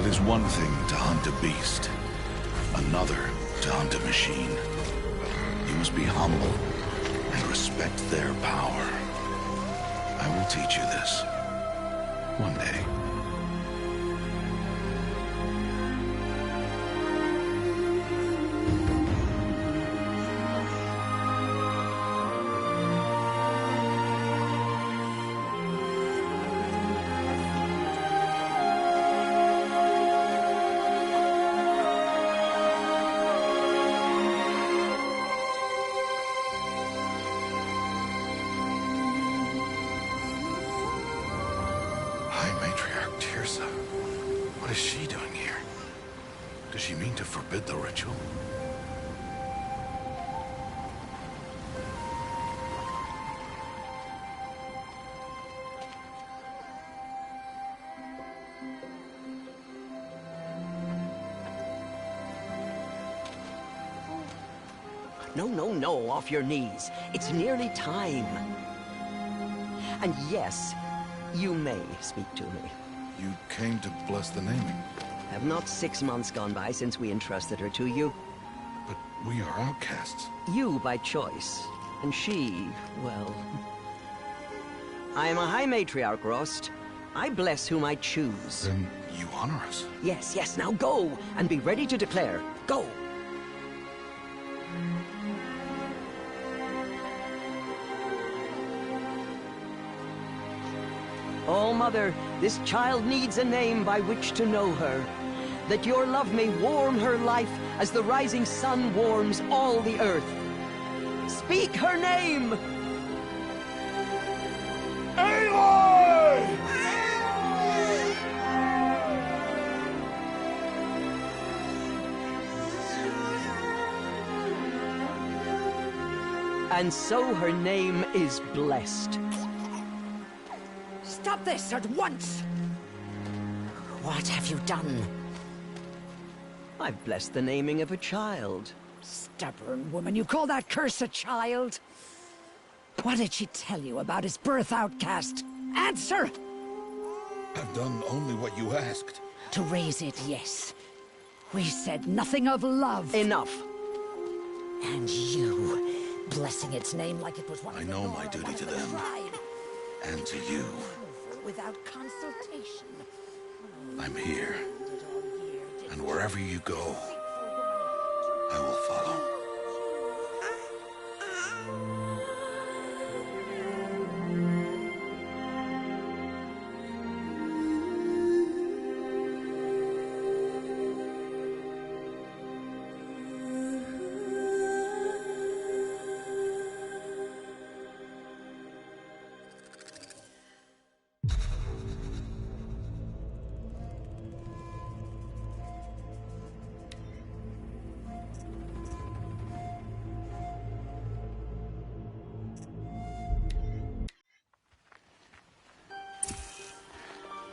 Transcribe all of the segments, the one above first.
is one thing to hunt a beast, another to hunt a machine. You must be humble and respect their power. I will teach you this one day. What is she doing here? Does she mean to forbid the ritual? No, off your knees. It's nearly time. And yes, you may speak to me. You came to bless the naming. Have not 6 months gone by since we entrusted her to you? But we are outcasts. You by choice, and she, well... I am a High Matriarch, Rost. I bless whom I choose. Then you honor us. Yes, now go, and be ready to declare. Go! All-Mother, this child needs a name by which to know her. That your love may warm her life as the rising sun warms all the earth. Speak her name! Aloy! And so her name is blessed. Stop this at once! What have you done? I've blessed the naming of a child. Stubborn woman, you call that curse a child? What did she tell you about his birth, outcast? Answer! I've done only what you asked. To raise it, yes. We said nothing of love. Enough. And you, blessing its name like it was one I of the know Nora, my duty one to of the them. tribe. And to you. Without consultation. I'm here. And wherever you go, I will follow.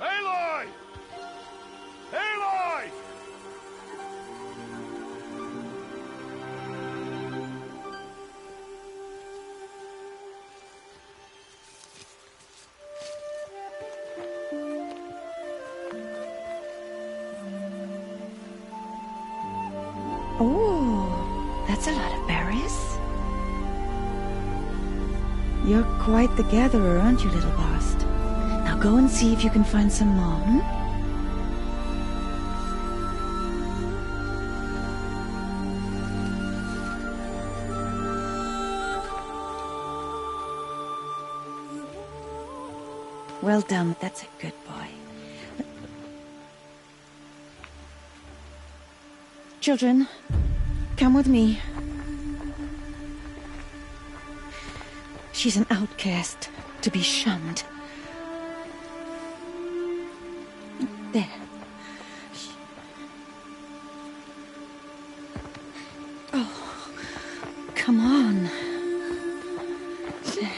Aloy! Aloy! Oh, that's a lot of berries. You're quite the gatherer, aren't you, little Bast? Now go and see if you can find some more, hmm? Well done, that's a good boy. Children, come with me. She's an outcast, to be shunned. There. Oh, come on. There.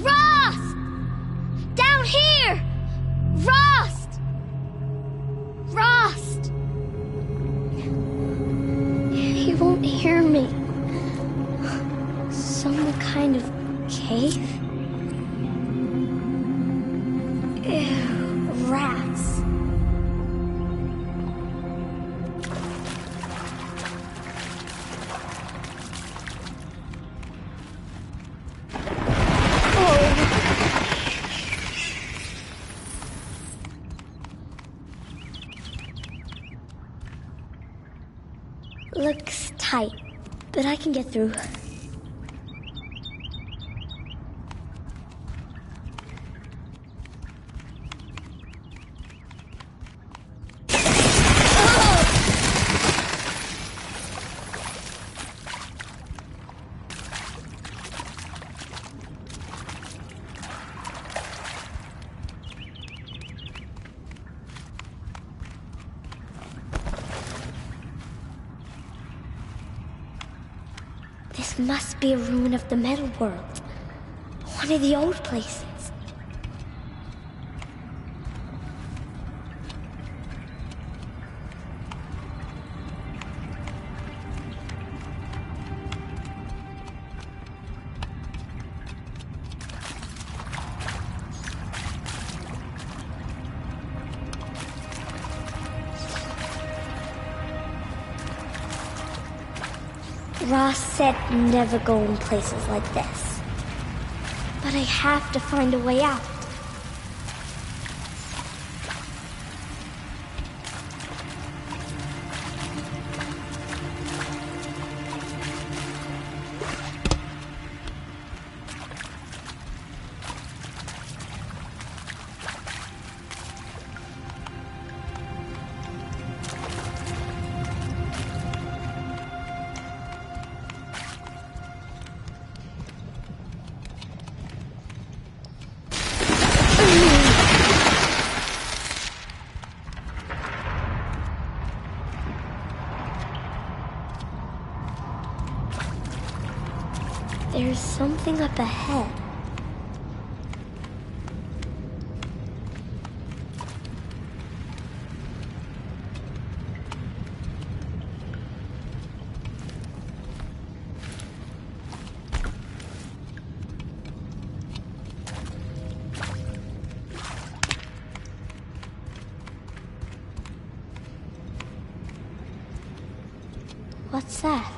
Rost! Down here! Rost! Rost! He won't hear me. Some kind of cave? Ew, rats. Looks tight, but I can get through. This must be a ruin of the metal world. One of the old places. Rost said never go in places like this. But I have to find a way out. There's something up ahead. What's that?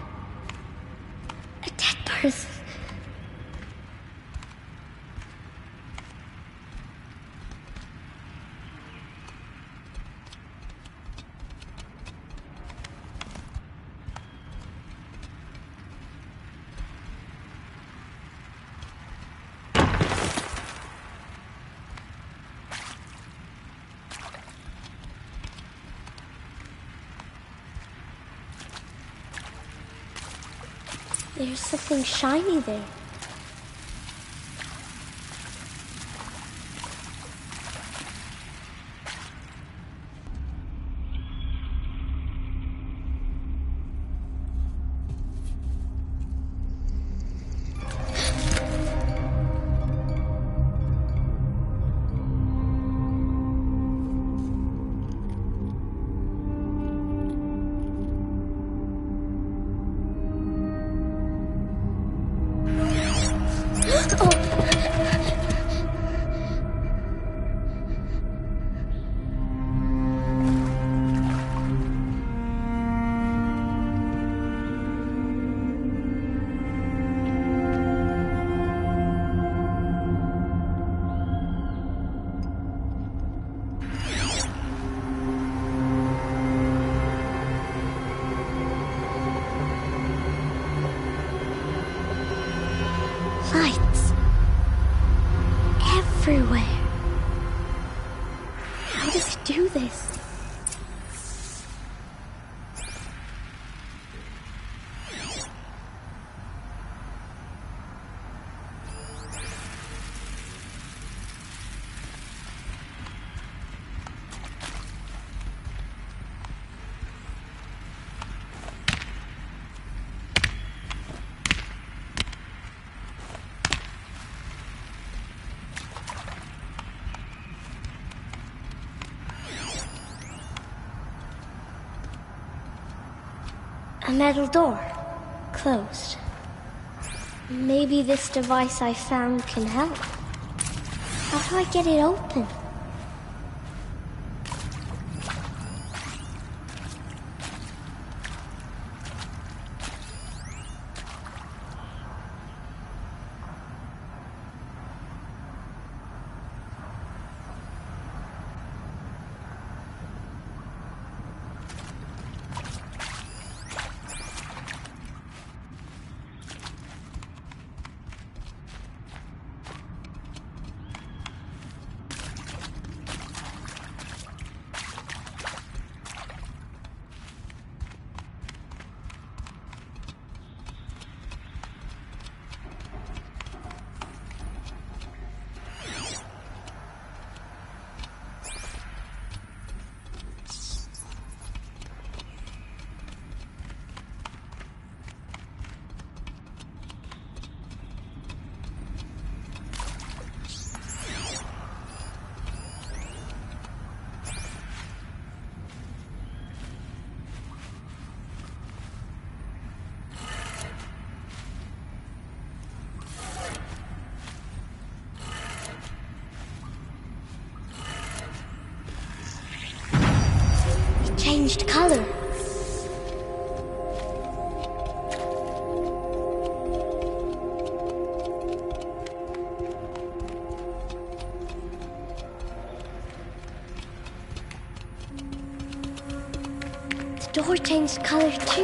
A dead person. There's something shiny there. Lights. Everywhere. How does it do this? A metal door. Closed. Maybe this device I found can help. How do I get it open? Changed color. The door changed color too.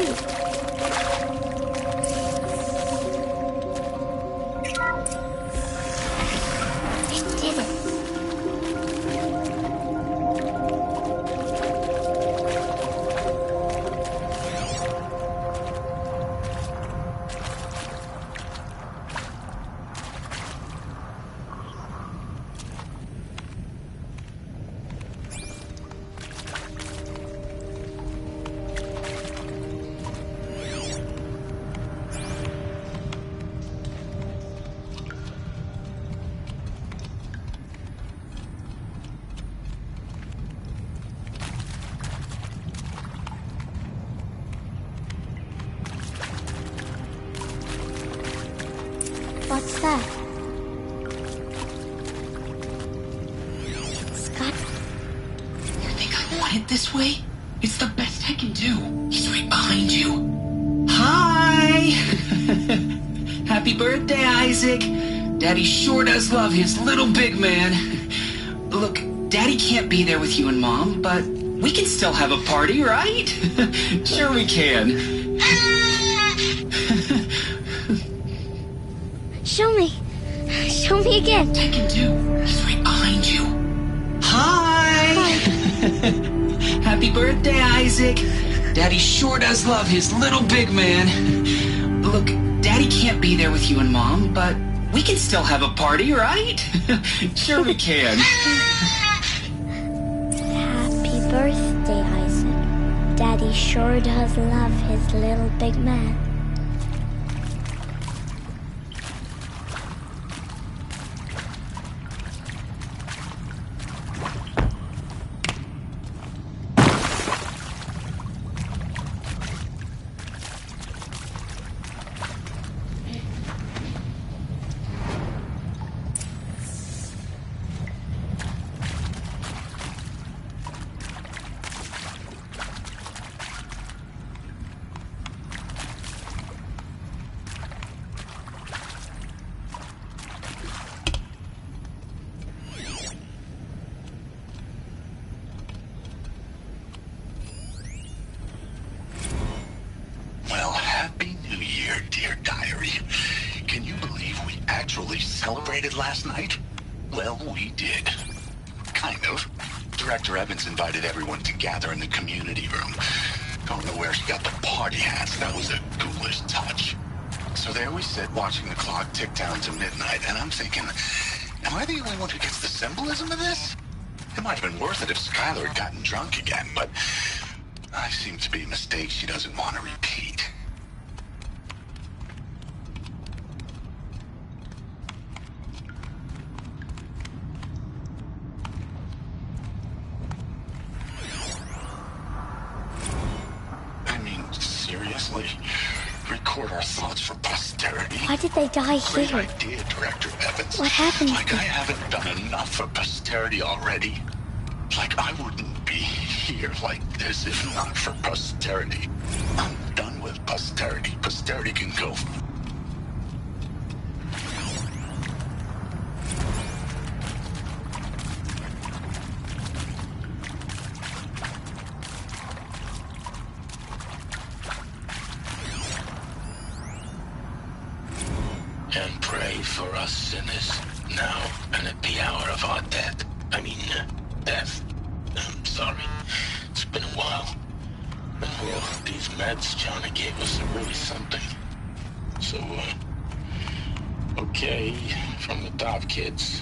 It did it. What's that? Scott? You think I want it this way? It's the best I can do. He's right behind you. Hi! Happy birthday, Isaac. Daddy sure does love his little big man. Look, Daddy can't be there with you and Mom, but we can still have a party, right? Sure we can. Show me. Show me again. I can do. He's right behind you. Hi! Happy birthday, Isaac. Daddy sure does love his little big man. Look, Daddy can't be there with you and Mom, but we can still have a party, right? Sure we can. Happy birthday, Isaac. Daddy sure does love his little big man. Celebrated last night? Well, we did. Kind of. Director Evans invited everyone to gather in the community room. Don't know where she got the party hats. That was a ghoulish touch. So there we sit, watching the clock tick down to midnight, and I'm thinking, am I the only one who gets the symbolism of this? It might have been worth it if Skylar had gotten drunk again, but I seem to be a mistake she doesn't want to repeat. Seriously? Why did they die Great here? idea, Director Evans. What happened? Like I haven't done enough for posterity already. Like I wouldn't be here like this if not for posterity. I'm done with posterity. Posterity can go. And pray for us sinners, now and at the hour of our death. Death. I'm sorry. It's been a while. And well, these meds Johnny gave us are really something. So, okay, from the top, kids.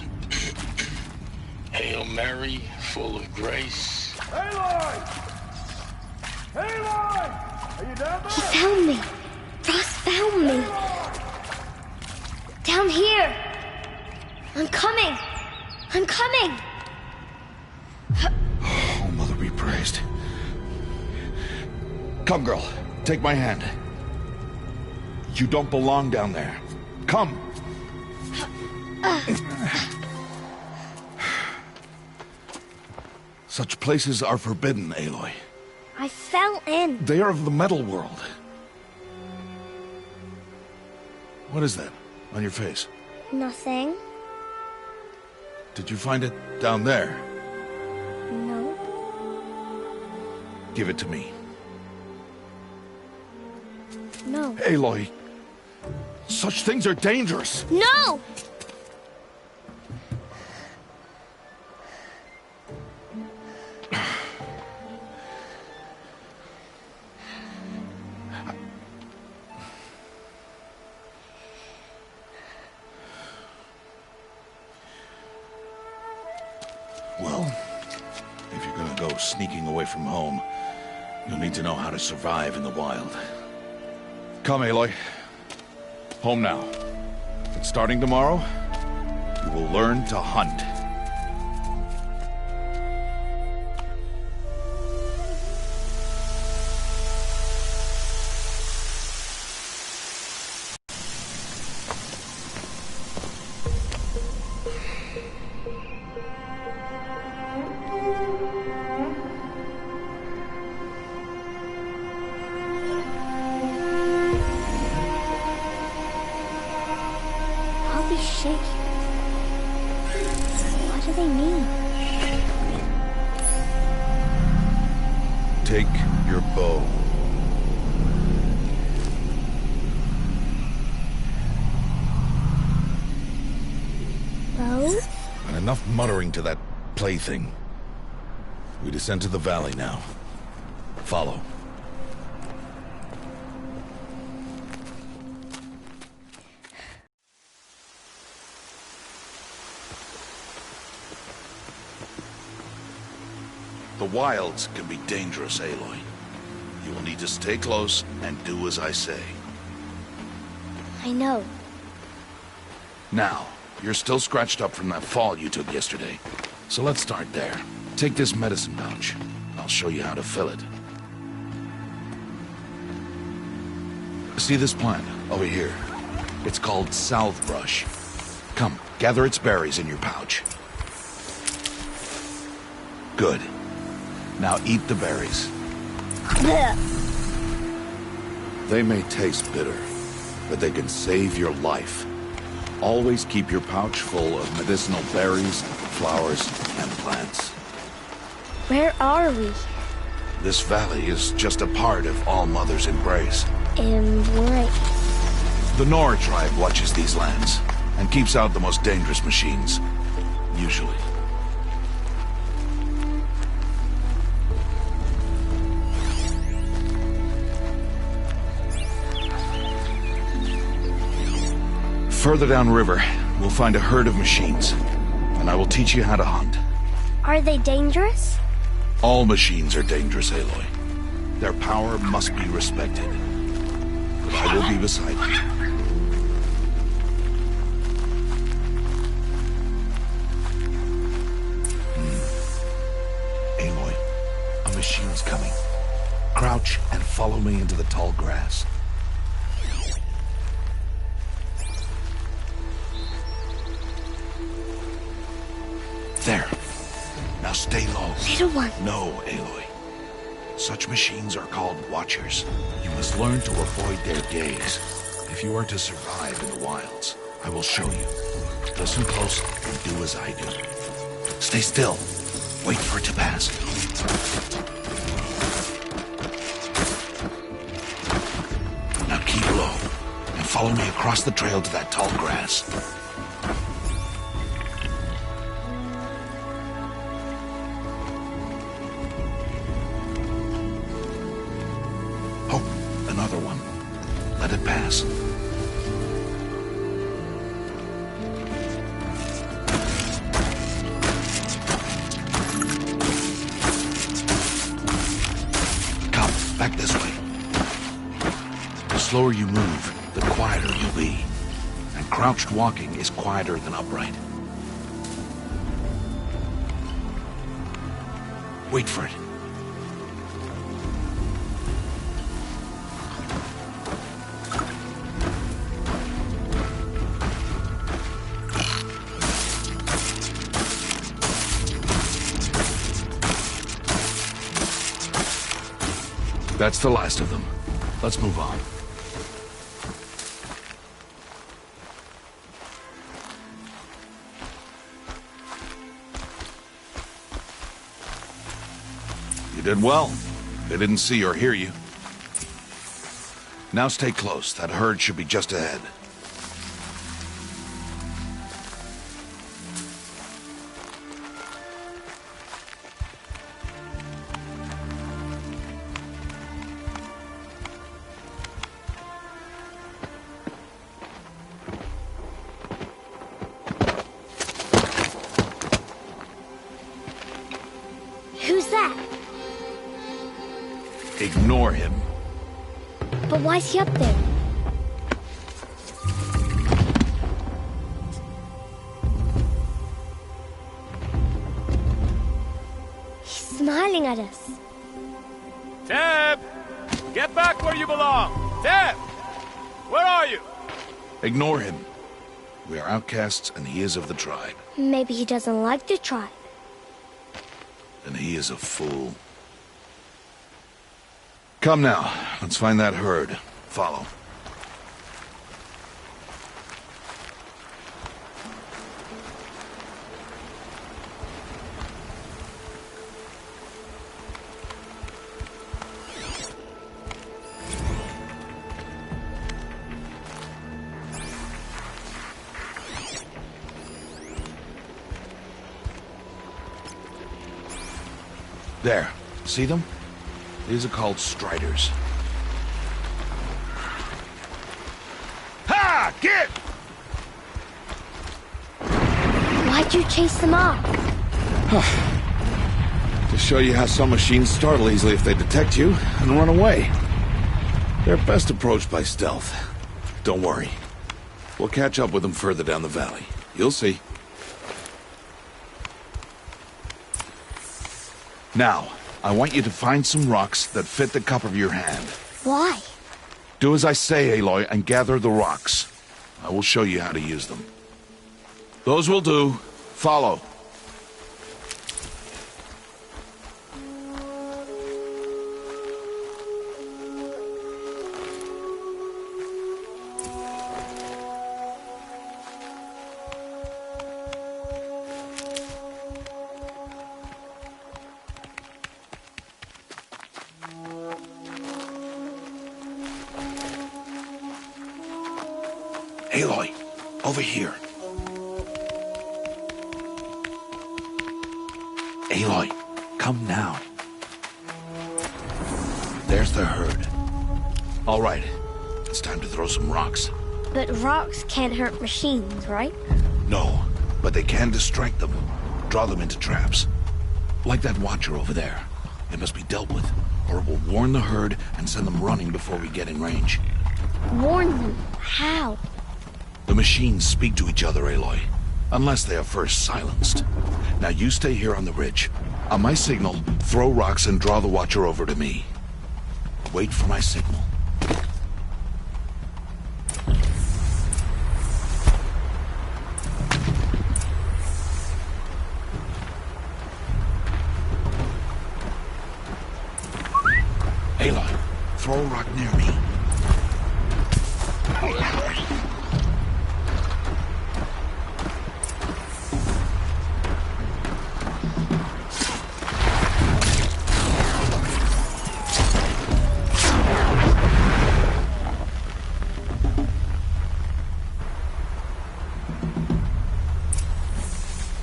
Hail Mary, full of grace. Aloy! Aloy! Are you down there? He found me. Ross found me. Down here. I'm coming. I'm coming. Oh, Mother be praised. Come, girl. Take my hand. You don't belong down there. Come. Such places are forbidden, Aloy. I fell in. They are of the metal world. What is that on your face? Nothing. Did you find it down there? No. Give it to me. No. Aloy, such things are dangerous. No! Well, if you're gonna go sneaking away from home, you'll need to know how to survive in the wild. Come, Aloy. Home now. But starting tomorrow, you will learn to hunt. All these shapes. What do they mean? Take your bow. Bow? And enough muttering to that plaything. We descend to the valley now. Follow. The wilds can be dangerous, Aloy. You will need to stay close and do as I say. I know. Now, you're still scratched up from that fall you took yesterday. So let's start there. Take this medicine pouch. I'll show you how to fill it. See this plant over here? It's called salve brush. Come, gather its berries in your pouch. Good. Now eat the berries. They may taste bitter, but they can save your life. Always keep your pouch full of medicinal berries, flowers, and plants. Where are we? This valley is just a part of All Mother's embrace. Embrace. The Nora tribe watches these lands and keeps out the most dangerous machines. Usually. Further downriver, we'll find a herd of machines, and I will teach you how to hunt. Are they dangerous? All machines are dangerous, Aloy. Their power must be respected. But I will be beside you. Aloy, a machine's coming. Crouch and follow me into the tall grass. There. Now stay low. Little one. No, Aloy. Such machines are called Watchers. You must learn to avoid their gaze if you are to survive in the wilds. I will show you. Listen close and do as I do. Stay still. Wait for it to pass. Now keep low and follow me across the trail to that tall grass. Oh, another one. Let it pass. Back this way. The slower you move, the quieter you'll be. And crouched walking is quieter than upright. Wait for it. That's the last of them. Let's move on. You did well. They didn't see or hear you. Now stay close. That herd should be just ahead. Who's that? Ignore him. But why's he up there? He's smiling at us. Teb! Get back where you belong! Teb! Where are you? Ignore him. We are outcasts and he is of the tribe. Maybe he doesn't like the tribe. And he is a fool. Come now, let's find that herd. Follow. There. See them? These are called Striders. Ha! Get! Why'd you chase them off? To show you how some machines startle easily if they detect you and run away. They're best approached by stealth. Don't worry. We'll catch up with them further down the valley. You'll see. Now, I want you to find some rocks that fit the cup of your hand. Why? Do as I say, Aloy, and gather the rocks. I will show you how to use them. Those will do. Follow. Aloy, over here. Aloy, come now. There's the herd. All right, it's time to throw some rocks. But rocks can't hurt machines, right? No, but they can distract them, draw them into traps. Like that watcher over there. It must be dealt with, or it will warn the herd and send them running before we get in range. Warn them? How? The machines speak to each other, Aloy. Unless they are first silenced. Now you stay here on the ridge. On my signal, throw rocks and draw the Watcher over to me. Wait for my signal.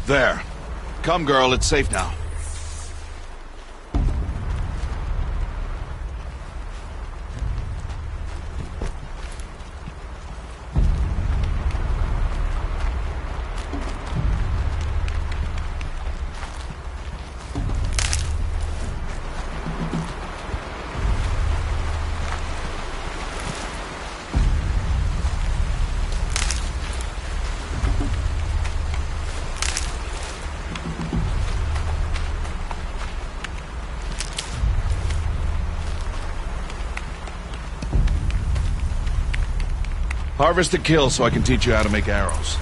There. Come, girl, it's safe now. Harvest and kill so I can teach you how to make arrows.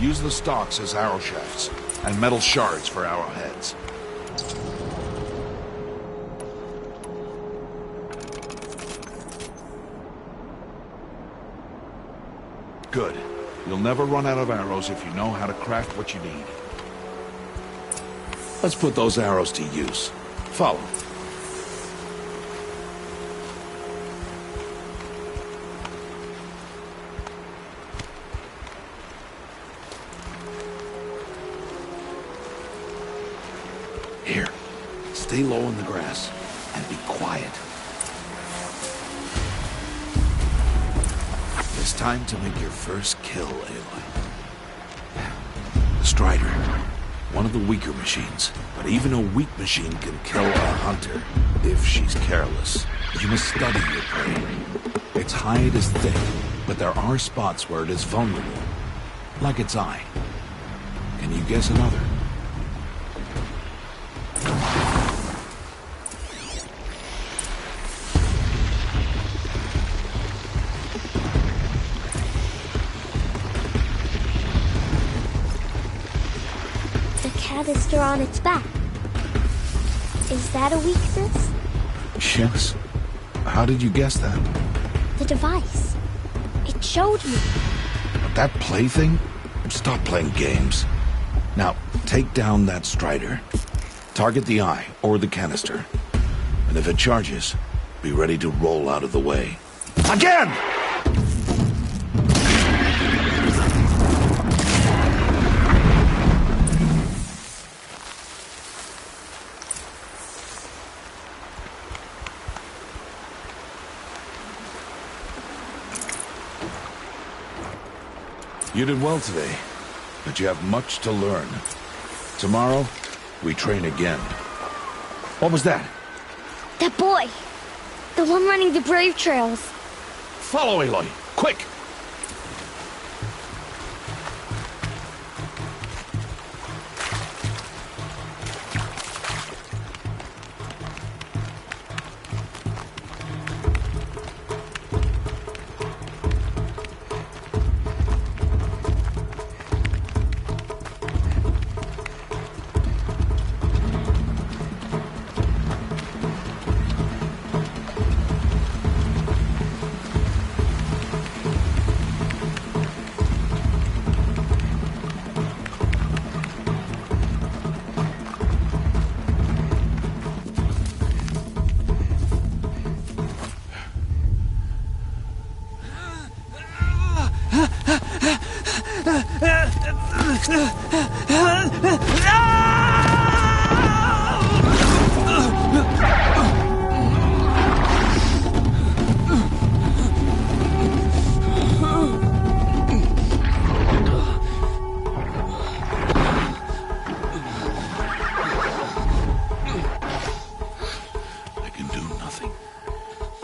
Use the stalks as arrow shafts, and metal shards for arrowheads. Good. You'll never run out of arrows if you know how to craft what you need. Let's put those arrows to use. Follow. Here, stay low in the grass and be quiet. It's time to make your first kill, Aloy. The Strider. One of the weaker machines, but even a weak machine can kill a hunter if she's careless. You must study your prey. Its hide is thick, but there are spots where it is vulnerable, like its eye. Can you guess another? Canister on its back. Is that a weakness? Yes. How did you guess that? The device. It showed me. That plaything? Stop playing games. Now, take down that Strider. Target the eye or the canister. And if it charges, be ready to roll out of the way. Again! You did well today, but you have much to learn. Tomorrow, we train again. What was that? That boy! The one running the brave trails. Follow Aloy, quick!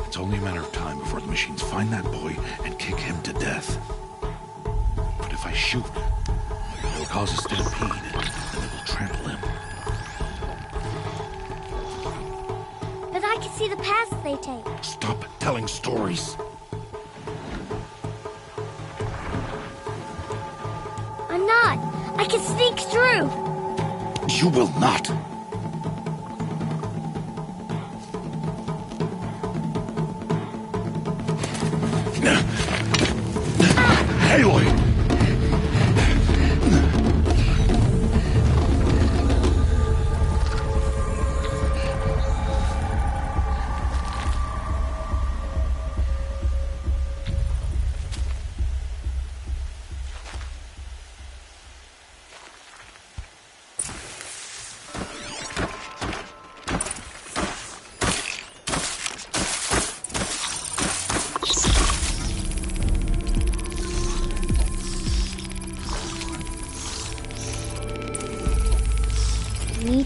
It's only a matter of time before the machines find that boy and kick him to death. But if I shoot, it'll cause a stampede, and it will trample him. But I can see the paths they take. Stop telling stories. I'm not. I can sneak through. You will not. Aloy!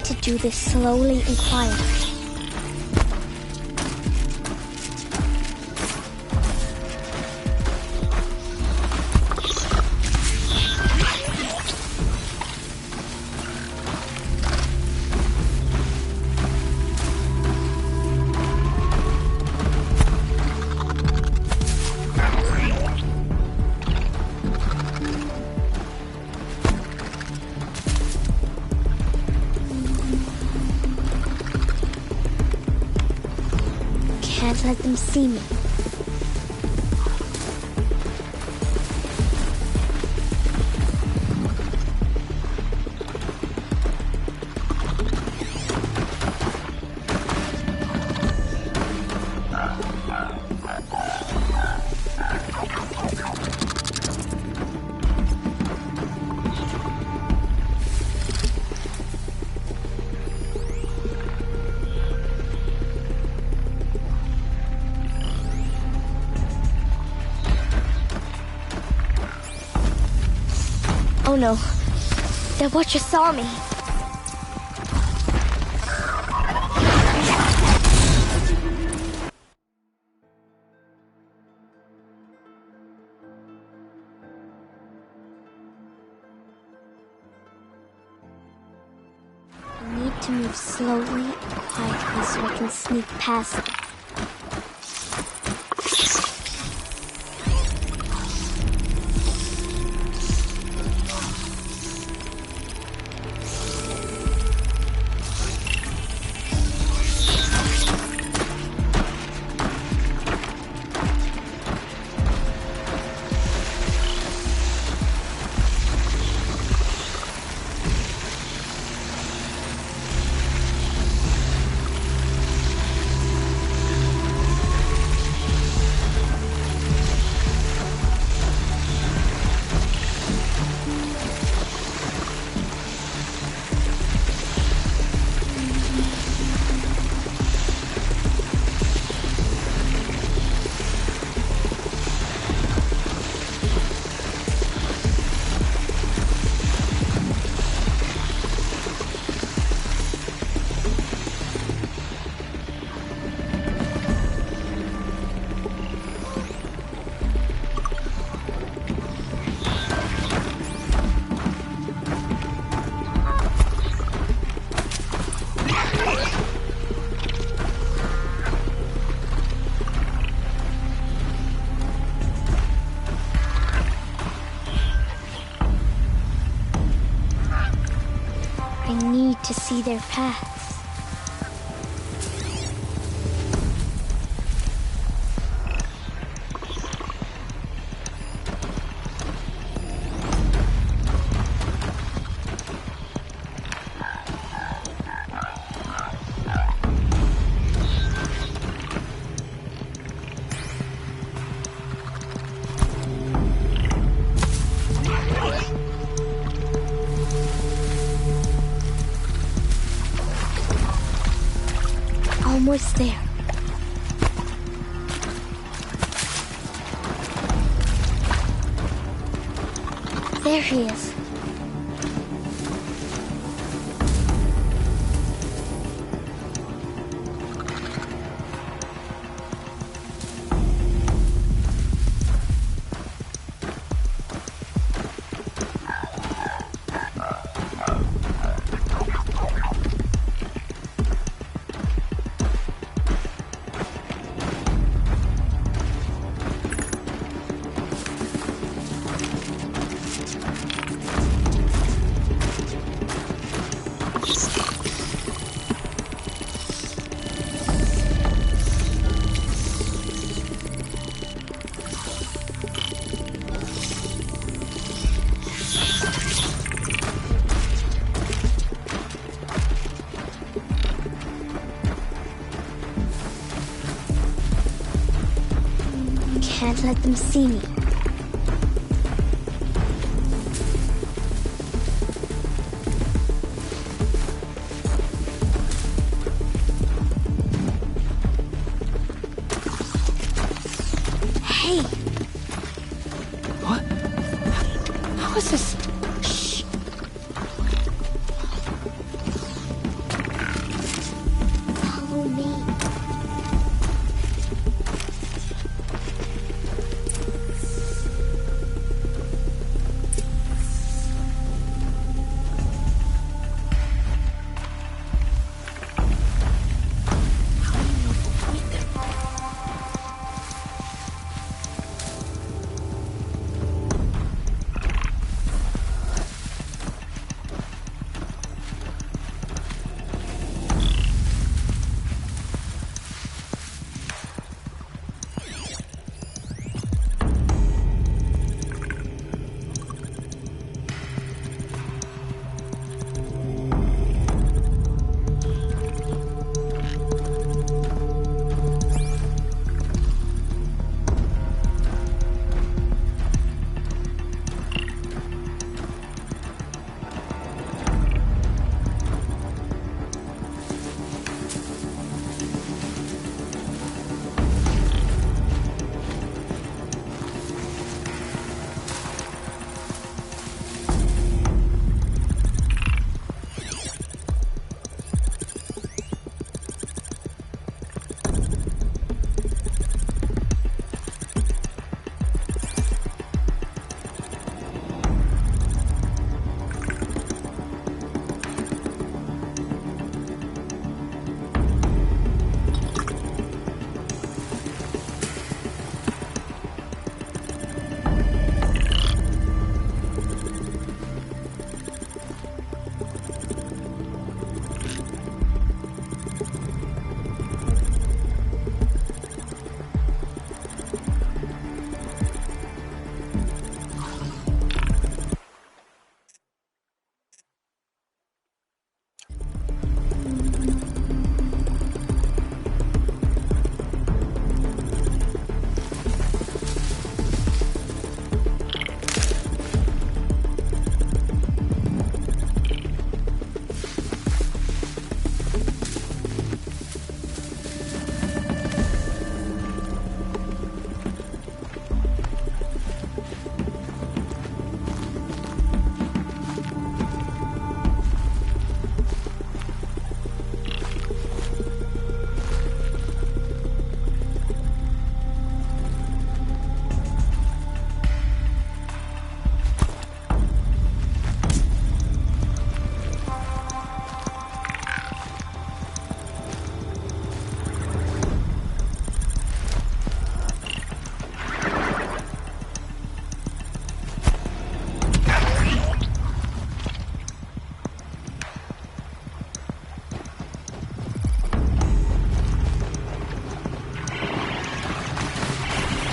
to do this slowly and quietly. Can't let them see me. Oh no, the Watcher saw me. I need to move slowly and quietly so I can sneak past them. I need to see their paths. Almost there. There he is. Can't let them see me. Hey! What? How is this? Shh.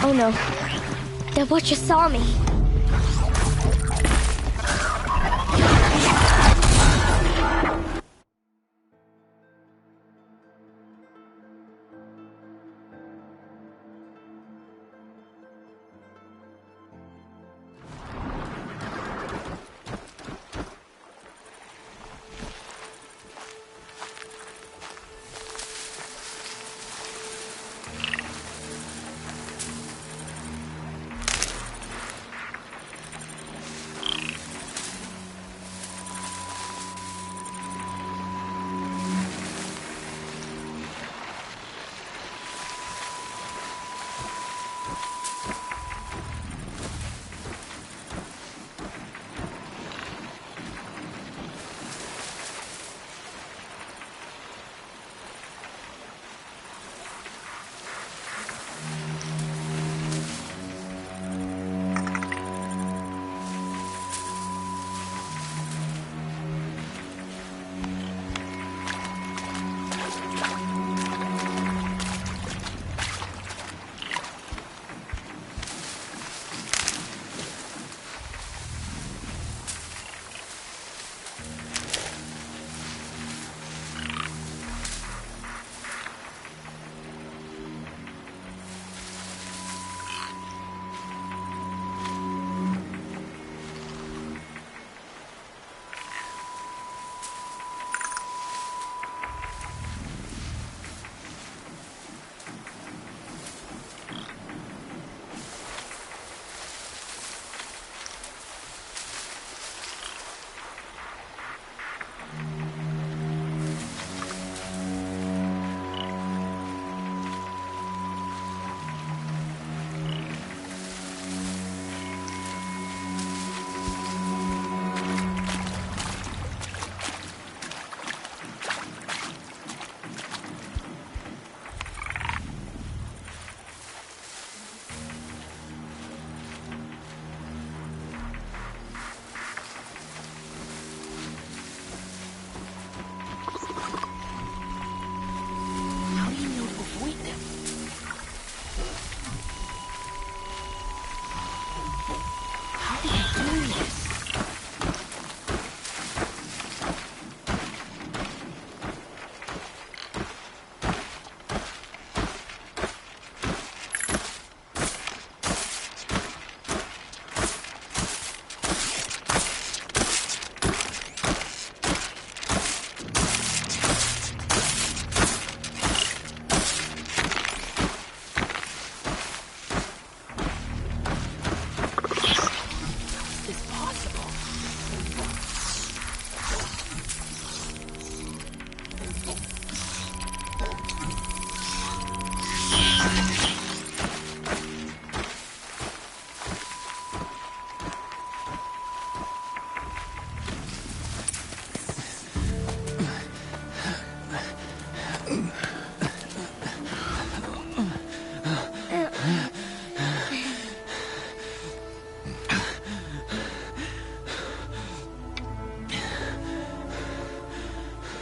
Oh no. The Butcher saw me.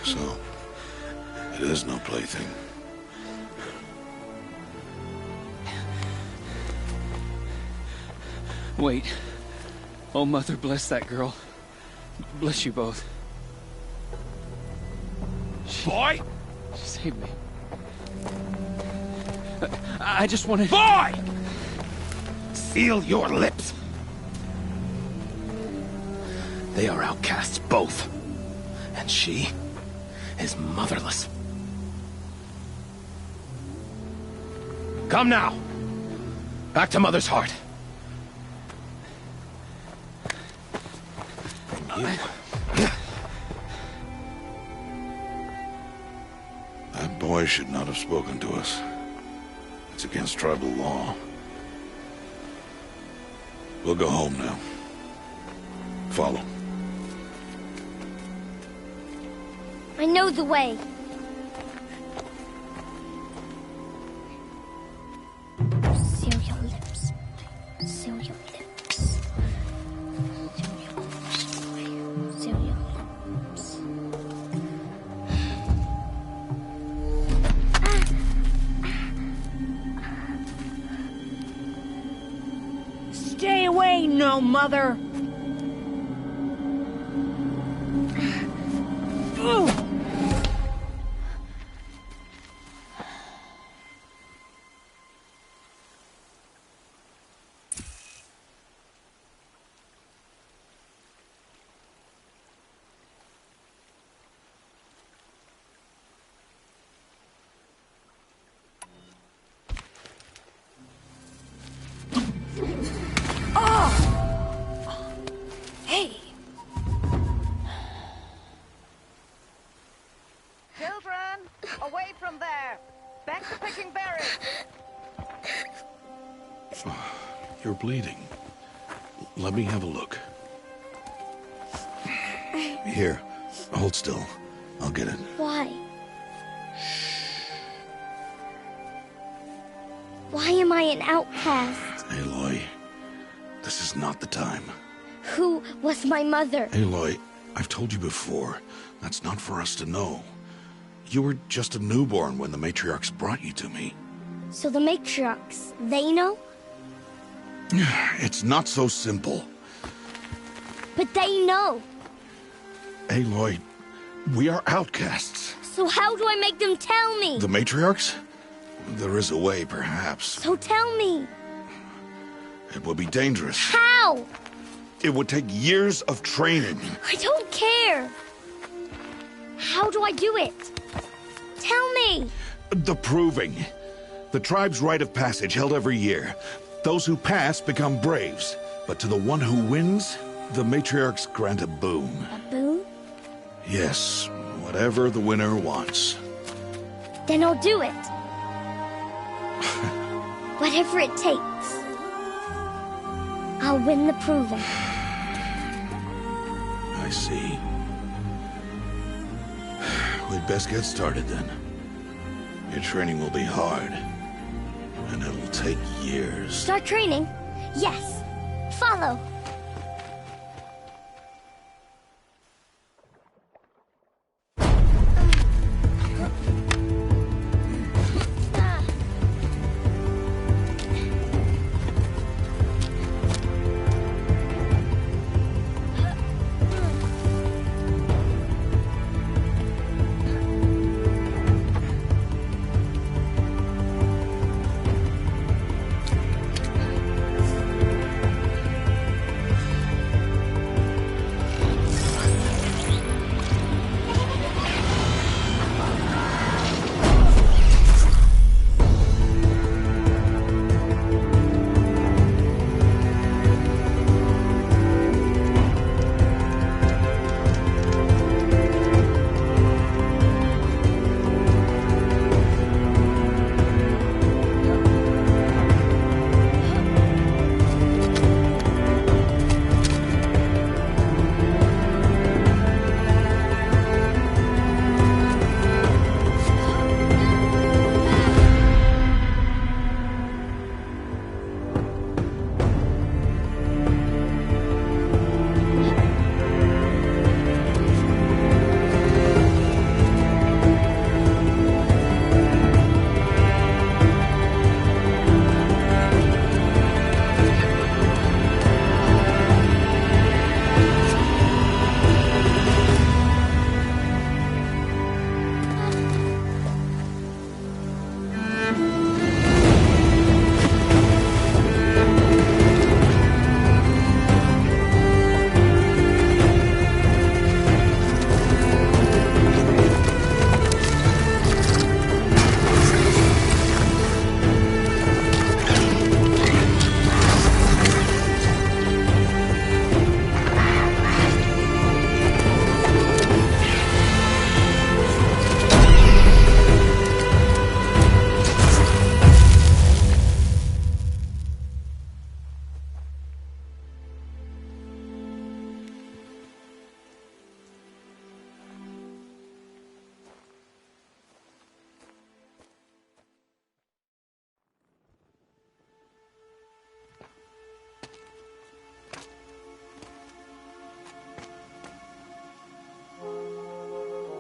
So, it is no plaything. Wait. Oh, Mother, bless that girl. Bless you both. Boy! She saved me. I just wanted... Boy! Seal your lips! They are outcasts, both. And she is motherless. Come now. Back to Mother's heart. That boy should not have spoken to us. It's against tribal law. We'll go home now. Follow. I know the way. Seal your lips. Seal your lips. Seal your lips. Seal your lips. Stay away, no mother! Ooh. Hey! Children, away from there! Back to picking berries! You're bleeding. Let me have a look. Here, hold still. I'll get it. Why? Why am I an outcast? Aloy, this is not the time. Who was my mother? Aloy, I've told you before, that's not for us to know. You were just a newborn when the matriarchs brought you to me. So the matriarchs, they know? It's not so simple. But they know. Aloy, we are outcasts. So how do I make them tell me? The matriarchs? There is a way, perhaps. So tell me. It would be dangerous. How? It would take years of training. I don't care. How do I do it? Tell me. The proving. The tribe's rite of passage held every year. Those who pass become braves. But to the one who wins, the matriarchs grant a boon. A boon? Yes, whatever the winner wants. Then I'll do it. Whatever it takes. I'll win the proving. I see. We'd best get started then. Your training will be hard. And it'll take years. Start training? Yes. Follow.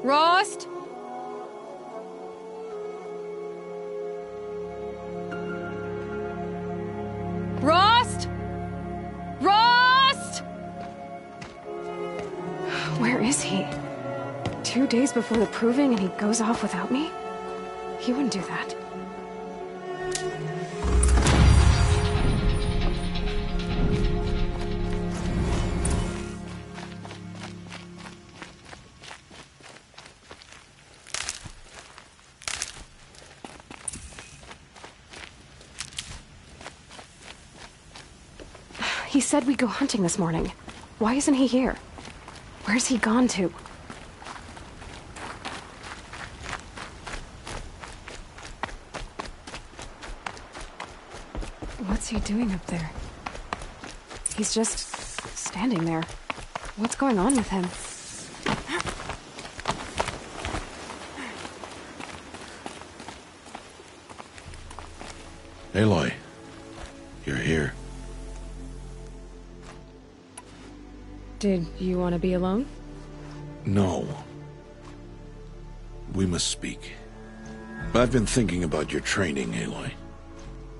Rost? Rost? 2 days before the proving and he goes off without me? He wouldn't do that. He said we'd go hunting this morning. Why isn't he here? Where's he gone to? What's he doing up there? He's just standing there. What's going on with him? Aloy, you're here. Did you want to be alone? No. We must speak. I've been thinking about your training, Aloy.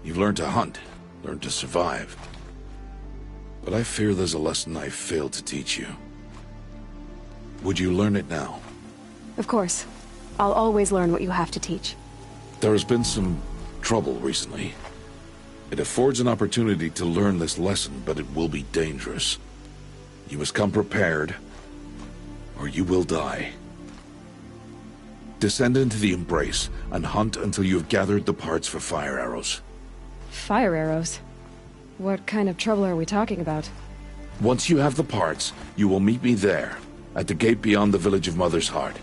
You've learned to hunt, learned to survive. But I fear there's a lesson I failed to teach you. Would you learn it now? Of course. I'll always learn what you have to teach. There has been some trouble recently. It affords an opportunity to learn this lesson, but it will be dangerous. You must come prepared, or you will die. Descend into the Embrace and hunt until you have gathered the parts for fire arrows. Fire arrows? What kind of trouble are we talking about? Once you have the parts, you will meet me there, at the gate beyond the village of Mother's Heart.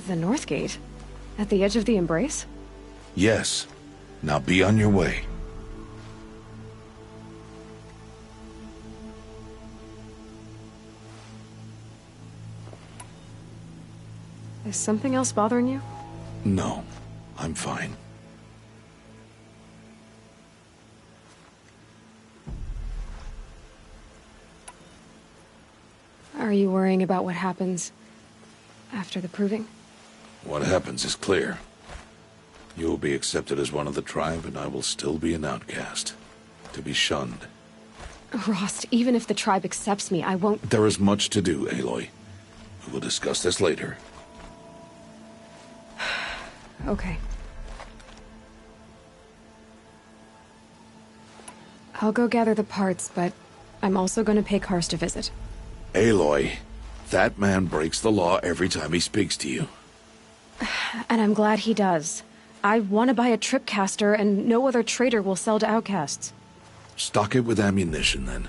The North Gate? At the edge of the Embrace? Yes. Now be on your way. Is something else bothering you? No, I'm fine. Are you worrying about what happens after the proving? What happens is clear. You will be accepted as one of the tribe, and I will still be an outcast. To be shunned. Rost, even if the tribe accepts me, I won't— There is much to do, Aloy. We will discuss this later. Okay. I'll go gather the parts, but I'm also going to pay Karst a visit. Aloy, that man breaks the law every time he speaks to you. And I'm glad he does. I want to buy a tripcaster, and no other trader will sell to outcasts. Stock it with ammunition, then.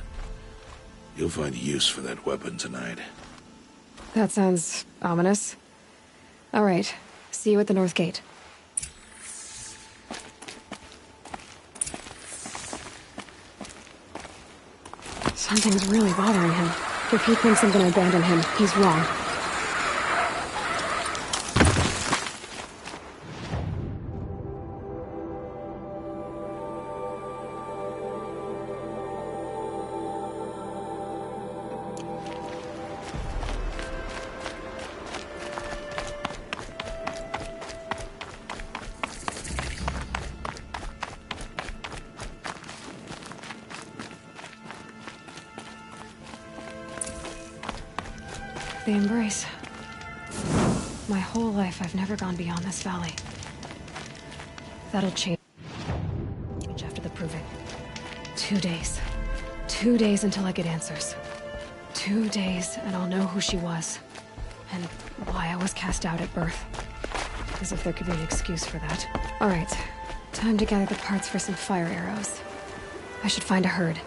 You'll find use for that weapon tonight. That sounds ominous. All right. See you at the North Gate. Something's really bothering him. If he thinks I'm gonna abandon him, he's wrong. The Embrace. My whole life, I've never gone beyond this valley. That'll change after the proving. 2 days. 2 days until I get answers. 2 days, and I'll know who she was. And why I was cast out at birth. As if there could be an excuse for that. Alright. Time to gather the parts for some fire arrows. I should find a herd.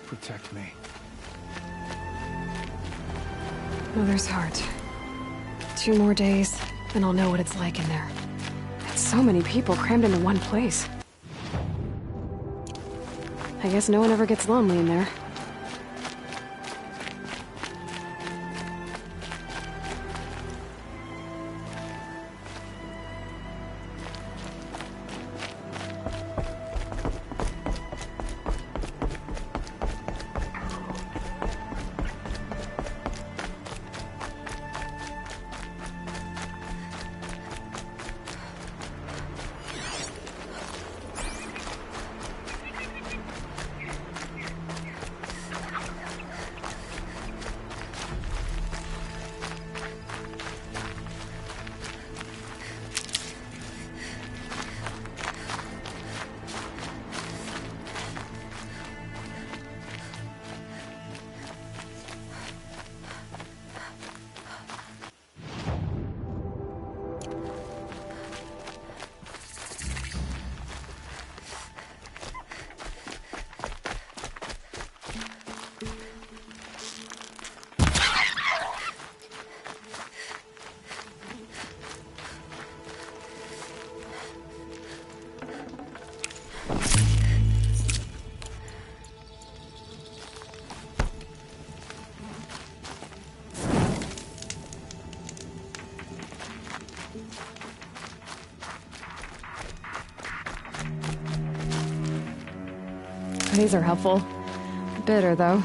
Protect me. Mother's Heart. 2 more days, and I'll know what it's like in there. It's so many people crammed into one place. I guess no one ever gets lonely in there. These are helpful. Bitter, though.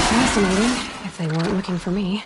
Fascinating, if they weren't looking for me.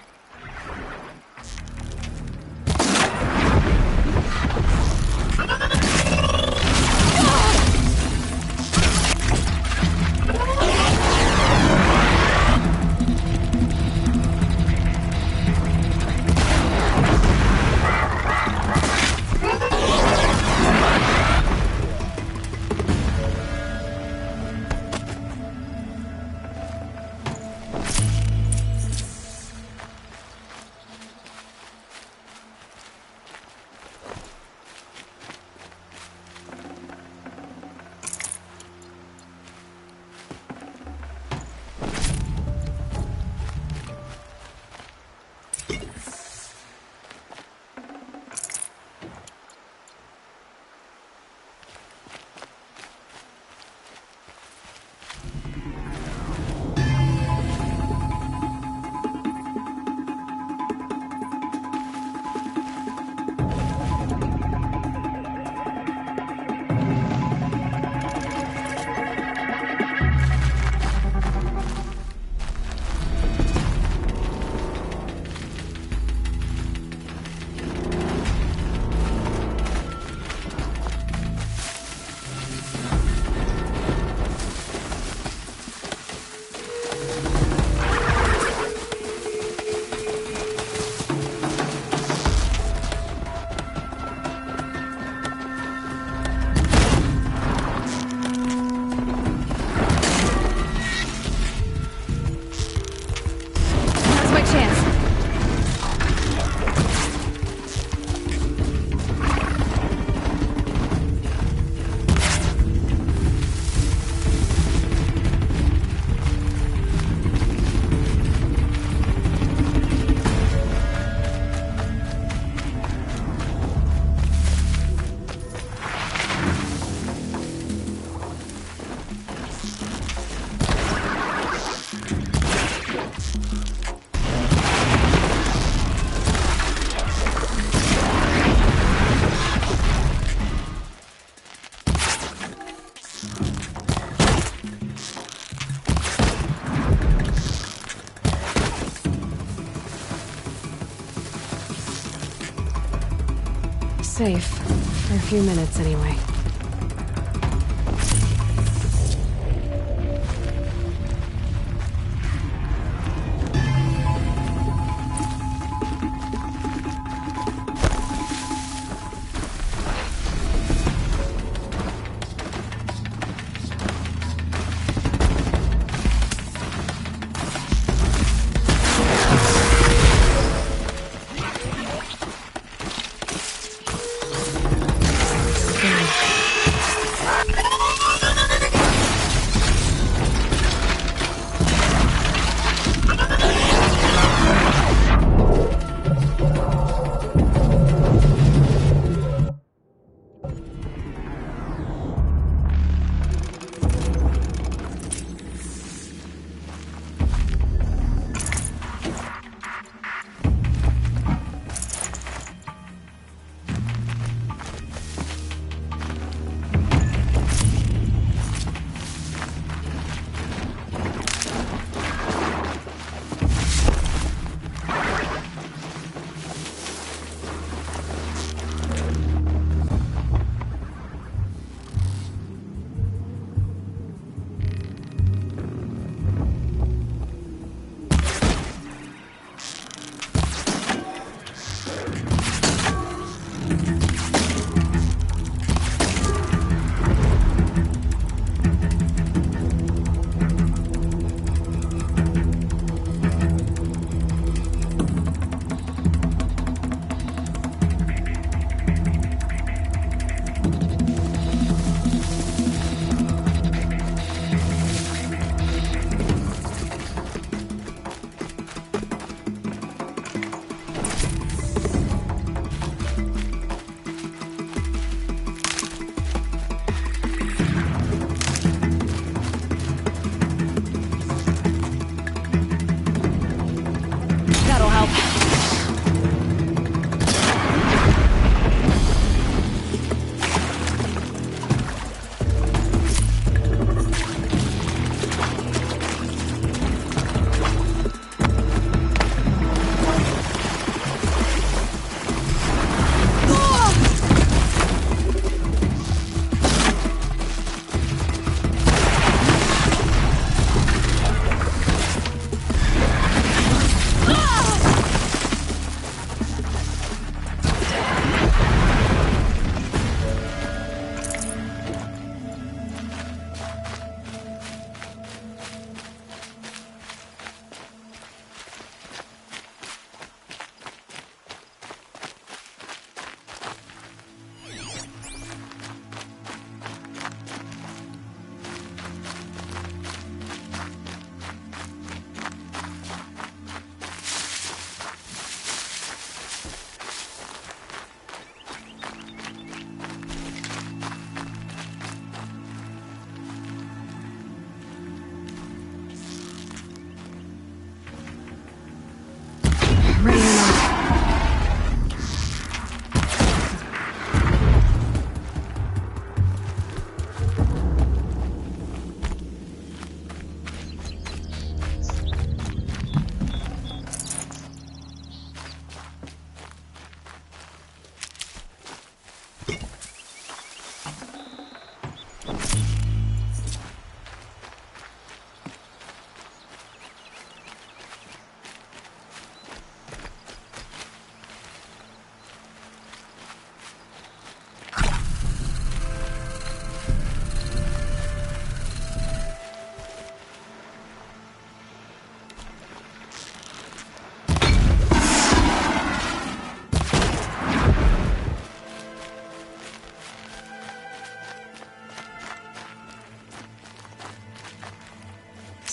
Safe. For a few minutes, anyway.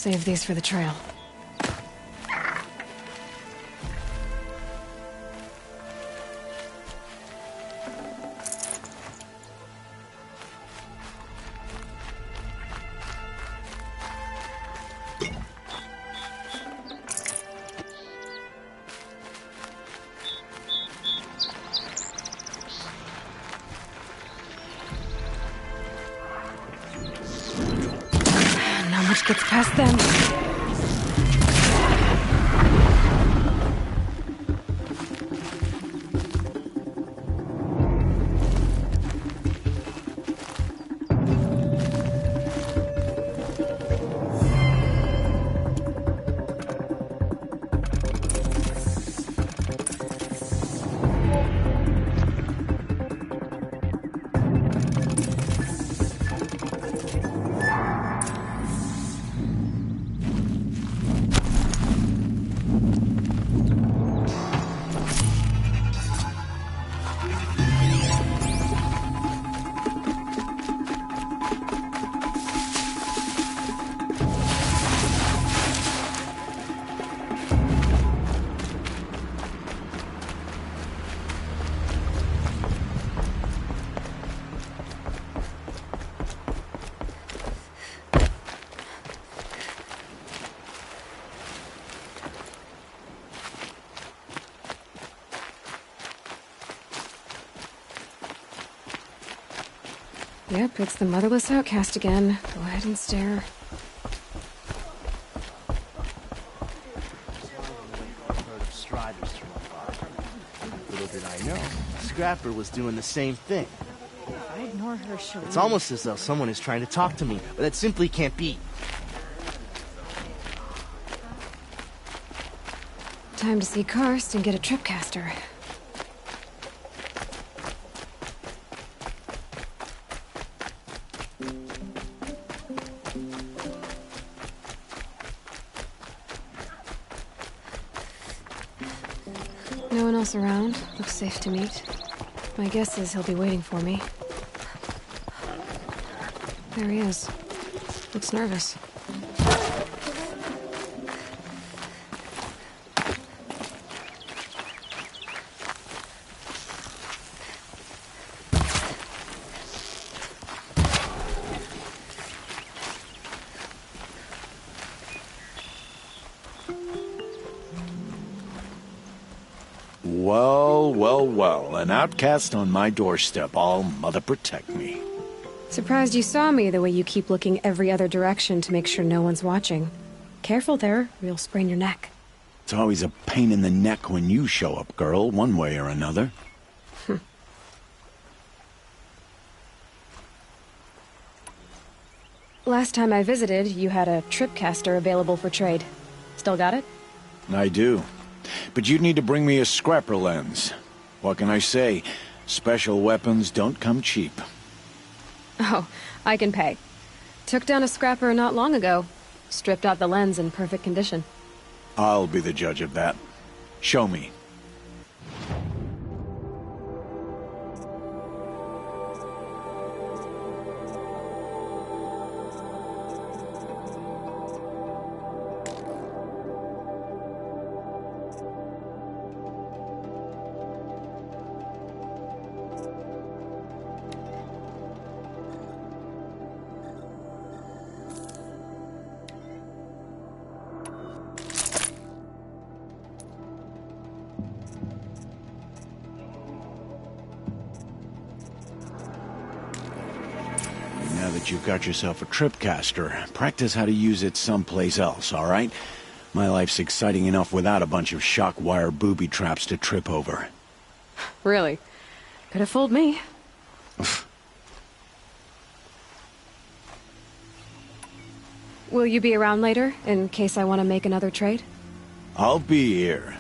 save these for the trail. Not much gets past them. Yep, it's the motherless outcast again. Go ahead and stare. Little did I know, Scrapper was doing the same thing. If I ignore her, she'll... It's almost as though someone is trying to talk to me, but that simply can't be. Time to see Karst and get a tripcaster. No one else around. Looks safe to meet. My guess is he'll be waiting for me. There he is. Looks nervous. Well, an outcast on my doorstep. All mother protect me. Surprised you saw me the way you keep looking every other direction to make sure no one's watching. Careful there, or you'll sprain your neck. It's always a pain in the neck when you show up, girl, one way or another. Last time I visited, you had a tripcaster available for trade. Still got it? I do. But you'd need to bring me a scrapper lens. What can I say? Special weapons don't come cheap. Oh, I can pay. Took down a scrapper not long ago. Stripped out the lens in perfect condition. I'll be the judge of that. Show me. Now that you've got yourself a tripcaster, practice how to use it someplace else, all right? My life's exciting enough without a bunch of shock wire booby traps to trip over. Really? Could have fooled me. Will you be around later, in case I want to make another trade? I'll be here.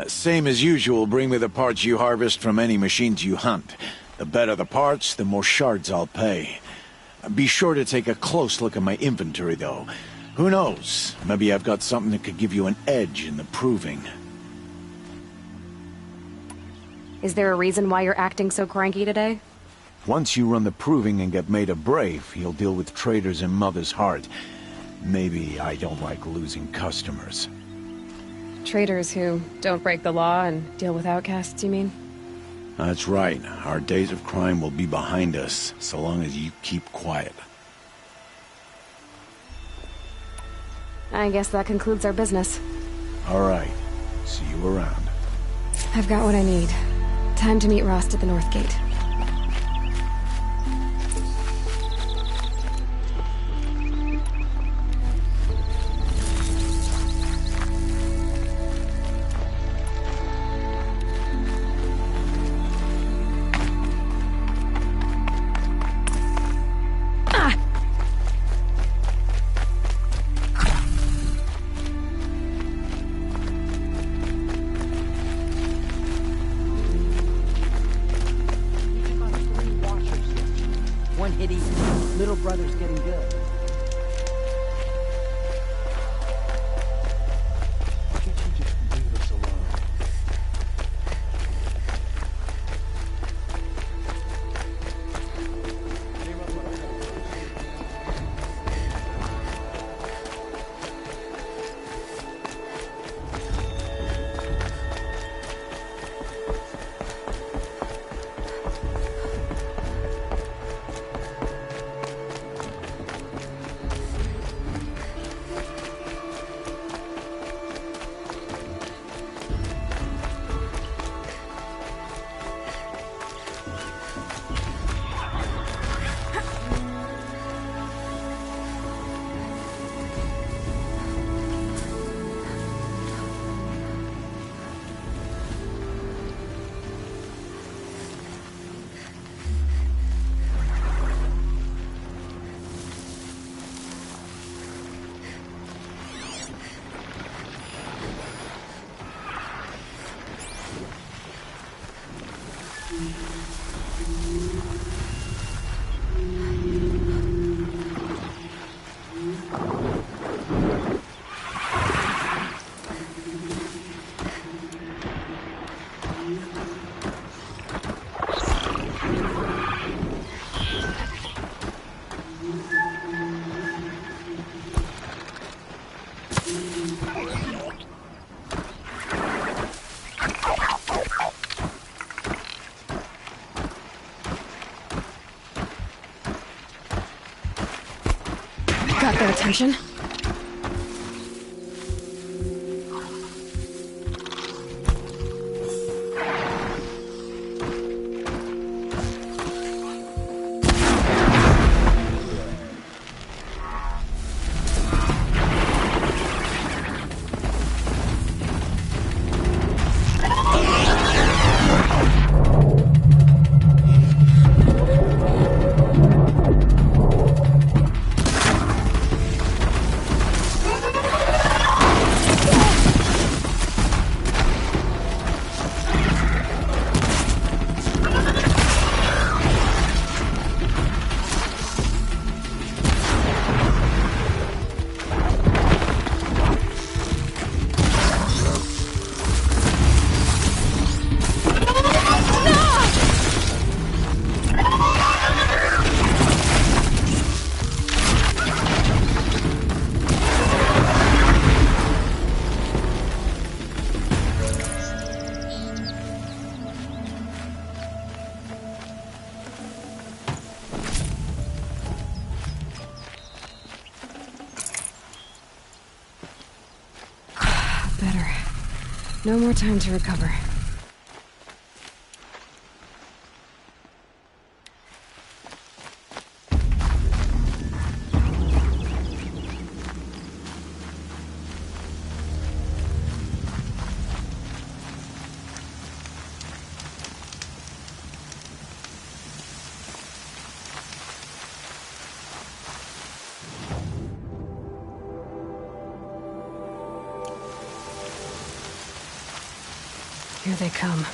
Same as usual, bring me the parts you harvest from any machines you hunt. The better the parts, the more shards I'll pay. Be sure to take a close look at my inventory, though. Who knows? Maybe I've got something that could give you an edge in the proving. Is there a reason why you're acting so cranky today? Once you run the proving and get made a brave, you'll deal with traitors in Mother's Heart. Maybe I don't like losing customers. Traders who don't break the law and deal with outcasts, you mean? That's right. Our days of crime will be behind us, so long as you keep quiet. I guess that concludes our business. All right. See you around. I've got what I need. Time to meet Rost at the North Gate. One hit easy. Little brother's getting good. Why can't you just leave us alone? Got their attention. No more time to recover. Here they come.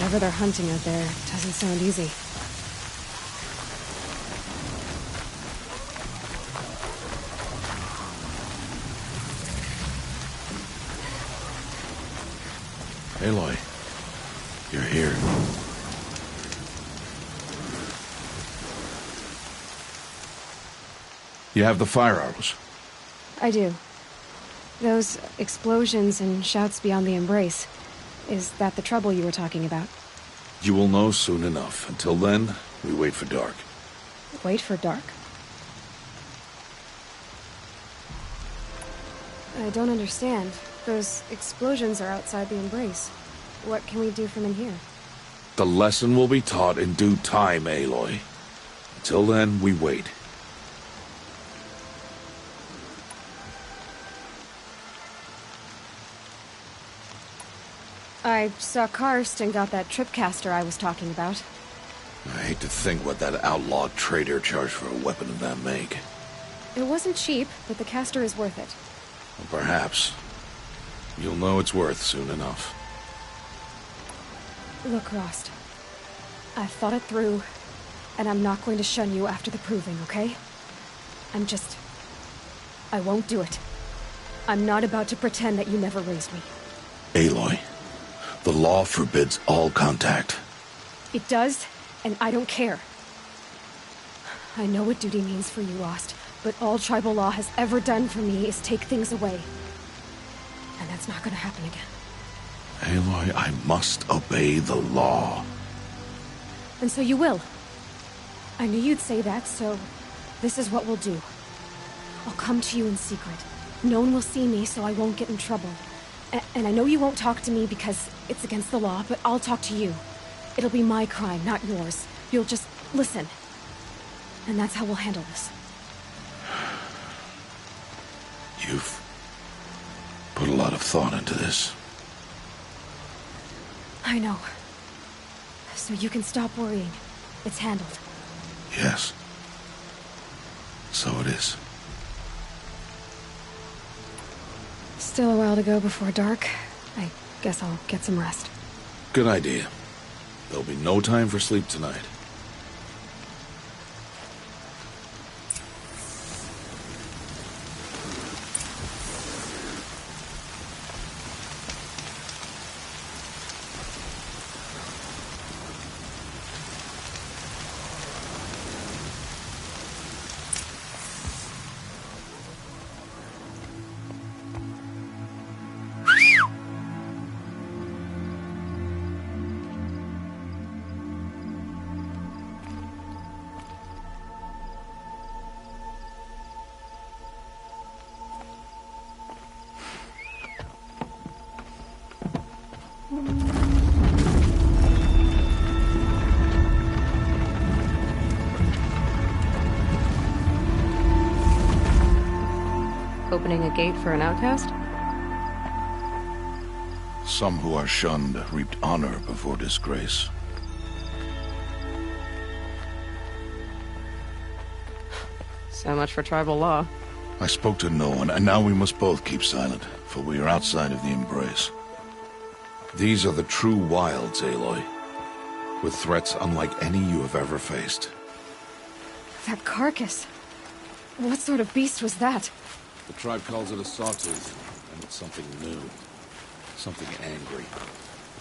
Whatever they're hunting out there doesn't sound easy. Aloy, you're here. You have the fire arrows. I do. Those explosions and shouts beyond the embrace. Is that the trouble you were talking about? You will know soon enough. Until then, we wait for dark. Wait for dark? I don't understand. Those explosions are outside the embrace. What can we do from in here? The lesson will be taught in due time, Aloy. Until then, we wait. I saw Karst and got that tripcaster I was talking about. I hate to think what that outlaw trader charged for a weapon of that make. It wasn't cheap, but the caster is worth it. Well, perhaps. You'll know it's worth soon enough. Look, Rost. I've thought it through, and I'm not going to shun you after the proving, okay? I won't do it. I'm not about to pretend that you never raised me. Aloy, the law forbids all contact. It does, and I don't care. I know what duty means for you, Rost, but all tribal law has ever done for me is take things away. And that's not gonna happen again. Aloy, I must obey the law. And so you will. I knew you'd say that, so this is what we'll do. I'll come to you in secret. No one will see me, so I won't get in trouble. And I know you won't talk to me because it's against the law, but I'll talk to you. It'll be my crime, not yours. You'll just listen. And that's how we'll handle this. You've put a lot of thought into this. I know. So you can stop worrying. It's handled. Yes. So it is. Still a while to go before dark. I guess I'll get some rest. Good idea. There'll be no time for sleep tonight. Opening a gate for an outcast? Some who are shunned reaped honor before disgrace. So much for tribal law. I spoke to no one, and now we must both keep silent, for we are outside of the embrace. These are the true wilds, Aloy, with threats unlike any you have ever faced. That carcass. What sort of beast was that? The tribe calls it a sawtooth, and it's something new. Something angry.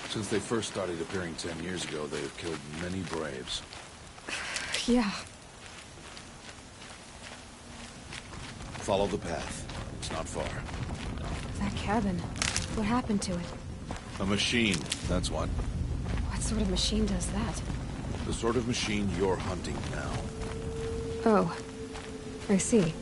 Since they first started appearing 10 years ago, they have killed many braves. Yeah. Follow the path. It's not far. That cabin. What happened to it? A machine, that's what. What sort of machine does that? The sort of machine you're hunting now. Oh. I see.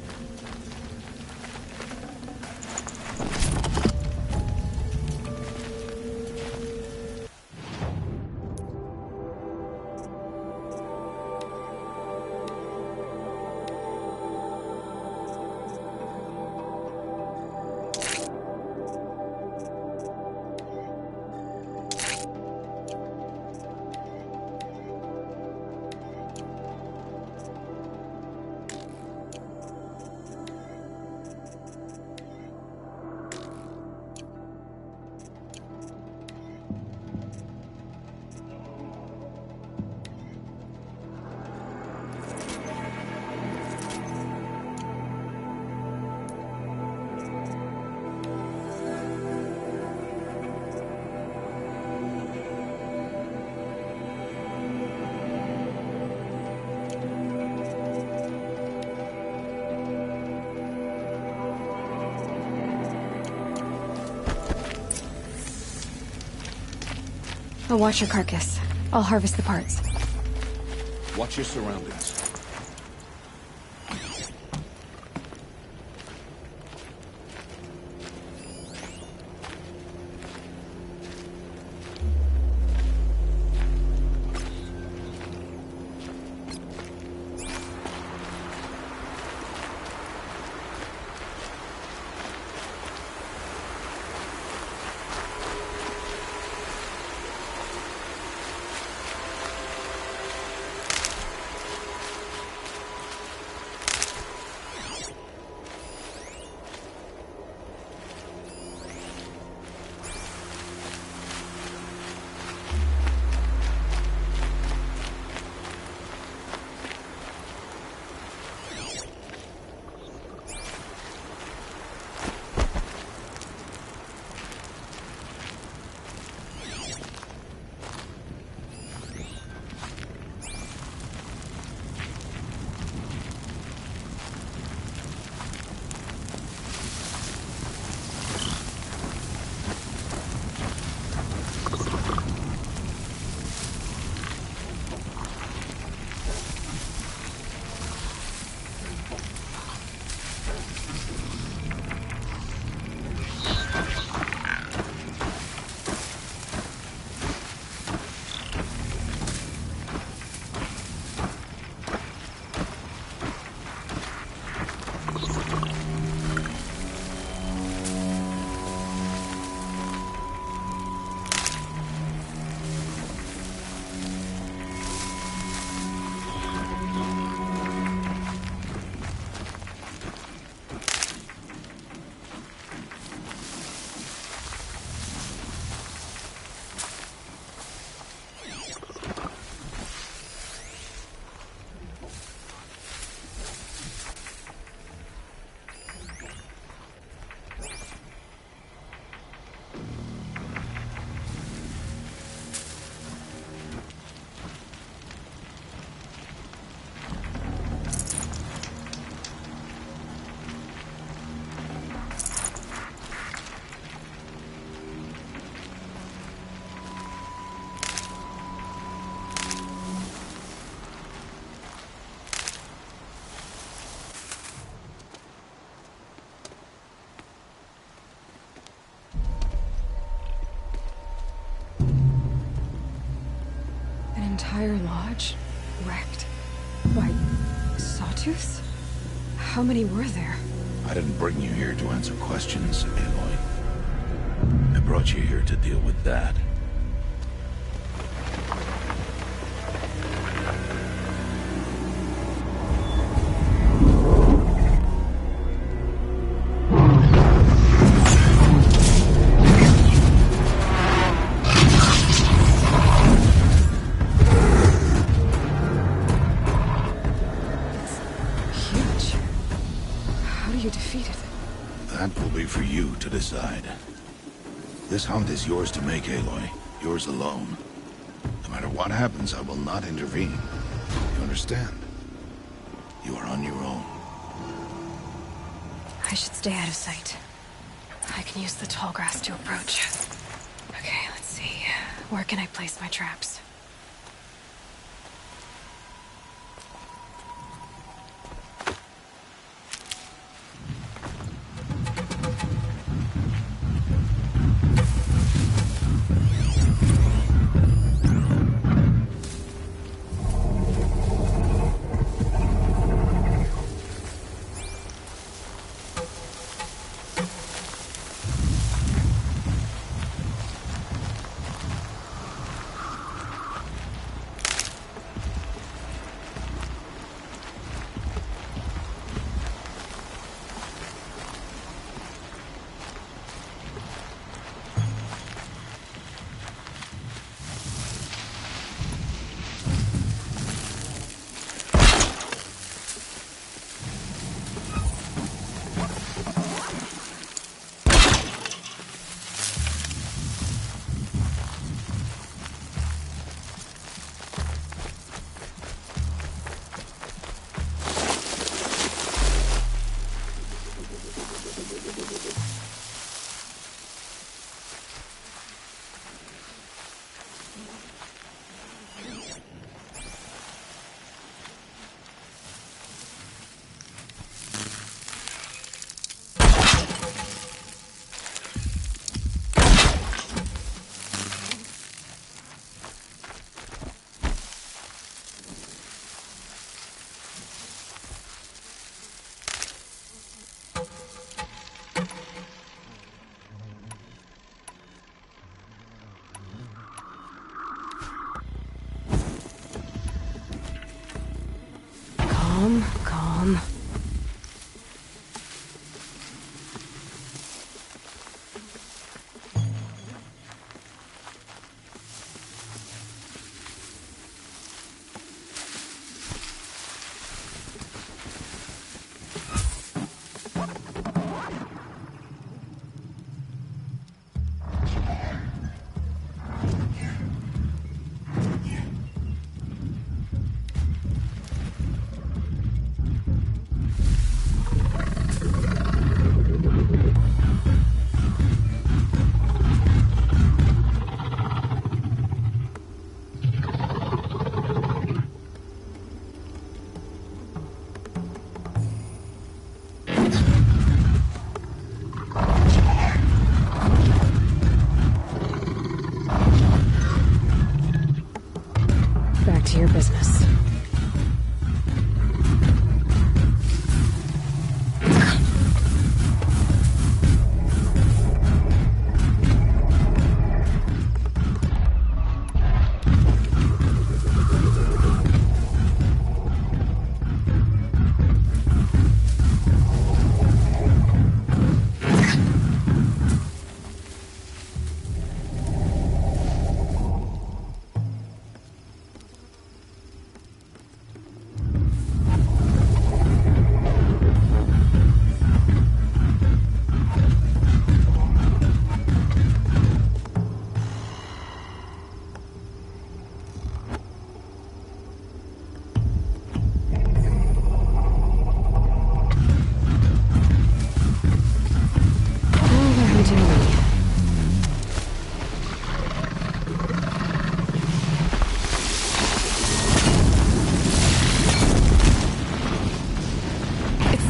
I'll watch your carcass. I'll harvest the parts. Watch your surroundings. Entire lodge wrecked by sawtooths? How many were there? I didn't bring you here to answer questions, Aloy. I brought you here to deal with that. That will be for you to decide. This hunt is yours to make, Aloy. Yours alone. No matter what happens, I will not intervene. You understand? You are on your own. I should stay out of sight. I can use the tall grass to approach. Okay, let's see. Where can I place my traps?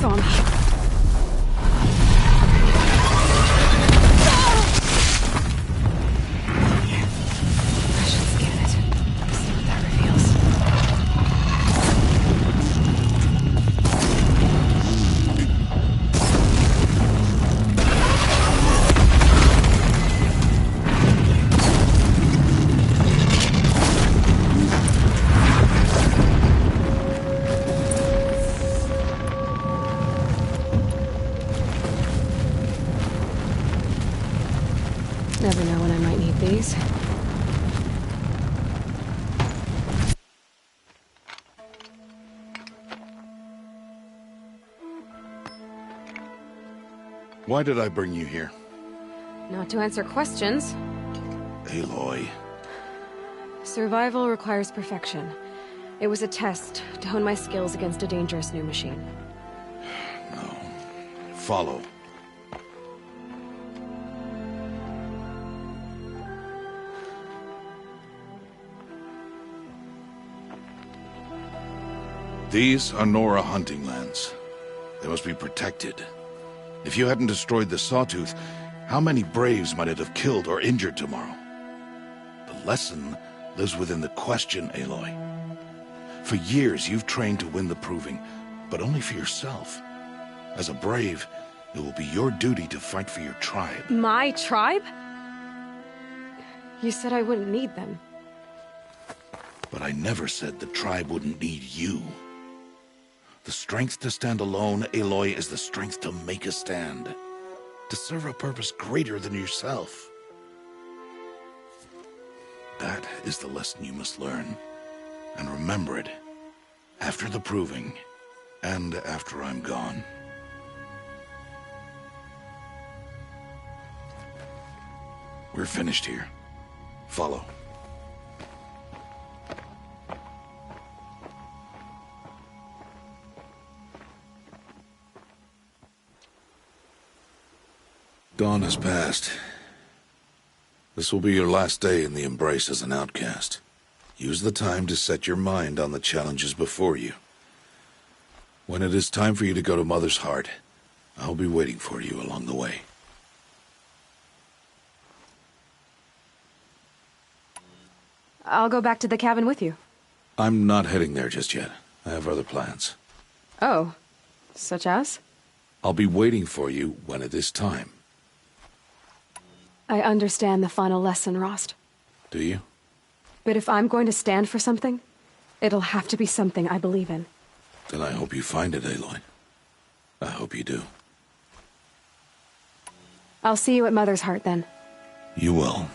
saw me. I should scan it. See what that reveals. Never know when I might need these. Why did I bring you here? Not to answer questions. Aloy. Survival requires perfection. It was a test to hone my skills against a dangerous new machine. No. Follow. These are Nora hunting lands. They must be protected. If you hadn't destroyed the Sawtooth, how many Braves might it have killed or injured tomorrow? The lesson lives within the question, Aloy. For years, you've trained to win the Proving, but only for yourself. As a Brave, it will be your duty to fight for your tribe. My tribe? You said I wouldn't need them. But I never said the tribe wouldn't need you. The strength to stand alone, Aloy, is the strength to make a stand. To serve a purpose greater than yourself. That is the lesson you must learn. And remember it. After the Proving, and after I'm gone. We're finished here. Follow. Dawn has passed. This will be your last day in the Embrace as an outcast. Use the time to set your mind on the challenges before you. When it is time for you to go to Mother's Heart, I'll be waiting for you along the way. I'll go back to the cabin with you. I'm not heading there just yet. I have other plans. Oh, such as? I'll be waiting for you when it is time. I understand the final lesson, Rost. Do you? But if I'm going to stand for something, it'll have to be something I believe in. Then I hope you find it, Aloy. I hope you do. I'll see you at Mother's Heart, then. You will.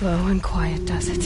Low and quiet does it.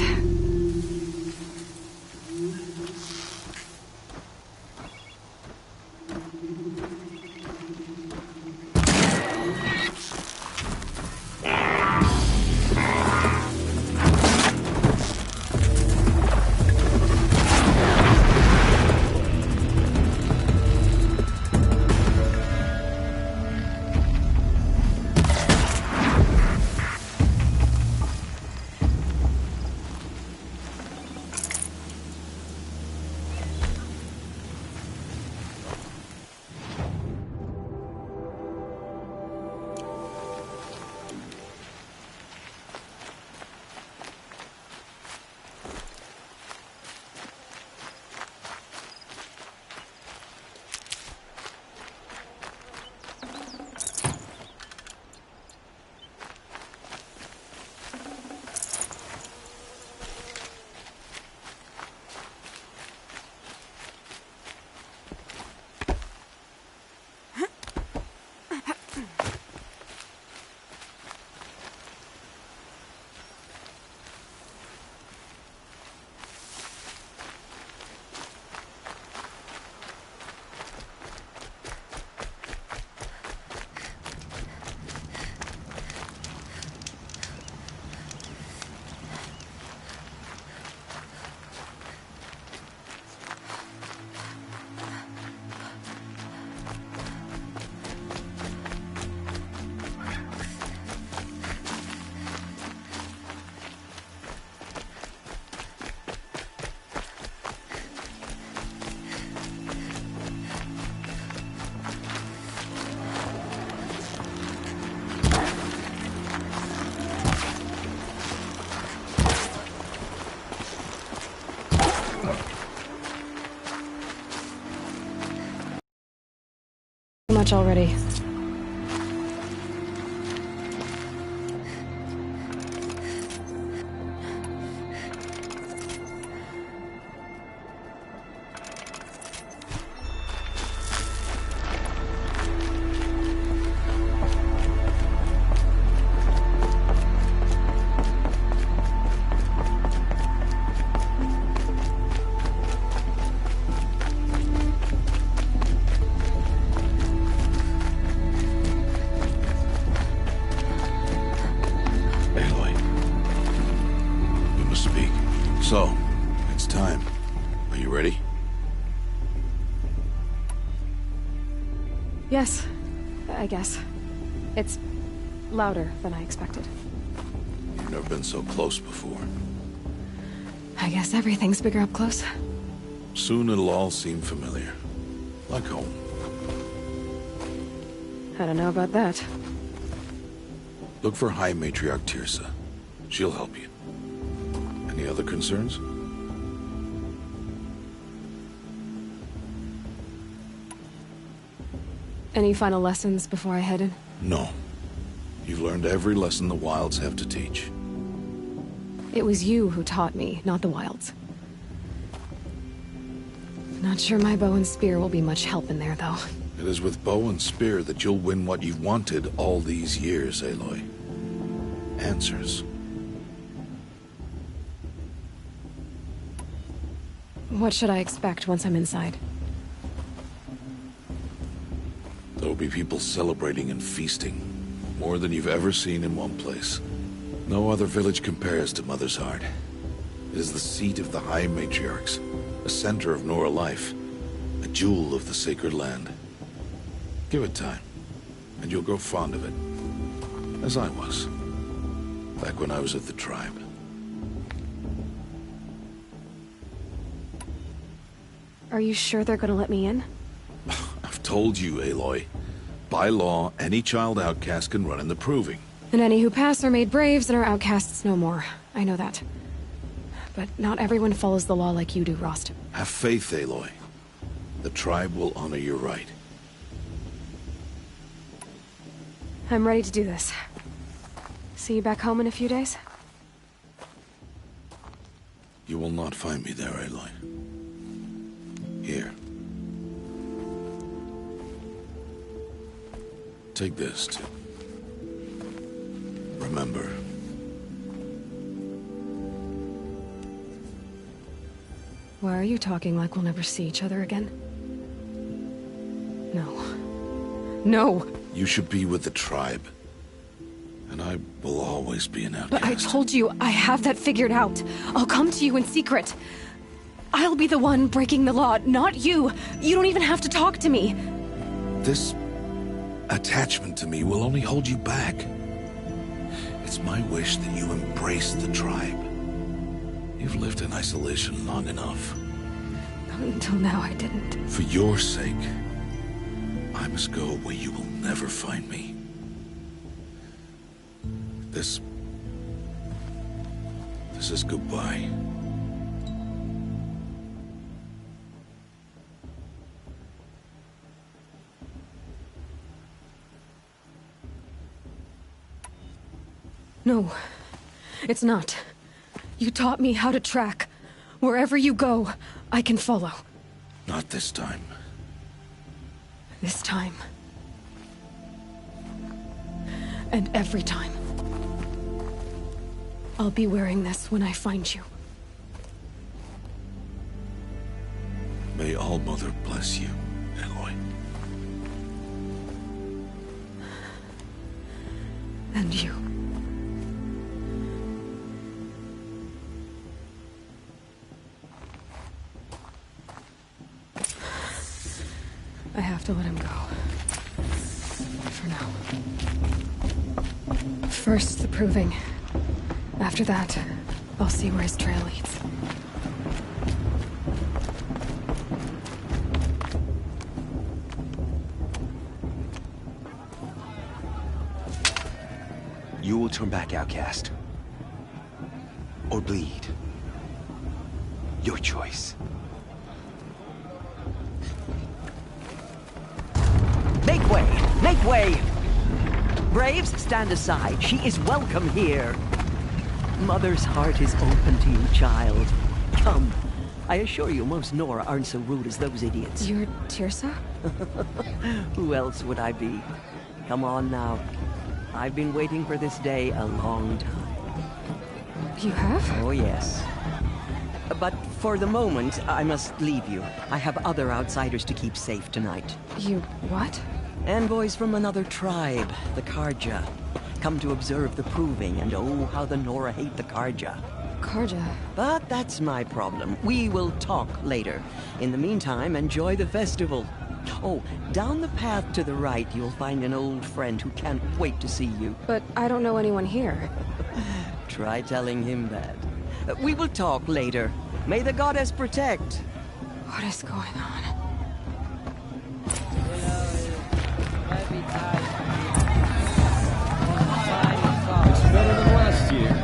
much already. So, it's time. Are you ready? Yes, I guess. It's louder than I expected. You've never been so close before. I guess everything's bigger up close. Soon it'll all seem familiar. Like home. I don't know about that. Look for High Matriarch Teersa. She'll help you. Any other concerns? Any final lessons before I head in? No. You've learned every lesson the Wilds have to teach. It was you who taught me, not the Wilds. Not sure my bow and spear will be much help in there, though. It is with bow and spear that you'll win what you've wanted all these years, Aloy. Answers. What should I expect once I'm inside? There will be people celebrating and feasting. More than you've ever seen in one place. No other village compares to Mother's Heart. It is the seat of the High Matriarchs, a center of Nora life, a jewel of the sacred land. Give it time, and you'll grow fond of it. As I was, back when I was at the tribe. Are you sure they're gonna let me in? I've told you, Aloy. By law, any child outcast can run in the Proving. And any who pass are made braves and are outcasts no more. I know that. But not everyone follows the law like you do, Rost. Have faith, Aloy. The tribe will honor your right. I'm ready to do this. See you back home in a few days? You will not find me there, Aloy. Here. Take this, too. Remember. Why are you talking like we'll never see each other again? No. No! You should be with the tribe. And I will always be an outcast. But I told you, I have that figured out. I'll come to you in secret. I'll be the one breaking the law, not you. You don't even have to talk to me. This attachment to me will only hold you back. It's my wish that you embrace the tribe. You've lived in isolation long enough. Until now, I didn't. For your sake, I must go where you will never find me. This is goodbye. No, it's not. You taught me how to track. Wherever you go, I can follow. Not this time. This time. And every time. I'll be wearing this when I find you. May All-Mother bless you, Aloy. And you. I have to let him go. For now. First, the Proving. After that, I'll see where his trail leads. You will turn back, outcast. Or bleed. Your choice. Make way! way! Braves, stand aside. She is welcome here. Mother's heart is open to you, child. Come. I assure you, most Nora aren't so rude as those idiots. You're Teersa? Who else would I be? Come on now. I've been waiting for this day a long time. You have? Oh, yes. But for the moment, I must leave you. I have other outsiders to keep safe tonight. You what? Envoys from another tribe, the Carja. Come to observe the proving, and oh, how the Nora hate the Carja. Carja? But that's my problem. We will talk later. In the meantime, enjoy the festival. Oh, down the path to the right, you'll find an old friend who can't wait to see you. But I don't know anyone here. Try telling him that. We will talk later. May the goddess protect. What is going on? It's better than last year.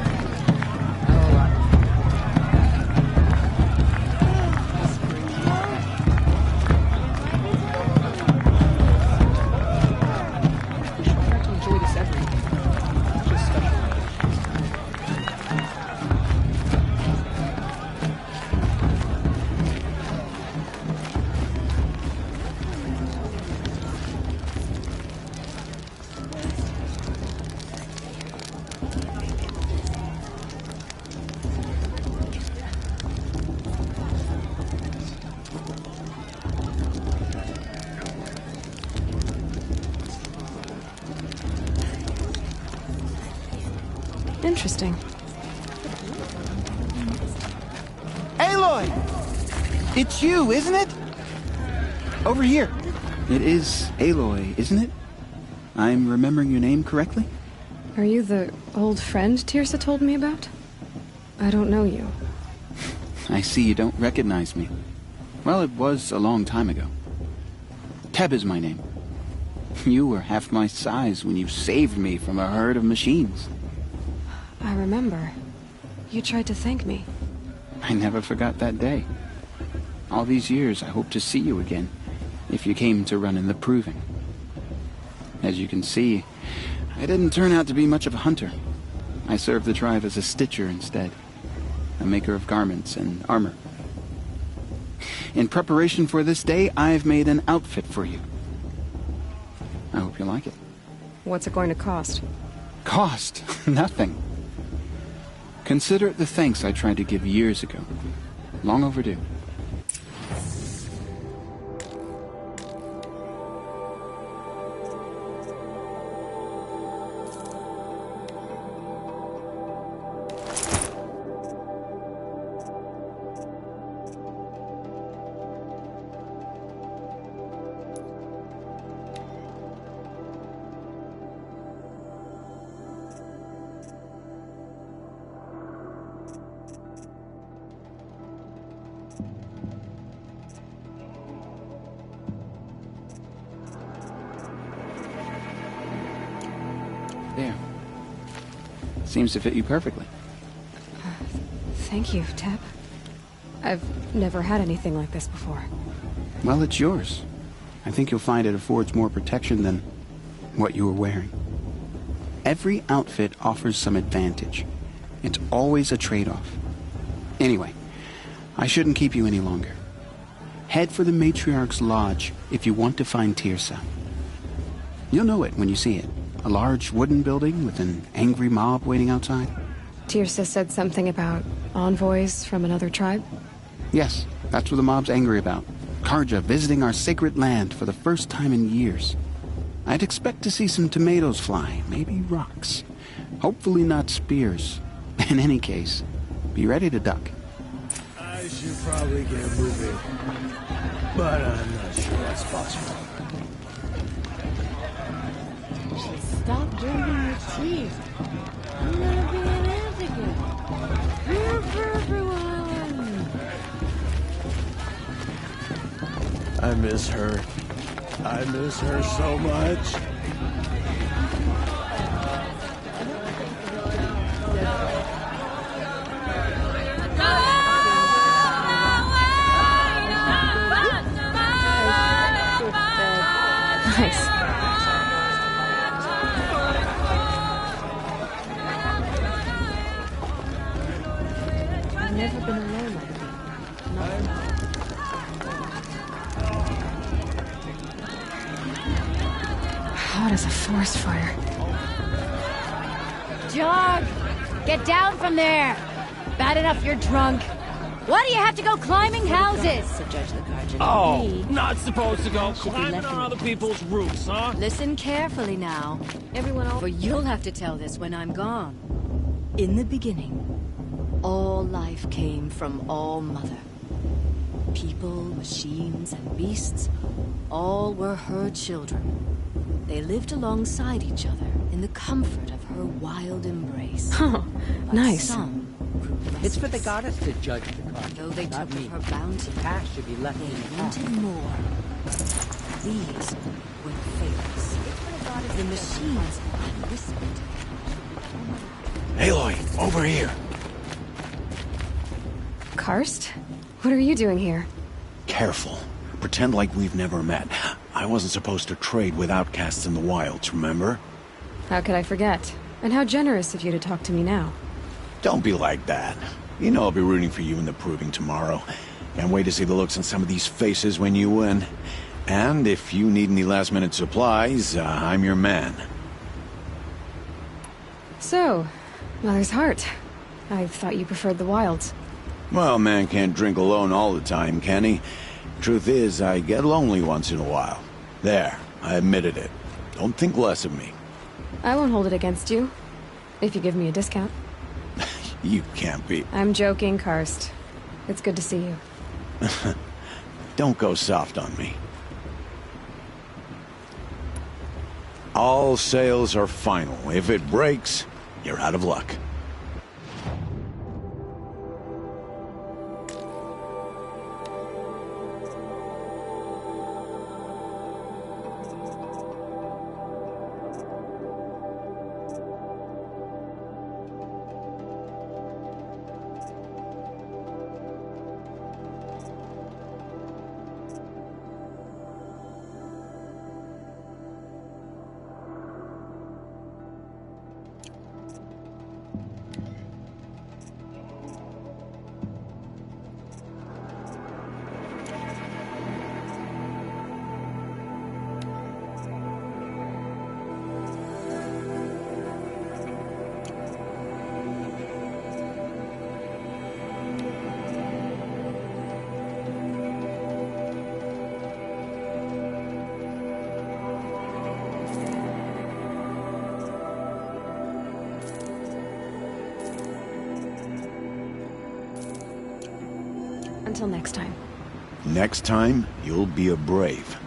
Interesting. Aloy! It's you, isn't it? Over here. It is Aloy, isn't it? I'm remembering your name correctly? Are you the old friend Teersa told me about? I don't know you. I see you don't recognize me. Well, it was a long time ago. Teb is my name. You were half my size when you saved me from a herd of machines. I remember. You tried to thank me. I never forgot that day. All these years, I hope to see you again, if you came to run in the proving. As you can see, I didn't turn out to be much of a hunter. I served the tribe as a stitcher instead, a maker of garments and armor. In preparation for this day, I've made an outfit for you. I hope you like it. What's it going to cost? Cost? Nothing. Consider it the thanks I tried to give years ago. Long overdue. There. Seems to fit you perfectly. Thank you, Teb. I've never had anything like this before. Well, it's yours. I think you'll find it affords more protection than what you were wearing. Every outfit offers some advantage. It's always a trade-off. Anyway, I shouldn't keep you any longer. Head for the Matriarch's Lodge if you want to find Teersa. You'll know it when you see it. A large wooden building with an angry mob waiting outside. Teersa said something about envoys from another tribe? Yes, that's what the mob's angry about. Carja visiting our sacred land for the first time in years. I'd expect to see some tomatoes fly, maybe rocks. Hopefully not spears. In any case, be ready to duck. I should probably get moving, but I'm not sure that's possible. Stop drinking your tea. I'm gonna be an ant again. Here for everyone. I miss her. I miss her so much. Nice. been alone like me. Hot as a forest fire. Jog! Get down from there! Bad enough you're drunk. Why do you have to go climbing houses? To judge the Guardian. Oh, not supposed to go climbing on other people's roofs, huh? Listen carefully now. Everyone, for you'll have to tell this when I'm gone. In the beginning, all life came from All Mother. People, machines, and beasts, all were her children. They lived alongside each other in the comfort of her wild embrace. Oh, nice. Some grew It's for the restless. goddess to judge the cause. Though they not took me. her bounty, Past should be left in the they past. wanted more. These were the favorites. The machines had whispered. Aloy, over here. Karst? What are you doing here? Careful. Pretend like we've never met. I wasn't supposed to trade with outcasts in the wilds, remember? How could I forget? And how generous of you to talk to me now. Don't be like that. You know I'll be rooting for you in the Proving tomorrow. Can't wait to see the looks on some of these faces when you win. And if you need any last-minute supplies, I'm your man. So, Mother's Heart. I thought you preferred the wilds. Well, man can't drink alone all the time, can he? Truth is, I get lonely once in a while. There, I admitted it. Don't think less of me. I won't hold it against you. If you give me a discount. You can't be... I'm joking, Karst. It's good to see you. Don't go soft on me. All sales are final. If it breaks, you're out of luck. Until next time. Next time, you'll be a brave.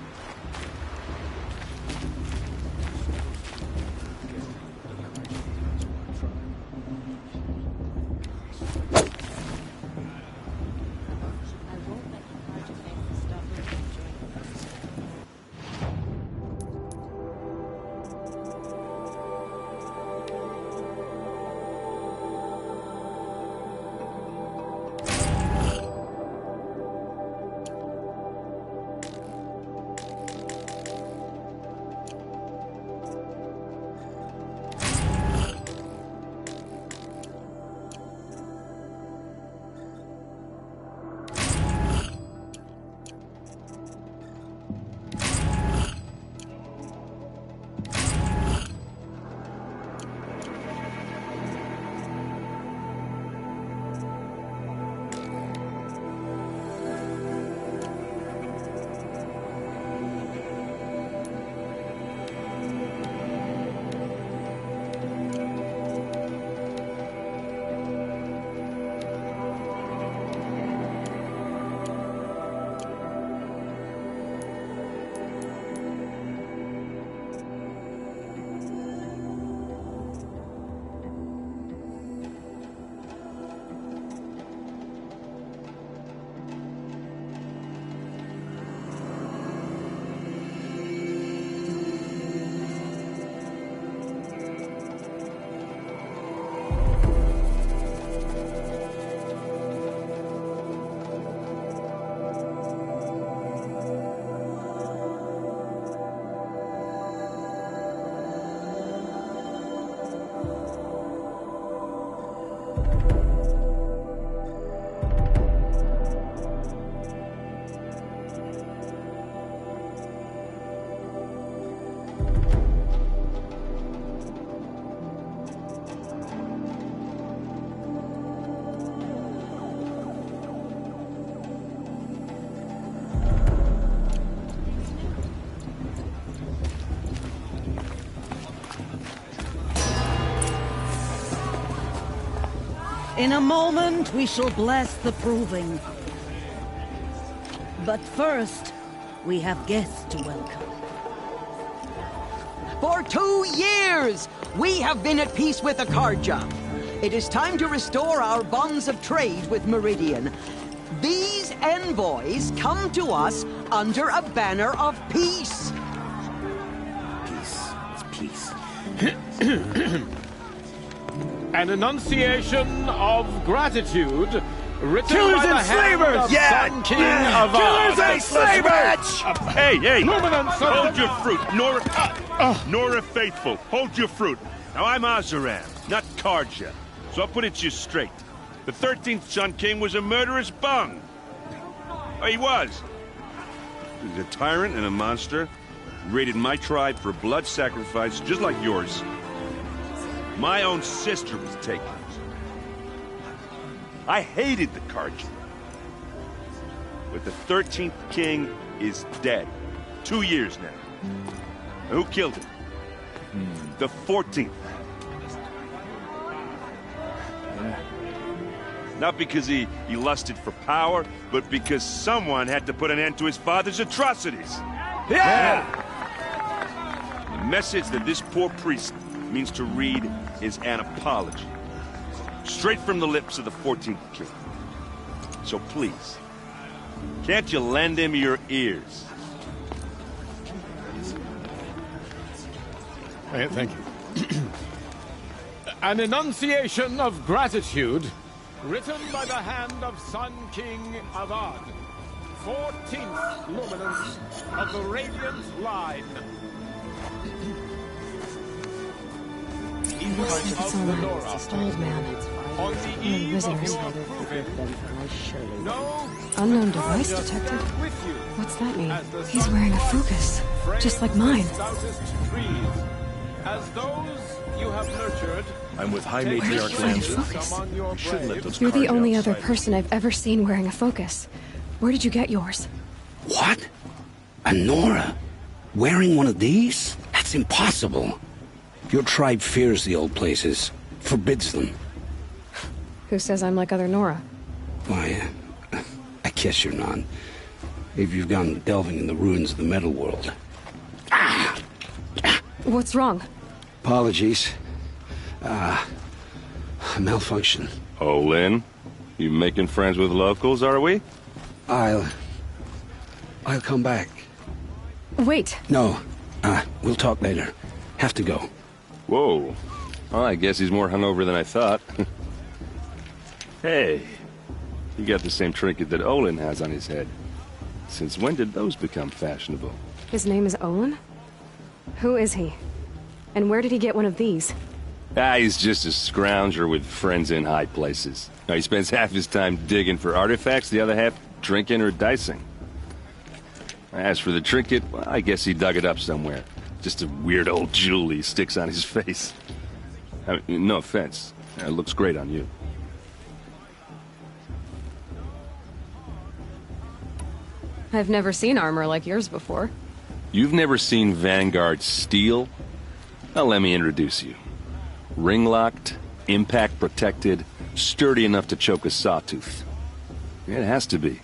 In a moment, we shall bless the proving. But first, we have guests to welcome. For 2 years, we have been at peace with the Carja. It is time to restore our bonds of trade with Meridian. These envoys come to us under a banner of peace. Peace. It's peace. An enunciation of gratitude written Killers by the and hand slavers! of Yeah! Sun King Avad. Killers and slavers! Hey, hey! Luminance of Hold the- your fruit, Nora Faithful. Hold your fruit. Now, I'm Azaran, not Carja. So I'll put it to you straight. The 13th Sun King was a murderous bung. Oh, he was. He was a tyrant and a monster. Raided my tribe for blood sacrifice, just like yours. My own sister was taken. I hated the Carja. But the 13th king is dead. 2 years now. Who killed him? The 14th. Not because he lusted for power, but because someone had to put an end to his father's atrocities. Yeah! The message that this poor priest means to read is an apology. Straight from the lips of the 14th king. So please, can't you lend him your ears? Thank you. An enunciation of gratitude written by the hand of Sun King Avad, 14th luminance of the Radiant Line. It's all right. Old man. On the One of the eve of visitors. your proving, no Unknown device detected? What's that mean? He's wearing a focus, just like mine. stoutest trees, as those you have nurtured. I'm with High Take Matriarch this Lanza. focus. Summon your We shouldn't let brave. those You're the cards only outside. other person I've ever seen wearing a focus. Where did you get yours? What? A Nora? Wearing one of these? That's impossible. Your tribe fears the old places, forbids them. Who says I'm like other Nora? Why, I guess you're not. If you've gone delving in the ruins of the metal world. What's wrong? Apologies. A malfunction. Oh, Lynn, you making friends with locals, are we? I'll come back. Wait. No, we'll talk later. Have to go. Whoa. Well, I guess he's more hungover than I thought. Hey, you got the same trinket that Olin has on his head. Since when did those become fashionable? His name is Olin? Who is he? And where did he get one of these? He's just a scrounger with friends in high places. Now, he spends half his time digging for artifacts, the other half drinking or dicing. As for the trinket, well, I guess he dug it up somewhere. Just a weird old jewel he sticks on his face. I mean, no offense. It looks great on you. I've never seen armor like yours before. You've never seen Vanguard steel? Well, let me introduce you. Ring-locked, impact-protected, sturdy enough to choke a sawtooth. It has to be.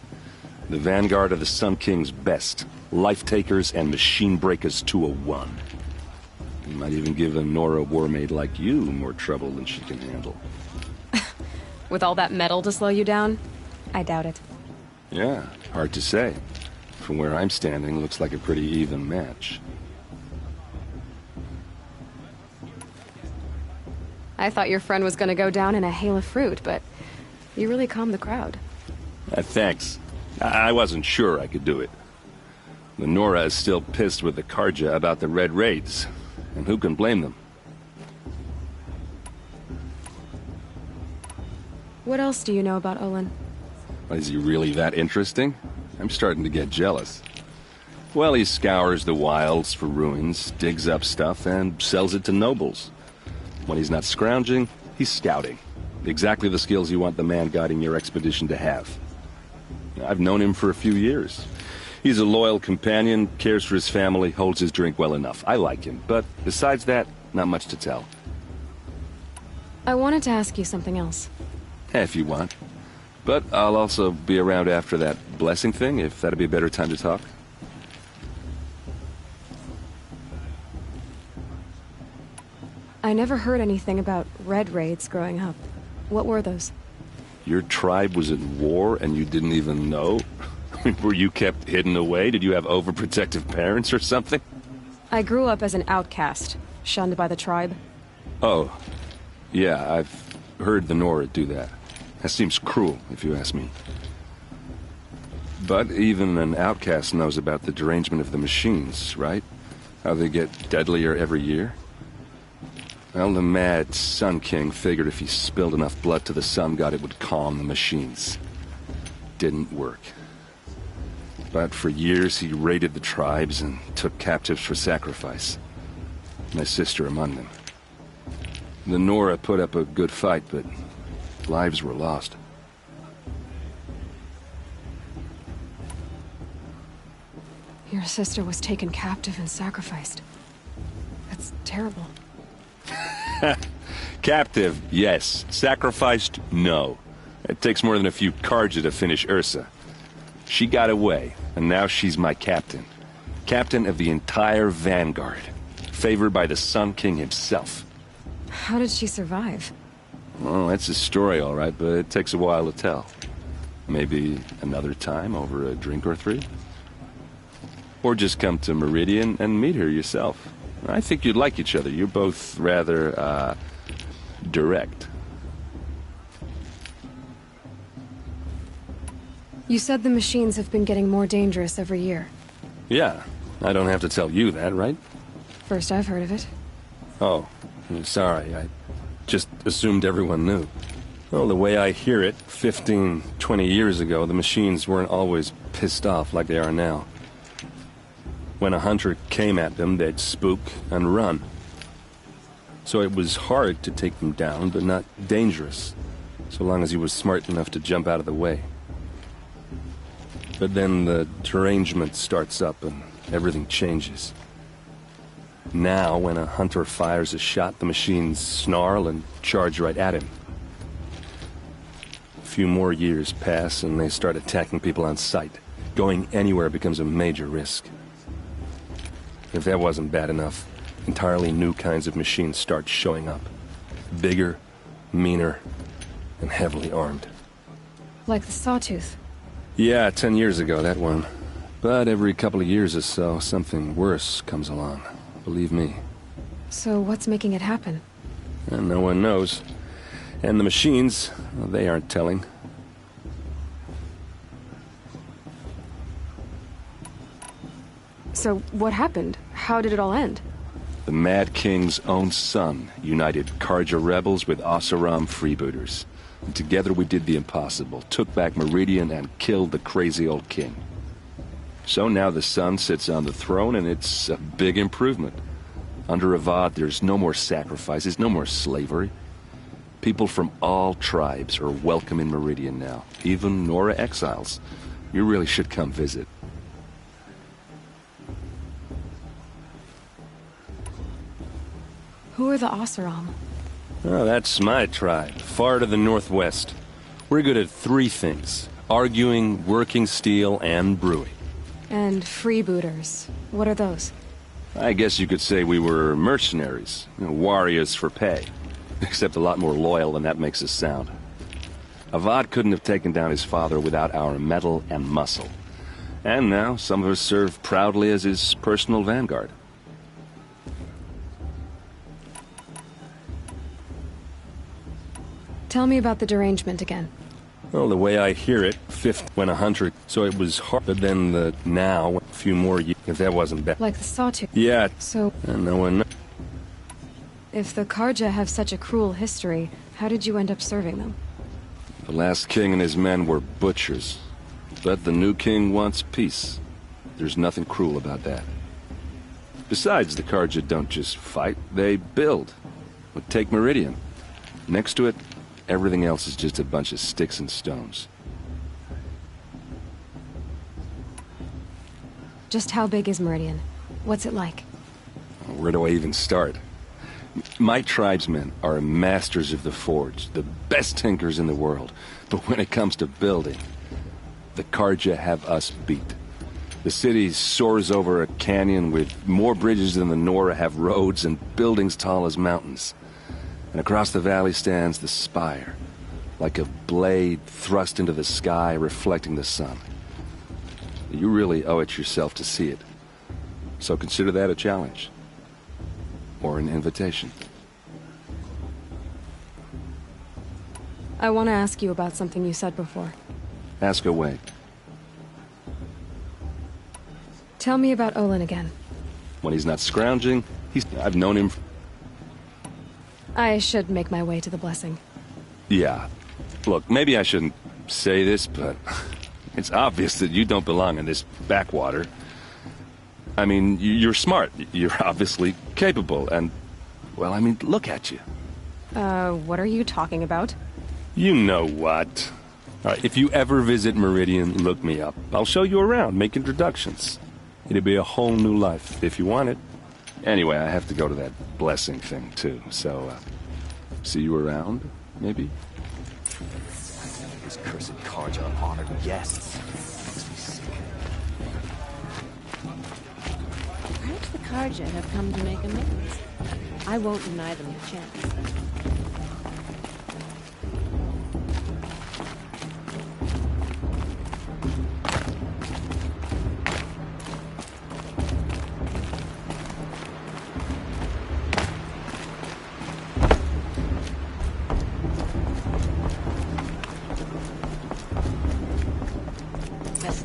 The Vanguard of the Sun King's best. Life-takers and machine-breakers to a one. You might even give a Nora Warmaid like you more trouble than she can handle. With all that metal to slow you down? I doubt it. Yeah, hard to say. From where I'm standing, looks like a pretty even match. I thought your friend was gonna go down in a hail of fruit, but you really calmed the crowd. Thanks. I wasn't sure I could do it. The Nora is still pissed with the Carja about the Red Raids, and who can blame them? What else do you know about Olin? Is he really that interesting? I'm starting to get jealous. Well, he scours the wilds for ruins, digs up stuff, and sells it to nobles. When he's not scrounging, he's scouting. Exactly the skills you want the man guiding your expedition to have. I've known him for a few years. He's a loyal companion, cares for his family, holds his drink well enough. I like him, but besides that, not much to tell. I wanted to ask you something else. If you want. But I'll also be around after that blessing thing, if that'd be a better time to talk. I never heard anything about Red Raids growing up. What were those? Your tribe was at war and you didn't even know? Were you kept hidden away? Did you have overprotective parents or something? I grew up as an outcast, shunned by the tribe. Oh, yeah, I've heard the Nora do that. That seems cruel, if you ask me. But even an outcast knows about the derangement of the machines, right? How they get deadlier every year? Well, the mad Sun King figured if he spilled enough blood to the Sun God, it would calm the machines. Didn't work. But for years, he raided the tribes and took captives for sacrifice. My sister among them. The Nora put up a good fight, but lives were lost. Your sister was taken captive and sacrificed. That's terrible. Captive, yes. Sacrificed, no. It takes more than a few Carja to finish Ursa. She got away, and now she's my captain. Captain of the entire Vanguard. Favored by the Sun King himself. How did she survive? Well, that's a story, all right, but it takes a while to tell. Maybe another time over a drink or three? Or just come to Meridian and meet her yourself. I think you'd like each other. You're both rather, direct. You said the machines have been getting more dangerous every year. Yeah, I don't have to tell you that, right? First I've heard of it. Oh, sorry, I just assumed everyone knew. Well, the way I hear it, 15, 20 years ago, the machines weren't always pissed off like they are now. When a hunter came at them, they'd spook and run. So it was hard to take them down, but not dangerous, so long as he was smart enough to jump out of the way. But then the derangement starts up and everything changes. Now, when a hunter fires a shot, the machines snarl and charge right at him. A few more years pass and they start attacking people on sight. Going anywhere becomes a major risk. If that wasn't bad enough, entirely new kinds of machines start showing up. Bigger, meaner, and heavily armed. Like the Sawtooth? Yeah, 10 years ago, that one. But every couple of years or so, something worse comes along. Believe me. So what's making it happen? And no one knows. And the machines, well, they aren't telling. So what happened? How did it all end? The Mad King's own son united Carja rebels with Oseram freebooters. And together we did the impossible, took back Meridian and killed the crazy old king. So now the son sits on the throne and it's a big improvement. Under Avad there's no more sacrifices, no more slavery. People from all tribes are welcome in Meridian now, even Nora exiles. You really should come visit. Who are the Oseram? Oh, that's my tribe, far to the northwest. We're good at three things: arguing, working steel, and brewing. And freebooters. What are those? I guess you could say we were mercenaries, warriors for pay. Except a lot more loyal than that makes us sound. Avad couldn't have taken down his father without our metal and muscle. And now some of us serve proudly as his personal vanguard. Tell me about the derangement again. Well, the way I hear it, when a hunter, so it was hard, but then now, a few more years, if that wasn't bad. Like the Sawtooth? Yeah. So... And no one knows. If the Carja have such a cruel history, how did you end up serving them? The last king and his men were butchers. But the new king wants peace. There's nothing cruel about that. Besides, the Carja don't just fight, they build. But take Meridian. Next to it, everything else is just a bunch of sticks and stones. Just how big is Meridian? What's it like? Where do I even start? My tribesmen are masters of the forge, the best tinkers in the world. But when it comes to building, the Carja have us beat. The city soars over a canyon with more bridges than the Nora have roads and buildings tall as mountains. And across the valley stands the spire, like a blade thrust into the sky reflecting the sun. You really owe it yourself to see it. So consider that a challenge. Or an invitation. I want to ask you about something you said before. Ask away. Tell me about Olin again. When he's not scrounging, I've known him... I should make my way to the blessing. Yeah. Look, maybe I shouldn't say this, but... it's obvious that you don't belong in this backwater. I mean, you're smart. You're obviously capable, and... well, I mean, look at you. What are you talking about? You know what. All right, if you ever visit Meridian, look me up. I'll show you around, make introductions. It'll be a whole new life, if you want it. Anyway, I have to go to that blessing thing, too, so, see you around, maybe? These cursed Carja are honored guests. Perhaps the Carja have come to make amends. I won't deny them a chance.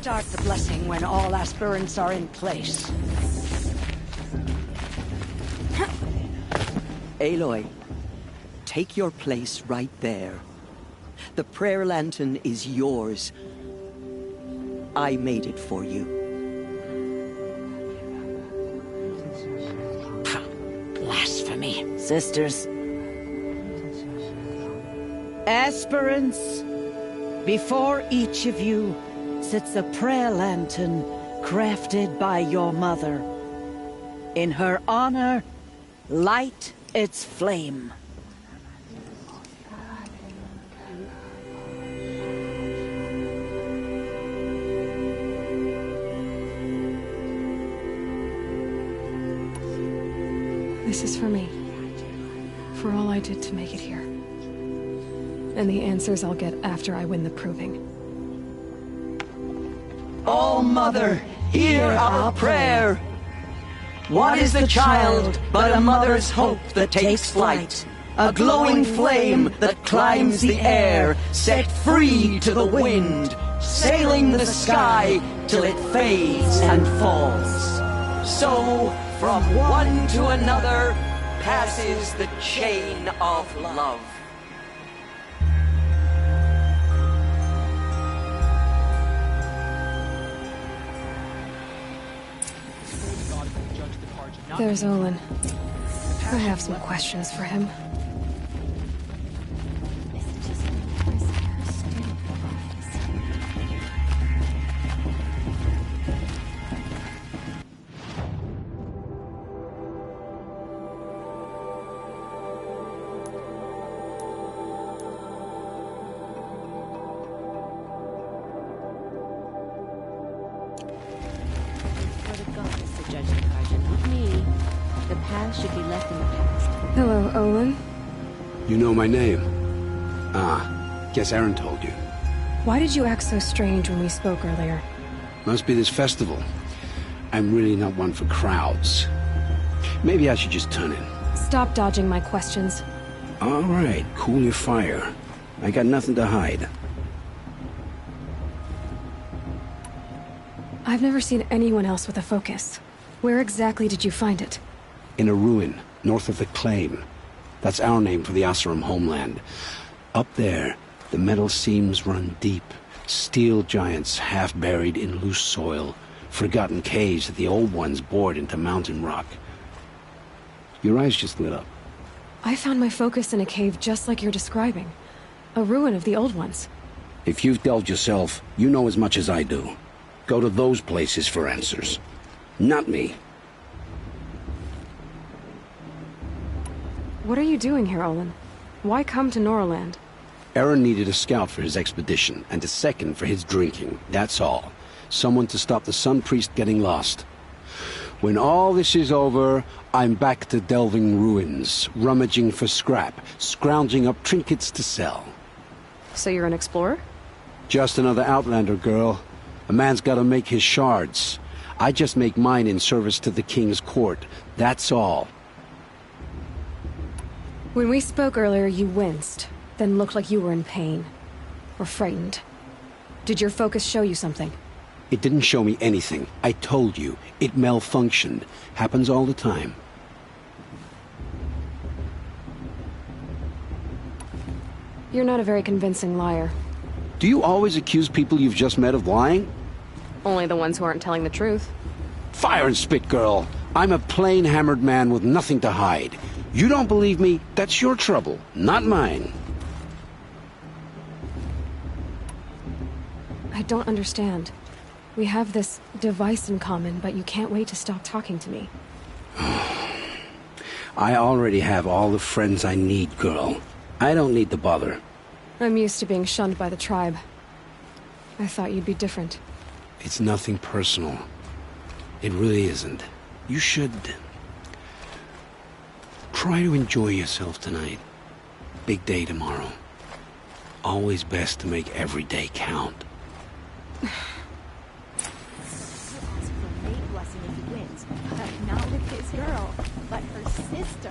Start the blessing when all aspirants are in place. Aloy, take your place right there. The prayer lantern is yours. I made it for you. Blasphemy. Sisters. Aspirants, before each of you sits a prayer lantern crafted by your mother. In her honor, light its flame. This is for me. For all I did to make it here. And the answers I'll get after I win the proving. All Mother, hear our prayer. What is the child but a mother's hope that takes flight? A glowing flame that climbs the air, set free to the wind, sailing the sky till it fades and falls. So, from one to another, passes the chain of love. There's Olin. I have some questions for him. Should be left in the past. Hello, Olin. You know my name? Ah, guess Aaron told you. Why did you act so strange when we spoke earlier? Must be this festival. I'm really not one for crowds. Maybe I should just turn in. Stop dodging my questions. All right, cool your fire. I got nothing to hide. I've never seen anyone else with a focus. Where exactly did you find it? In a ruin, north of the Claim. That's our name for the Oseram homeland. Up there, the metal seams run deep. Steel giants half buried in loose soil. Forgotten caves that the old ones bored into mountain rock. Your eyes just lit up. I found my focus in a cave just like you're describing. A ruin of the old ones. If you've delved yourself, you know as much as I do. Go to those places for answers. Not me. What are you doing here, Olin? Why come to Norland? Aaron needed a scout for his expedition, and a second for his drinking. That's all. Someone to stop the Sun Priest getting lost. When all this is over, I'm back to delving ruins, rummaging for scrap, scrounging up trinkets to sell. So you're an explorer? Just another Outlander, girl. A man's gotta make his shards. I just make mine in service to the King's court. That's all. When we spoke earlier, you winced, then looked like you were in pain. Or frightened. Did your focus show you something? It didn't show me anything. I told you. It malfunctioned. Happens all the time. You're not a very convincing liar. Do you always accuse people you've just met of lying? Only the ones who aren't telling the truth. Fire and spit, girl. I'm a plain hammered man with nothing to hide. You don't believe me? That's your trouble, not mine. I don't understand. We have this device in common, but you can't wait to stop talking to me. I already have all the friends I need, girl. I don't need the bother. I'm used to being shunned by the tribe. I thought you'd be different. It's nothing personal. It really isn't. You should... try to enjoy yourself tonight. Big day tomorrow. Always best to make every day count. Not with his girl, but her sister.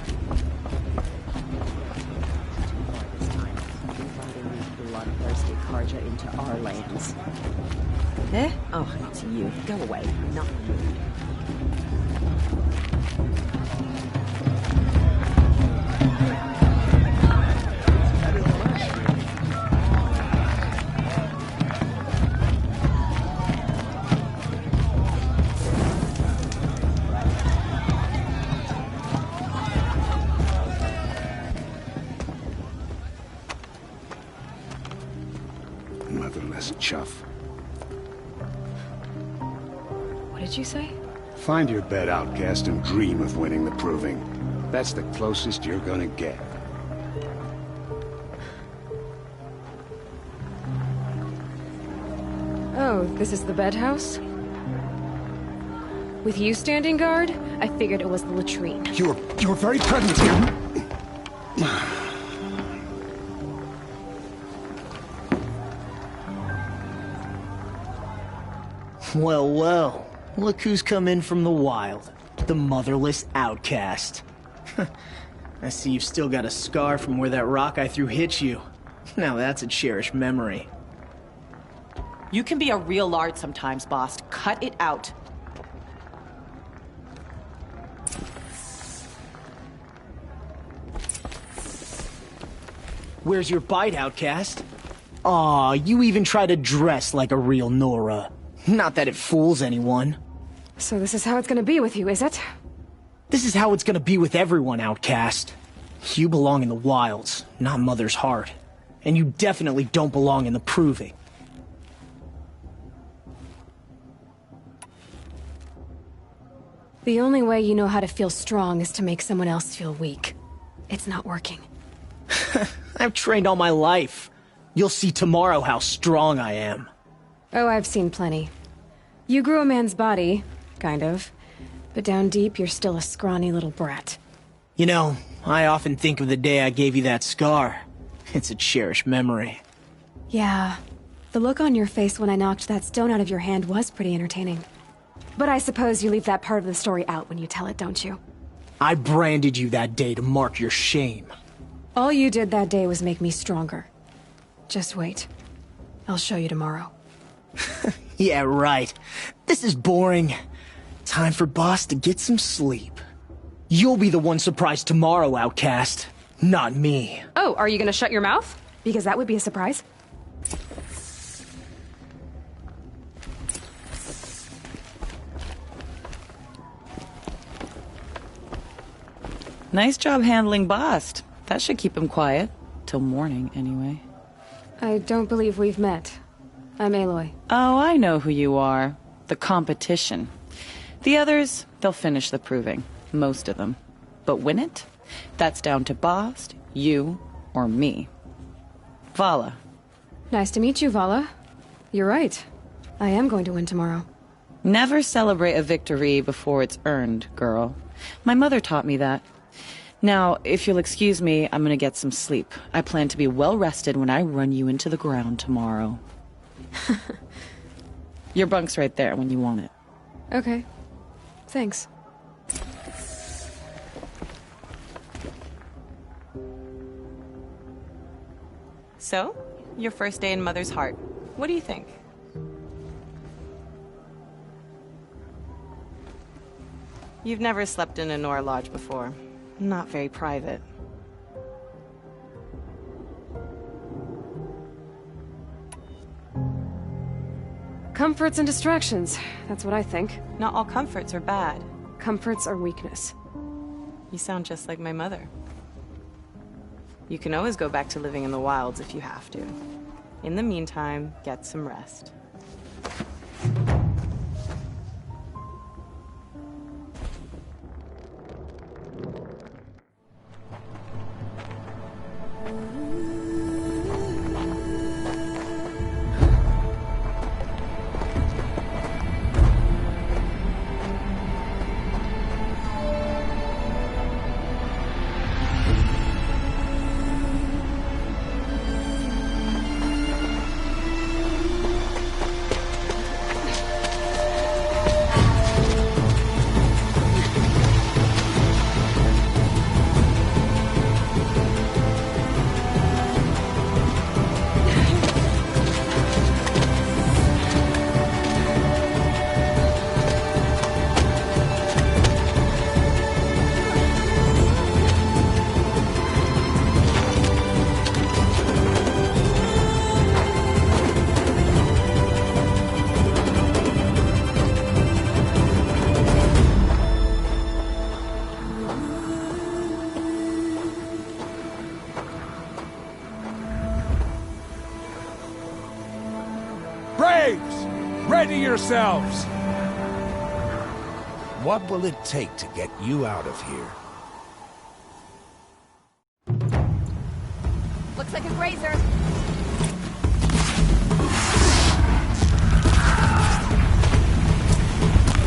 Bloodthirsty Karja into our lands. Eh? Oh, it's you. Go away. I'm not rude. Motherless chuff. What did you say? Find your bed, outcast, and dream of winning the proving. That's the closest you're gonna get. Oh, this is the bedhouse? With you standing guard, I figured it was the latrine. You're very present here. Well, well. Look who's come in from the wild. The motherless outcast. I see you've still got a scar from where that rock I threw hit you. Now that's a cherished memory. You can be a real lard sometimes, boss. Cut it out. Where's your bite, outcast? Aw, you even try to dress like a real Nora. Not that it fools anyone. So this is how it's gonna be with you, is it? This is how it's gonna be with everyone, outcast. You belong in the wilds, not Mother's heart. And you definitely don't belong in the proving. The only way you know how to feel strong is to make someone else feel weak. It's not working. I've trained all my life. You'll see tomorrow how strong I am. Oh, I've seen plenty. You grew a man's body, kind of. But down deep, you're still a scrawny little brat. You know, I often think of the day I gave you that scar. It's a cherished memory. Yeah. The look on your face when I knocked that stone out of your hand was pretty entertaining. But I suppose you leave that part of the story out when you tell it, don't you? I branded you that day to mark your shame. All you did that day was make me stronger. Just wait. I'll show you tomorrow. Yeah, right. This is boring. Time for Boss to get some sleep. You'll be the one surprised tomorrow, outcast. Not me. Oh, are you gonna shut your mouth? Because that would be a surprise. Nice job handling Bast. That should keep him quiet. Till morning, anyway. I don't believe we've met. I'm Aloy. Oh, I know who you are. The competition. The others, they'll finish the proving. Most of them. But win it? That's down to Bast, you, or me. Vala. Nice to meet you, Vala. You're right. I am going to win tomorrow. Never celebrate a victory before it's earned, girl. My mother taught me that. Now, if you'll excuse me, I'm gonna get some sleep. I plan to be well rested when I run you into the ground tomorrow. Your bunk's right there when you want it. Okay. Thanks. So, your first day in Mother's Heart. What do you think? You've never slept in a Nora Lodge before. Not very private. Comforts and distractions. That's what I think. Not all comforts are bad. Comforts are weakness. You sound just like my mother. You can always go back to living in the wilds if you have to. In the meantime, get some rest. Ready yourselves! What will it take to get you out of here? Looks like a grazer.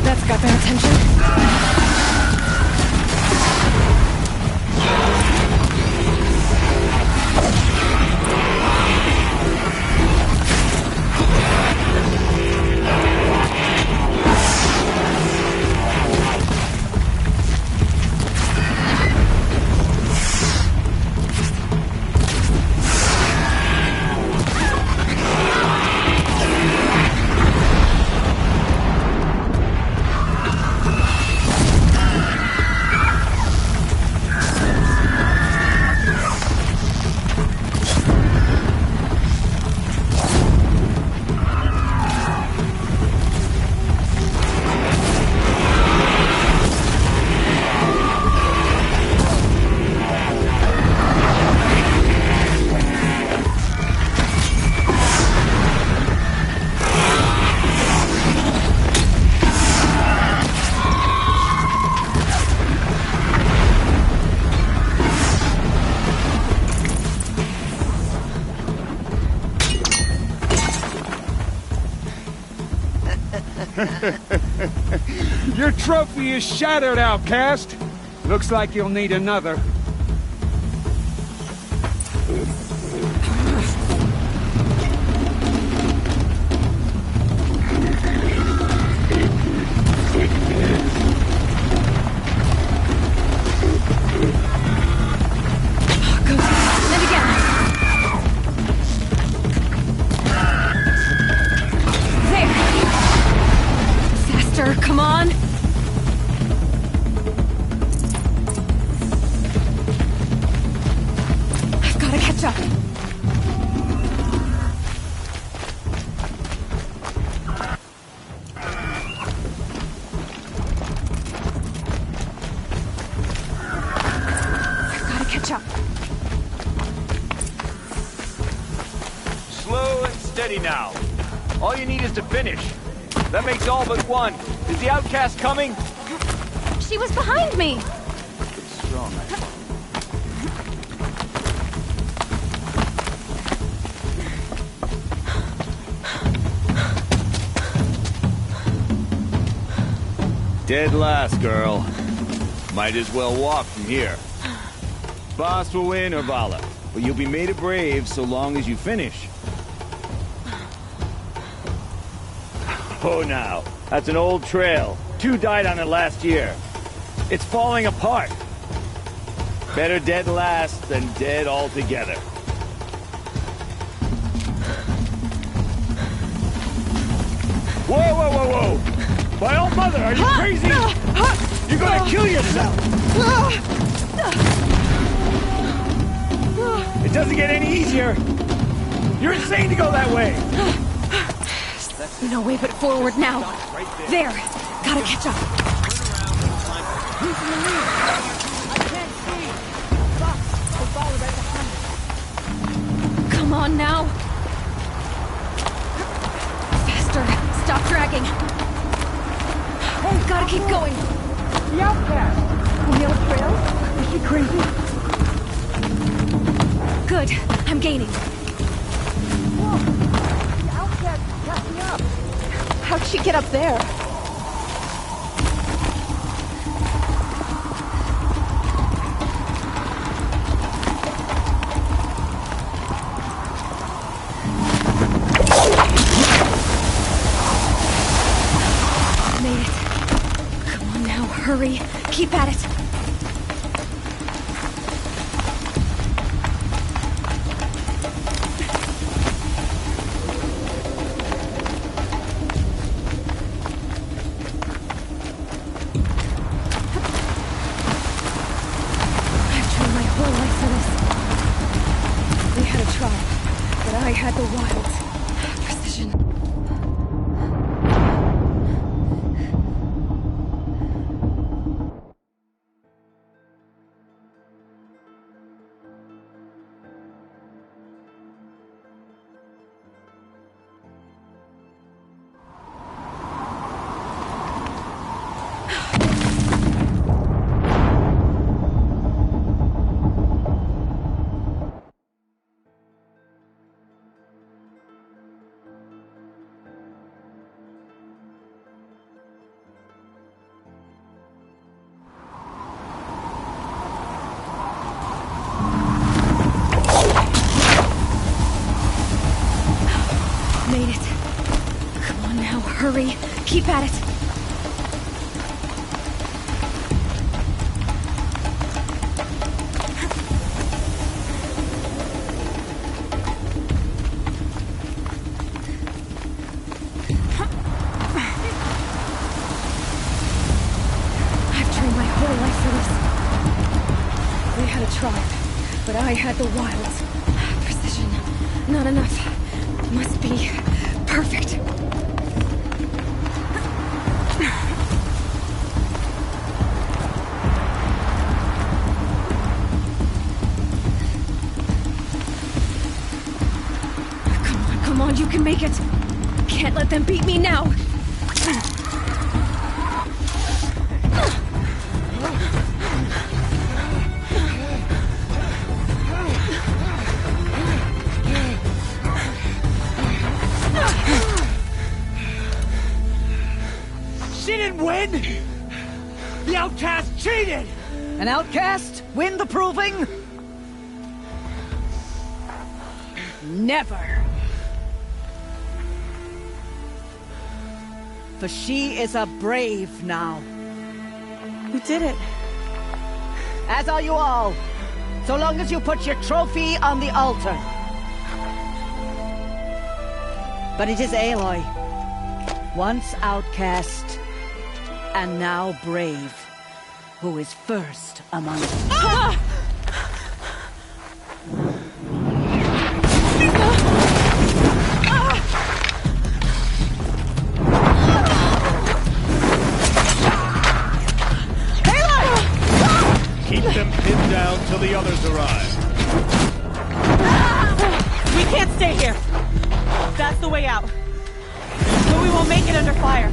That's got their attention. Your trophy is shattered, outcast. Looks like you'll need another. Come on! I've got to catch up. I've got to catch up. Slow and steady now. All you need is to finish. That makes all but one. Is the outcast coming? She was behind me! Pretty strong. Dead last, girl. Might as well walk from here. Boss will win or Vala, but you'll be made a brave so long as you finish. Oh, now. That's an old trail. 2 died on it last year. It's falling apart. Better dead last than dead altogether. Whoa, whoa, whoa, whoa! My old mother, are you crazy? You're gonna kill yourself! It doesn't get any easier! You're insane to go that way! No way but forward now. There! Gotta catch up. Who's in the lead? I can't see! Fox, I'll follow right behind. Come on now! Faster! Stop dragging! Oh, gotta keep going! The outcast! On the old trail? Is she crazy? Good. I'm gaining. Whoa! The outcast is catching up! How'd she get up there? Made it. Come on now, hurry. Keep at it. I had the wilds. Precision. Made it. Come on now, hurry. Keep at it. I've trained my whole life for this. They had a tribe, but I had the wilds. Precision. Not enough. Must be perfect. Come on, you can make it. Can't let them beat me now. She didn't win! The outcast cheated! An outcast? Win the proving? Never. For she is a brave now. You did it. As are you all. So long as you put your trophy on the altar. But it is Aloy. Once outcast, and now brave, who is first among us. Ah! Keep them pinned down till the others arrive. We can't stay here. That's the way out. But we won't make it under fire.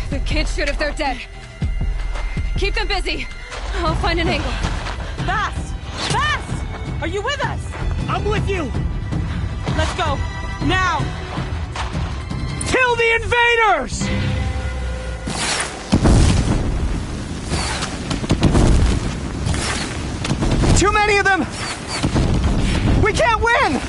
They can't shoot if they're dead. Keep them busy. I'll find an angle. Fast! Fast! Are you with us? I'm with you! Let's go. Now! Kill the invaders! Too many of them! We can't win!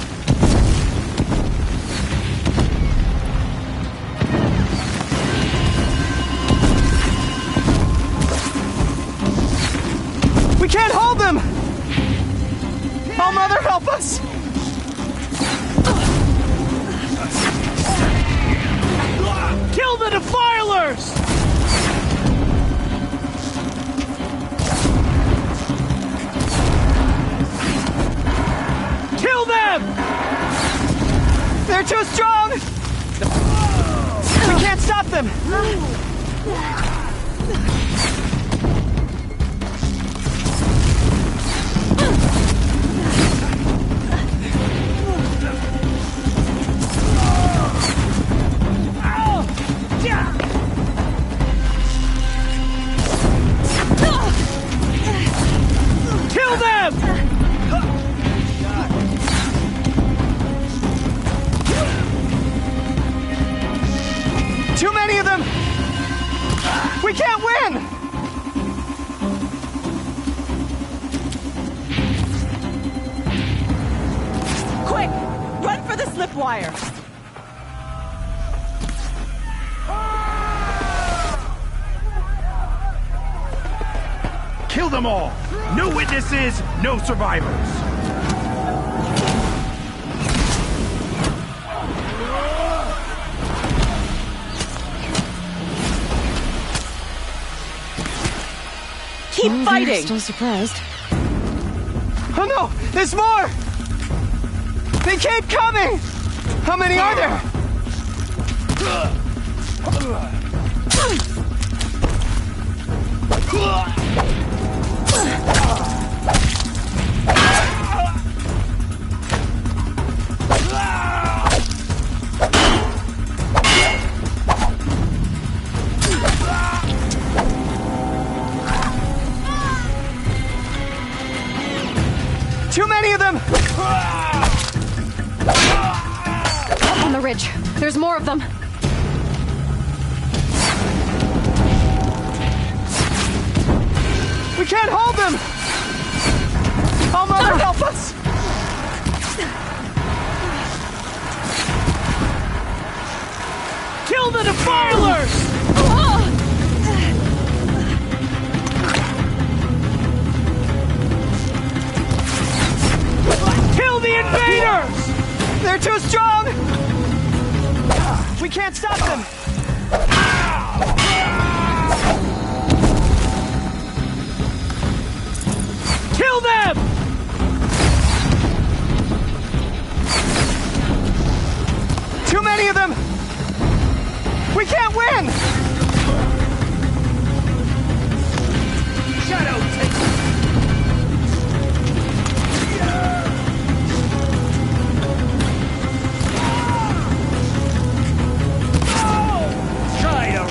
We can't hold them! Oh, Mother, help us! Kill the defilers! Kill them! They're too strong! We can't stop them! Kill them! Too many of them! We can't win! Quick! Run for the slip wire! Kill them all! No witnesses, no survivors! Keep fighting! Still surprised. Oh no! There's more! They keep coming! How many are there? Too many of them! Up on the ridge. There's more of them. We can't hold them! Oh, Mother, help us! Kill the defilers! Kill the invaders! They're too strong! We can't stop them! Kill them! Too many of them! We can't win! Shadow, take Try to run!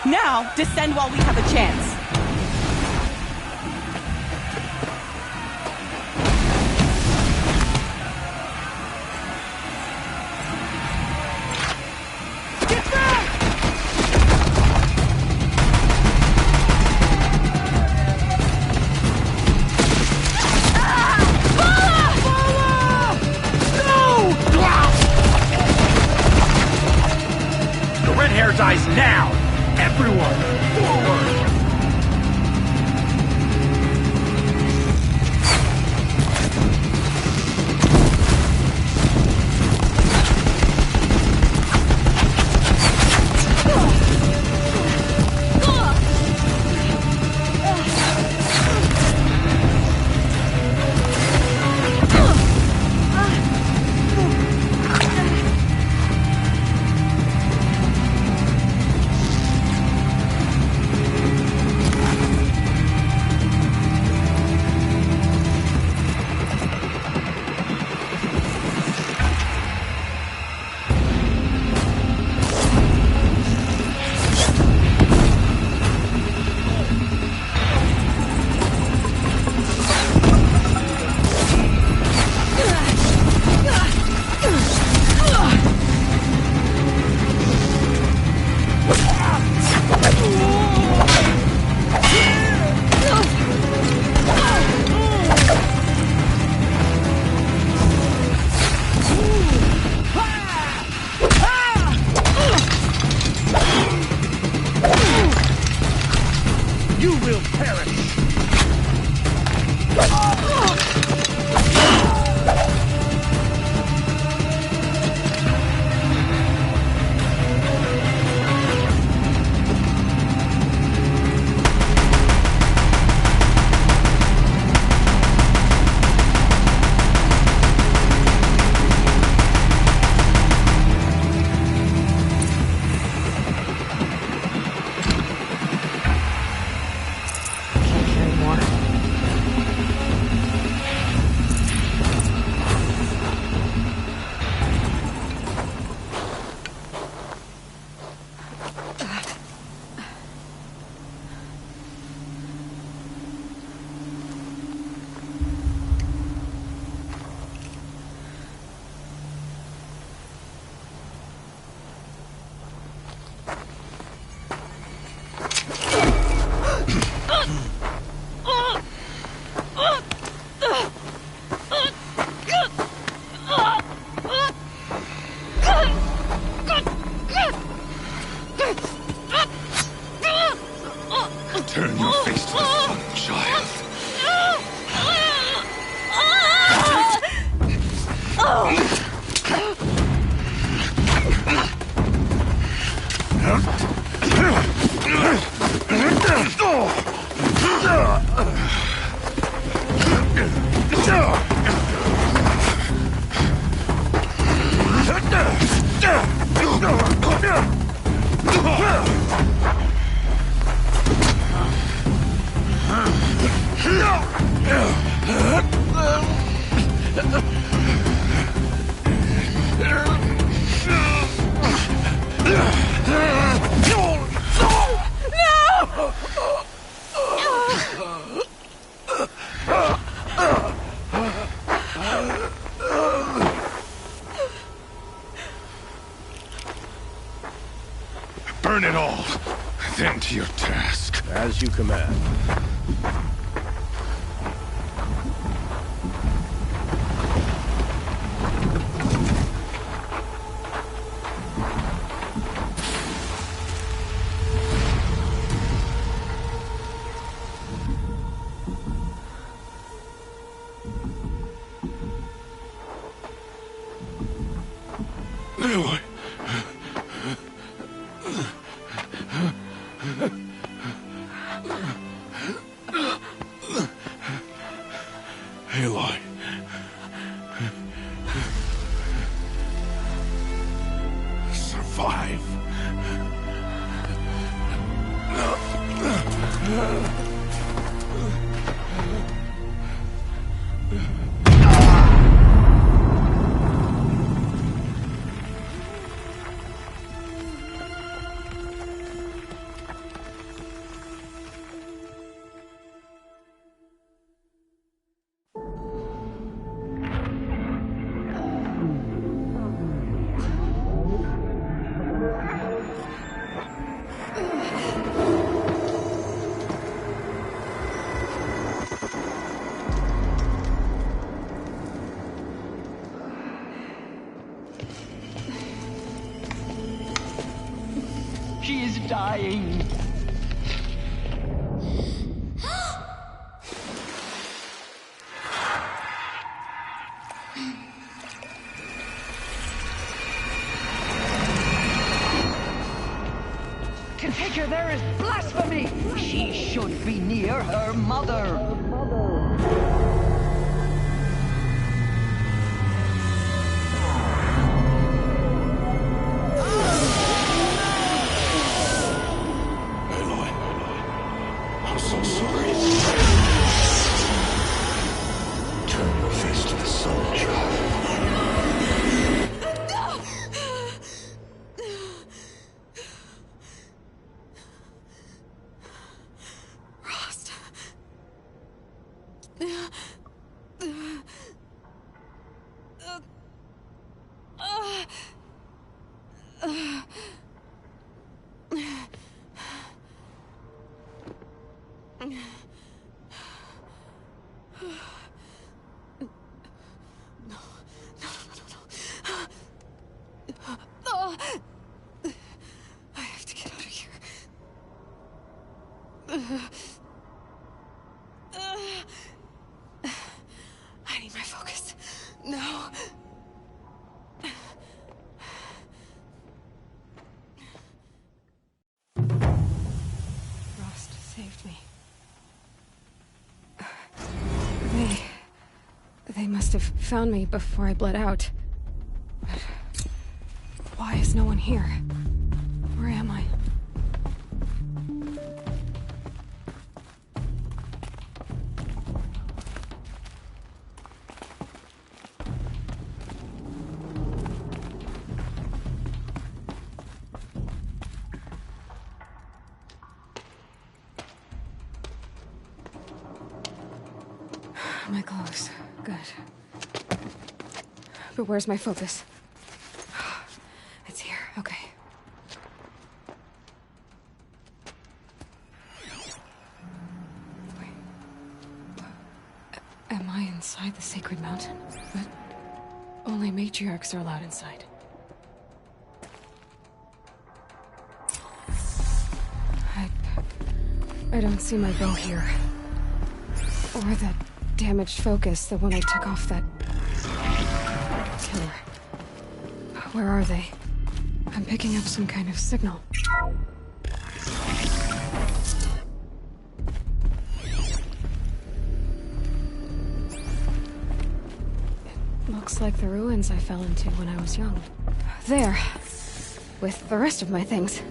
Now, descend while we have a chance. The red hair dies now! Everyone, forward! perish! Turn your face to the sun, child. Burn it all, then to your task. As you command. Aloy. Aloy. Survive. She is dying. Configure, there is blasphemy! She should be near her mother. I'm so sorry. Turn your face to the sun, child. Rost. I have to get out of here. They must have found me before I bled out. But why is no one here? Where am I? My clothes. Good. But where's my focus? It's here. Okay. Wait. Am I inside the Sacred Mountain? But only matriarchs are allowed inside. I don't see my bow here. Or that damaged focus, the one I took off that killer. Where are they? I'm picking up some kind of signal. It looks like the ruins I fell into when I was young. There. With the rest of my things.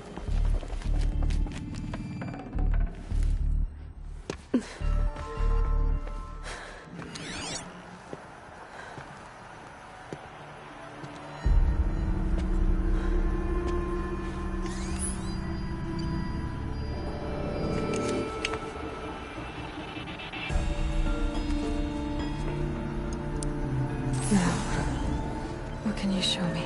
What can you show me?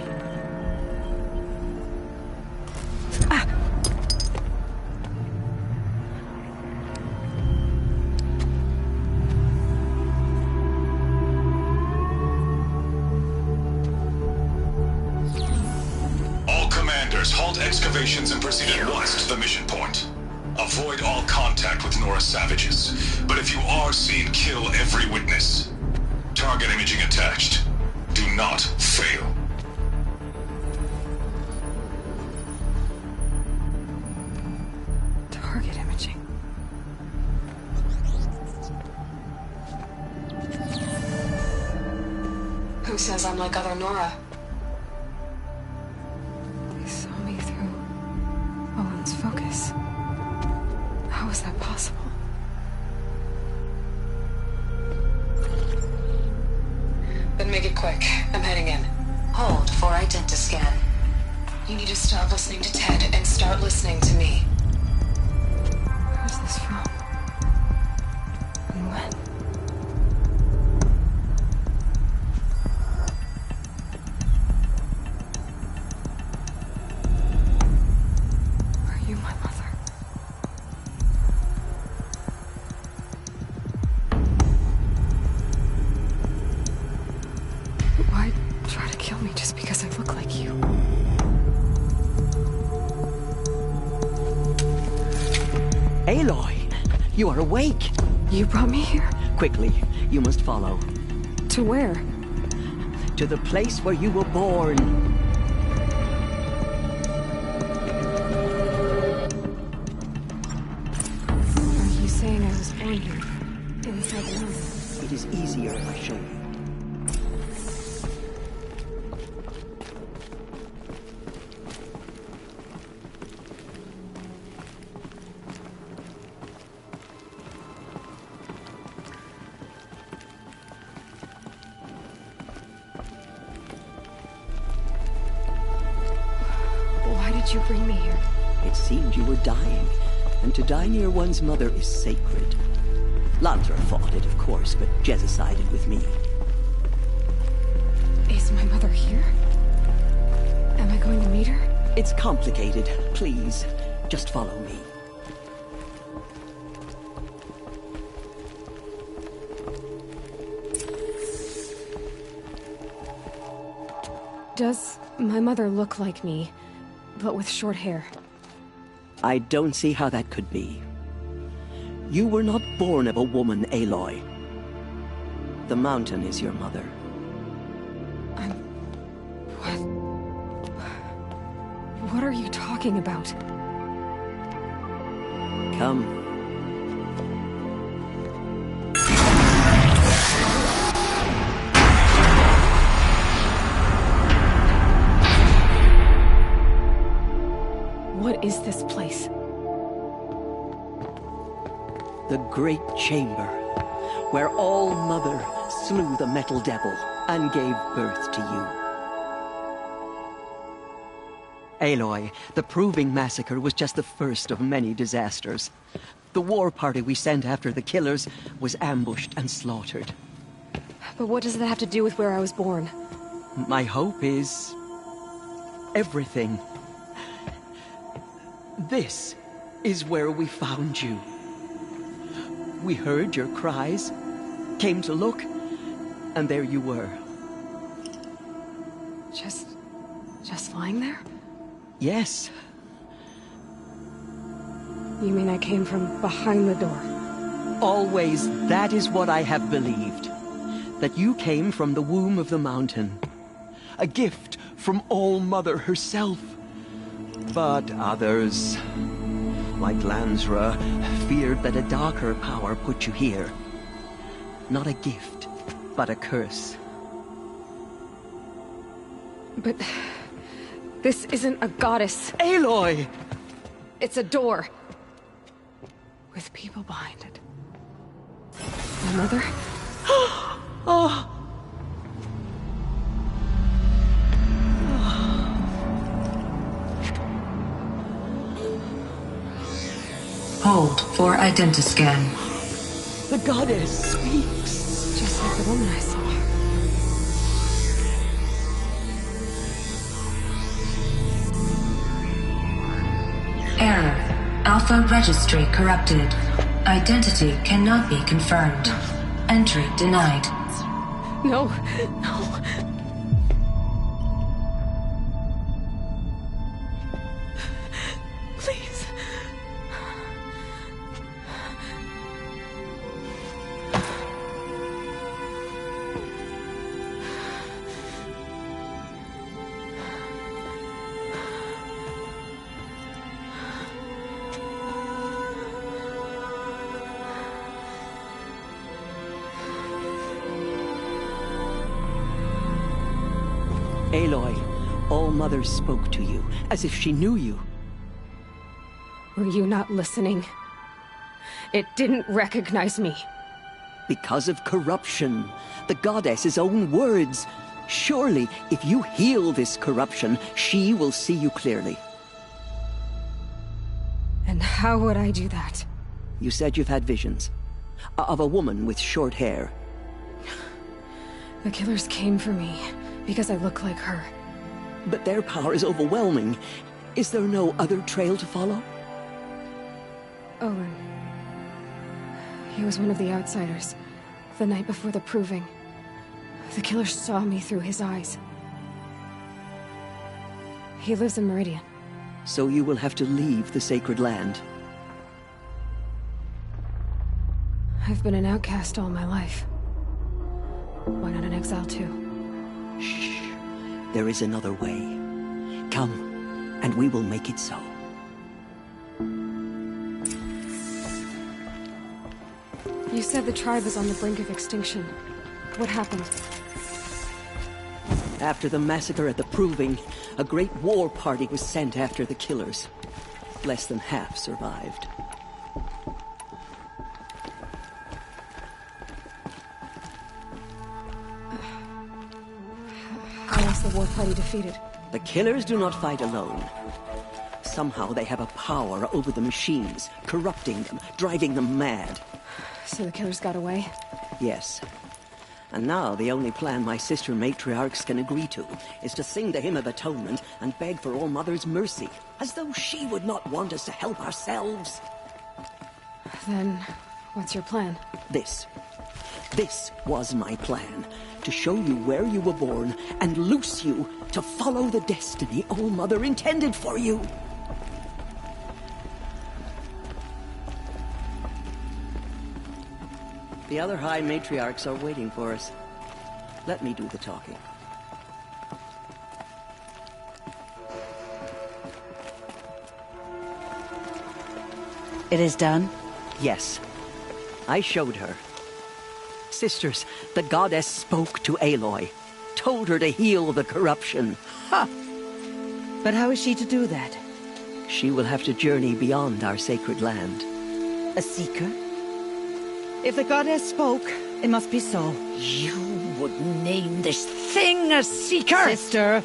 All commanders, halt excavations and proceed at once to the mission point. Avoid all contact with Nora savages, but if you are seen, kill every witness. Target imaging attached. Do not fail. Target imaging. Who says I'm like other Nora? They saw me through Owen's focus. How is that possible? Then make it quick. I'm heading in. Hold for identiscan. You need to stop listening to Ted and start listening to me. Where's this from? And when? Are you my mother? Why try to kill me just because I look like you? Aloy, you are awake. You brought me here? Quickly, you must follow. To where? To the place where you were born. Are you saying I was born here? Inside the mountain? It is easier if I show you. Why did you bring me here? It seemed you were dying, and to die near one's mother is sacred. Lantra fought it, of course, but Jezza sided with me. Is my mother here? Am I going to meet her? It's complicated. Please, just follow me. Does my mother look like me, but with short hair? I don't see how that could be. You were not born of a woman, Aloy. The mountain is your mother. What are you talking about? Come. What is this place? The Great Chamber, where All-Mother slew the Metal Devil and gave birth to you. Aloy, the Proving Massacre was just the first of many disasters. The war party we sent after the killers was ambushed and slaughtered. But what does that have to do with where I was born? My hope is... everything. This is where we found you. We heard your cries, came to look, and there you were. Just lying there? Yes. You mean I came from behind the door? Always, that is what I have believed. That you came from the womb of the mountain. A gift from All-Mother herself. But others, like Lansra, feared that a darker power put you here. Not a gift, but a curse. But... this isn't a goddess. Aloy! It's a door. With people behind it. My mother? Oh! Hold for identiscan. The goddess speaks. Just like the woman I saw. Error. Alpha registry corrupted. Identity cannot be confirmed. Entry denied. No, no. Please. Aloy, All-Mother spoke to you, as if she knew you. Were you not listening? It didn't recognize me. Because of corruption. The goddess's own words. Surely, if you heal this corruption, she will see you clearly. And how would I do that? You said you've had visions. Of a woman with short hair. The killers came for me, because I look like her. But their power is overwhelming. Is there no other trail to follow? Owen. He was one of the outsiders. The night before the Proving. The killer saw me through his eyes. He lives in Meridian. So you will have to leave the sacred land. I've been an outcast all my life. Why not an exile too? Shh. There is another way. Come, and we will make it so. You said the tribe is on the brink of extinction. What happened? After the massacre at the Proving, a great war party was sent after the killers. Less than half survived. How was the war party defeated? The killers do not fight alone. Somehow they have a power over the machines, corrupting them, driving them mad. So the killers got away? Yes. And now the only plan my sister matriarchs can agree to is to sing the Hymn of Atonement and beg for All-Mother's mercy, as though she would not want us to help ourselves. Then, what's your plan? This was my plan. To show you where you were born and loose you to follow the destiny All-Mother intended for you. The other High Matriarchs are waiting for us. Let me do the talking. It is done? Yes. I showed her. Sisters, the goddess spoke to Aloy. Told her to heal the corruption. Ha! But how is she to do that? She will have to journey beyond our sacred land. A seeker? If the goddess spoke, it must be so. You would name this thing a seeker? Sister,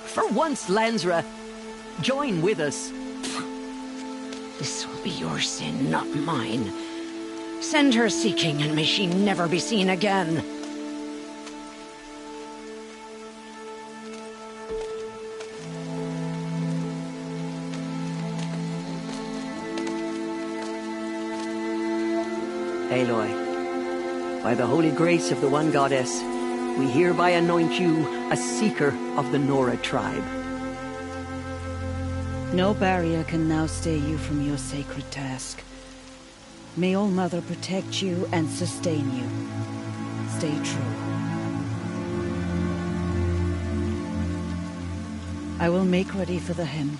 for once, Lansra, join with us. This will be your sin, not mine. Send her seeking, and may she never be seen again. Aloy, by the holy grace of the One Goddess, we hereby anoint you a seeker of the Nora tribe. No barrier can now stay you from your sacred task. May All Mother protect you and sustain you. Stay true. I will make ready for the hymn.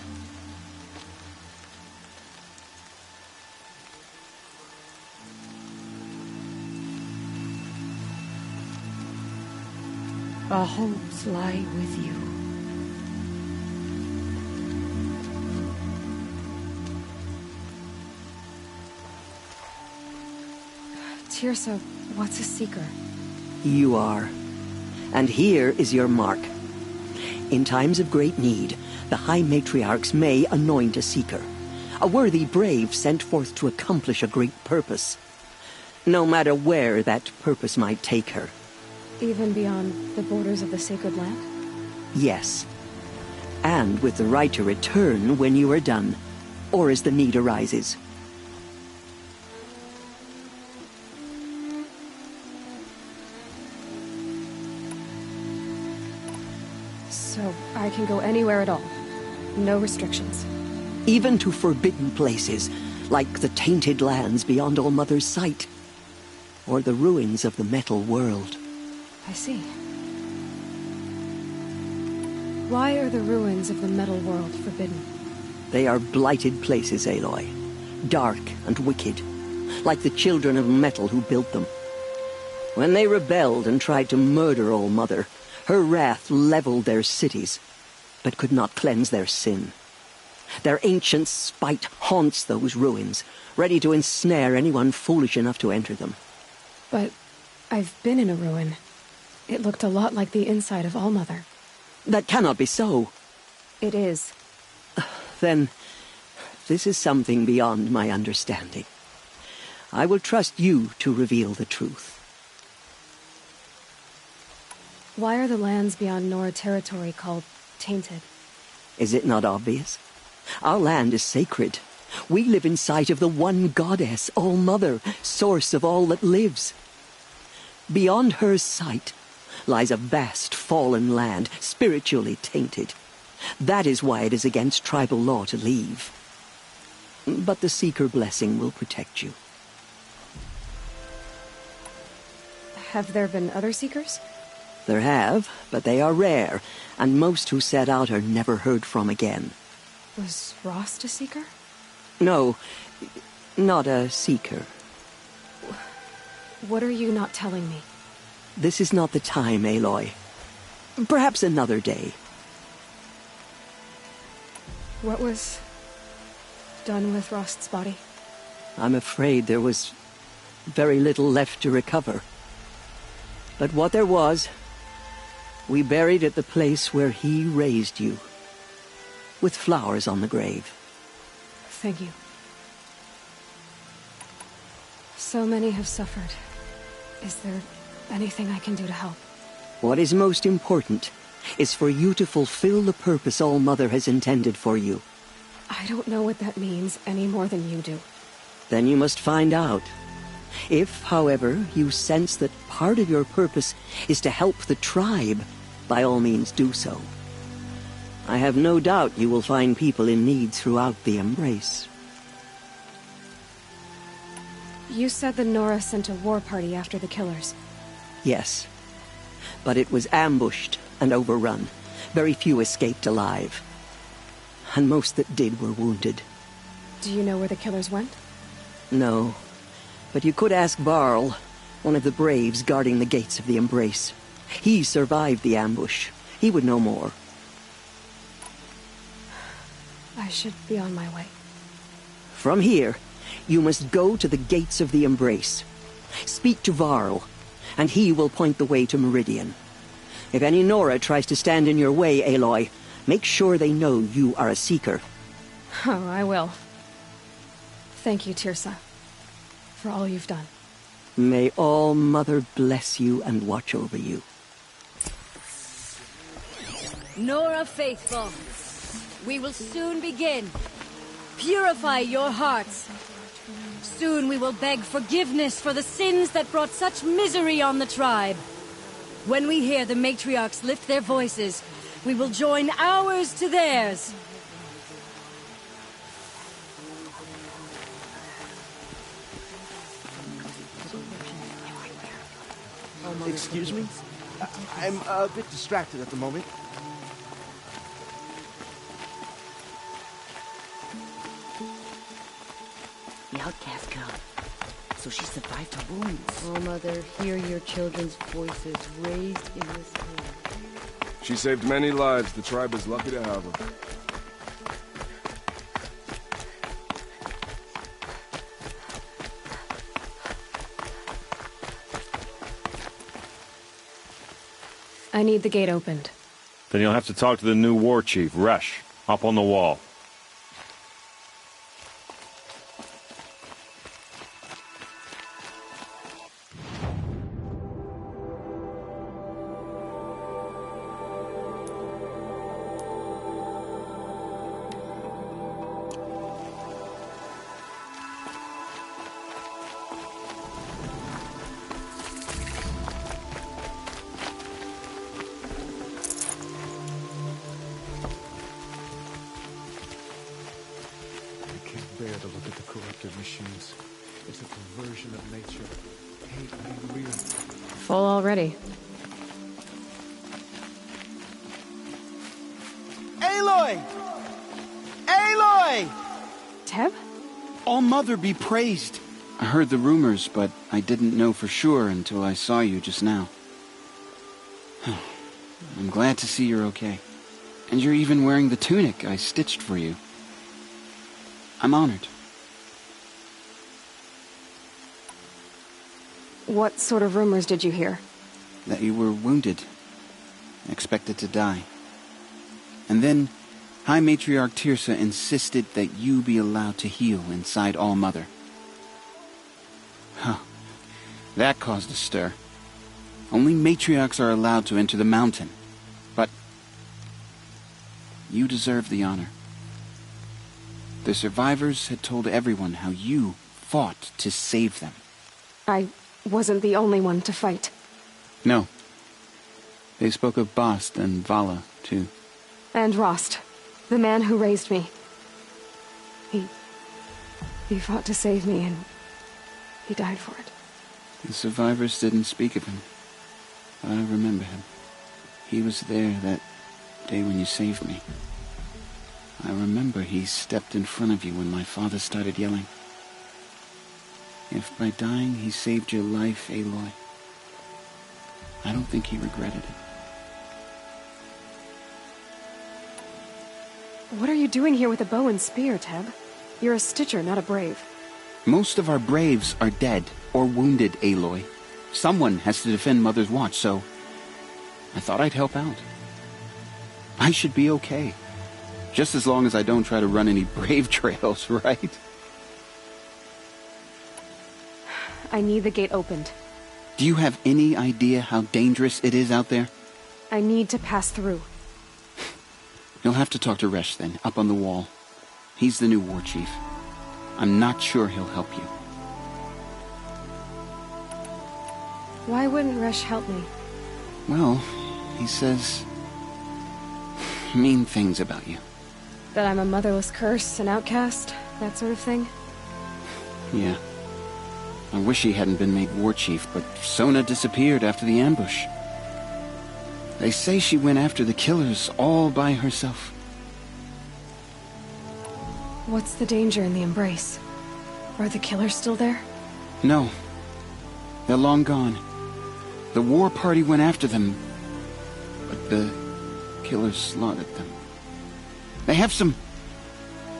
Our hopes lie with you. Teersa, what's a seeker? You are. And here is your mark. In times of great need, the High Matriarchs may anoint a seeker. A worthy brave sent forth to accomplish a great purpose. No matter where that purpose might take her. Even beyond the borders of the sacred land? Yes. And with the right to return when you are done, or as the need arises. So I can go anywhere at all? No restrictions? Even to forbidden places, like the tainted lands beyond All Mother's sight. Or the ruins of the metal world. I see. Why are the ruins of the metal world forbidden? They are blighted places, Aloy. Dark and wicked. Like the children of metal who built them. When they rebelled and tried to murder All Mother, her wrath leveled their cities, but could not cleanse their sin. Their ancient spite haunts those ruins, ready to ensnare anyone foolish enough to enter them. But I've been in a ruin. It looked a lot like the inside of All Mother. That cannot be so. It is. Then, this is something beyond my understanding. I will trust you to reveal the truth. Why are the lands beyond Nora territory called tainted? Is it not obvious? Our land is sacred. We live in sight of the One Goddess, All Mother, source of all that lives. Beyond her sight lies a vast fallen land, spiritually tainted. That is why it is against tribal law to leave. But the Seeker blessing will protect you. Have there been other Seekers? There have, but they are rare, and most who set out are never heard from again. Was Rost a Seeker? No, not a Seeker. What are you not telling me? This is not the time, Aloy. Perhaps another day. What was done with Rost's body? I'm afraid there was very little left to recover. But what there was, we buried at the place where he raised you, with flowers on the grave. Thank you. So many have suffered. Is there anything I can do to help? What is most important is for you to fulfill the purpose All Mother has intended for you. I don't know what that means any more than you do. Then you must find out. If, however, you sense that part of your purpose is to help the tribe, by all means do so. I have no doubt you will find people in need throughout the Embrace. You said the Nora sent a war party after the killers. Yes. But it was ambushed and overrun. Very few escaped alive. And most that did were wounded. Do you know where the killers went? No. But you could ask Barl, one of the braves guarding the gates of the Embrace. He survived the ambush. He would know more. I should be on my way. From here, you must go to the gates of the Embrace. Speak to Varl, and he will point the way to Meridian. If any Nora tries to stand in your way, Aloy, make sure they know you are a Seeker. Oh, I will. Thank you, Teersa, for all you've done. May All Mother bless you and watch over you. Nora Faithful, we will soon begin. Purify your hearts. Soon we will beg forgiveness for the sins that brought such misery on the tribe. When we hear the matriarchs lift their voices, we will join ours to theirs. Excuse me? I'm a bit distracted at the moment. The outcast girl. So she survived her wounds. Oh, Mother, hear your children's voices raised in this home. She saved many lives. The tribe is lucky to have her. I need the gate opened. Then you'll have to talk to the new war chief, Resh, up on the wall. Bear to look at the corrupted machines. It's a perversion of nature. Hate made real. Full already. Aloy! Aloy! Teb? All Mother be praised. I heard the rumors, but I didn't know for sure until I saw you just now. I'm glad to see you're okay. And you're even wearing the tunic I stitched for you. I'm honored. What sort of rumors did you hear? That you were wounded. Expected to die. And then, High Matriarch Teersa insisted that you be allowed to heal inside All Mother. Huh. That caused a stir. Only matriarchs are allowed to enter the mountain. But you deserve the honor. The survivors had told everyone how you fought to save them. I wasn't the only one to fight. No. They spoke of Bast and Vala, too. And Rost, the man who raised me. He fought to save me, and he died for it. The survivors didn't speak of him, but I remember him. He was there that day when you saved me. I remember he stepped in front of you when my father started yelling. If by dying he saved your life, Aloy, I don't think he regretted it. What are you doing here with a bow and spear, Teb? You're a Stitcher, not a Brave. Most of our Braves are dead or wounded, Aloy. Someone has to defend Mother's Watch, so I thought I'd help out. I should be okay. Just as long as I don't try to run any Brave trails, right? I need the gate opened. Do you have any idea how dangerous it is out there? I need to pass through. You'll have to talk to Resh then, up on the wall. He's the new war chief. I'm not sure he'll help you. Why wouldn't Resh help me? Well, he says mean things about you. That I'm a motherless curse, an outcast, that sort of thing? Yeah. I wish he hadn't been made war chief, but Sona disappeared after the ambush. They say she went after the killers all by herself. What's the danger in the Embrace? Are the killers still there? No. They're long gone. The war party went after them, but the killers slaughtered them. They have some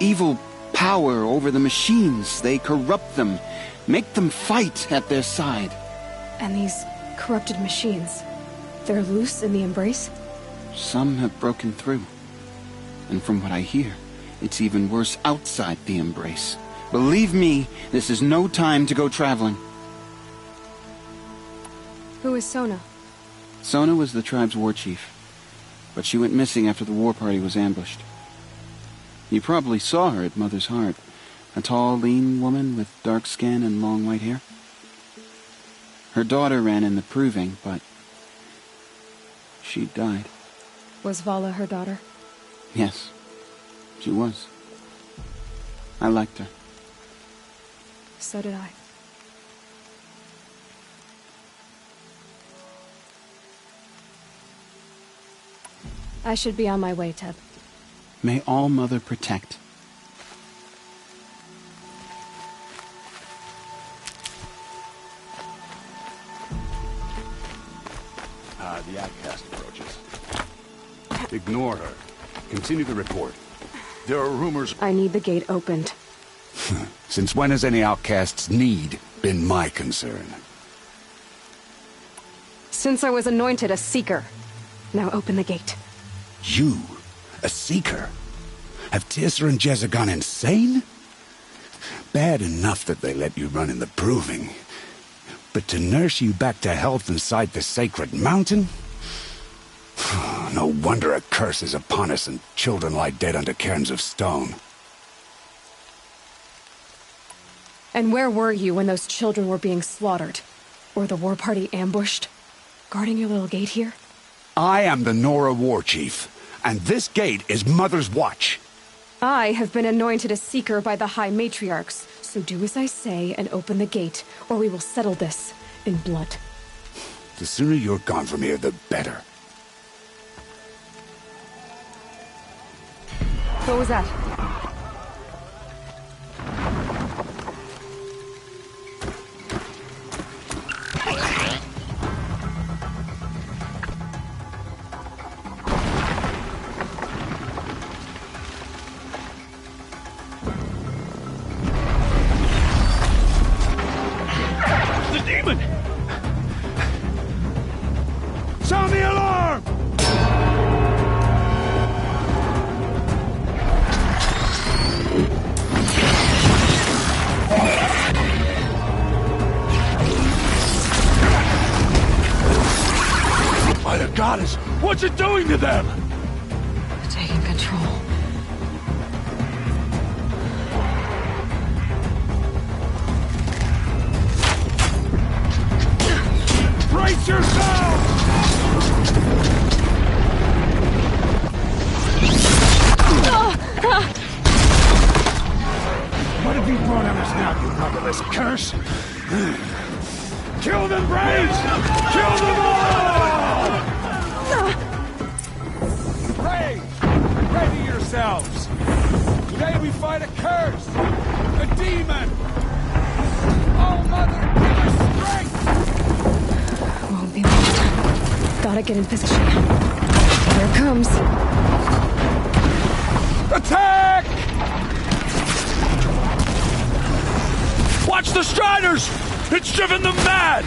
evil power over the machines. They corrupt them, make them fight at their side. And these corrupted machines, they're loose in the Embrace? Some have broken through. And from what I hear, it's even worse outside the Embrace. Believe me, this is no time to go traveling. Who is Sona? Sona was the tribe's war chief, but she went missing after the war party was ambushed. You probably saw her at Mother's Heart. A tall, lean woman with dark skin and long white hair. Her daughter ran in the Proving, but she died. Was Vala her daughter? Yes, she was. I liked her. So did I. I should be on my way, Teb. May All Mother protect. The outcast approaches. Ignore her. Continue the report. There are rumors... I need the gate opened. Since when has any outcast's need been my concern? Since I was anointed a Seeker. Now open the gate. You? A Seeker? Have Teersa and Jezza gone insane? Bad enough that they let you run in the Proving. But to nurse you back to health inside the sacred mountain? No wonder a curse is upon us and children lie dead under cairns of stone. And where were you when those children were being slaughtered? Or the war party ambushed? Guarding your little gate here? I am the Nora War Chief, and this gate is Mother's watch. I have been anointed a Seeker by the High Matriarchs, so do as I say and open the gate, or we will settle this in blood. The sooner you're gone from here, the better. What was that? The demon! Sound the alarm! By the goddess, what's it doing to them? Taking control. Brace yourselves! What have you brought on us now, you motherless curse? Kill them, Braves! Kill them all! Braves, ready yourselves! Today we fight a curse! A demon! Oh, Mother, give us strength! Won't be long. Gotta get in position. Here it comes. Attack! Watch the Striders! It's driven them mad!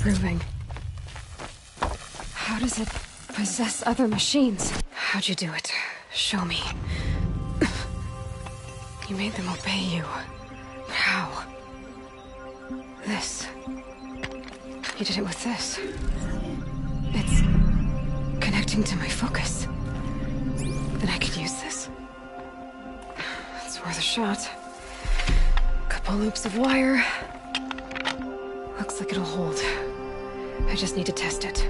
proving. How does it possess other machines? How'd you do it? Show me. You made them obey you. How? This. You did it with this. It's connecting to my focus. Then I could use this. It's worth a shot. Couple loops of wire. Looks like it'll hold. I just need to test it.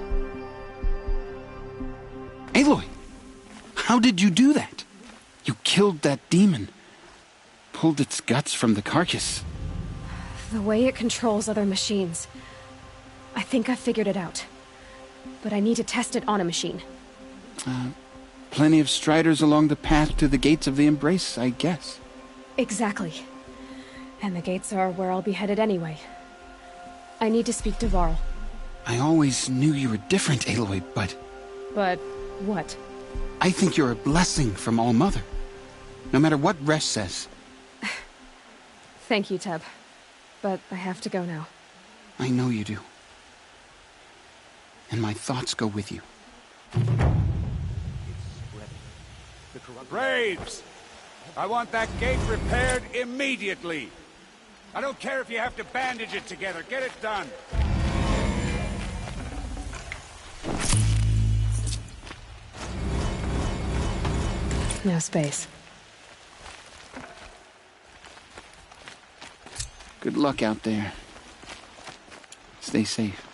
Aloy! How did you do that? You killed that demon. Pulled its guts from the carcass. The way it controls other machines. I think I figured it out. But I need to test it on a machine. Plenty of striders along the path to the gates of the Embrace, I guess. Exactly. And the gates are where I'll be headed anyway. I need to speak to Varl. I always knew you were different, Aloy, but... But what? I think you're a blessing from All-Mother. No matter what Resh says. Thank you, Teb. But I have to go now. I know you do. And my thoughts go with you. Braves! I want that gate repaired immediately. I don't care if you have to bandage it together. Get it done. No space. Good luck out there. Stay safe.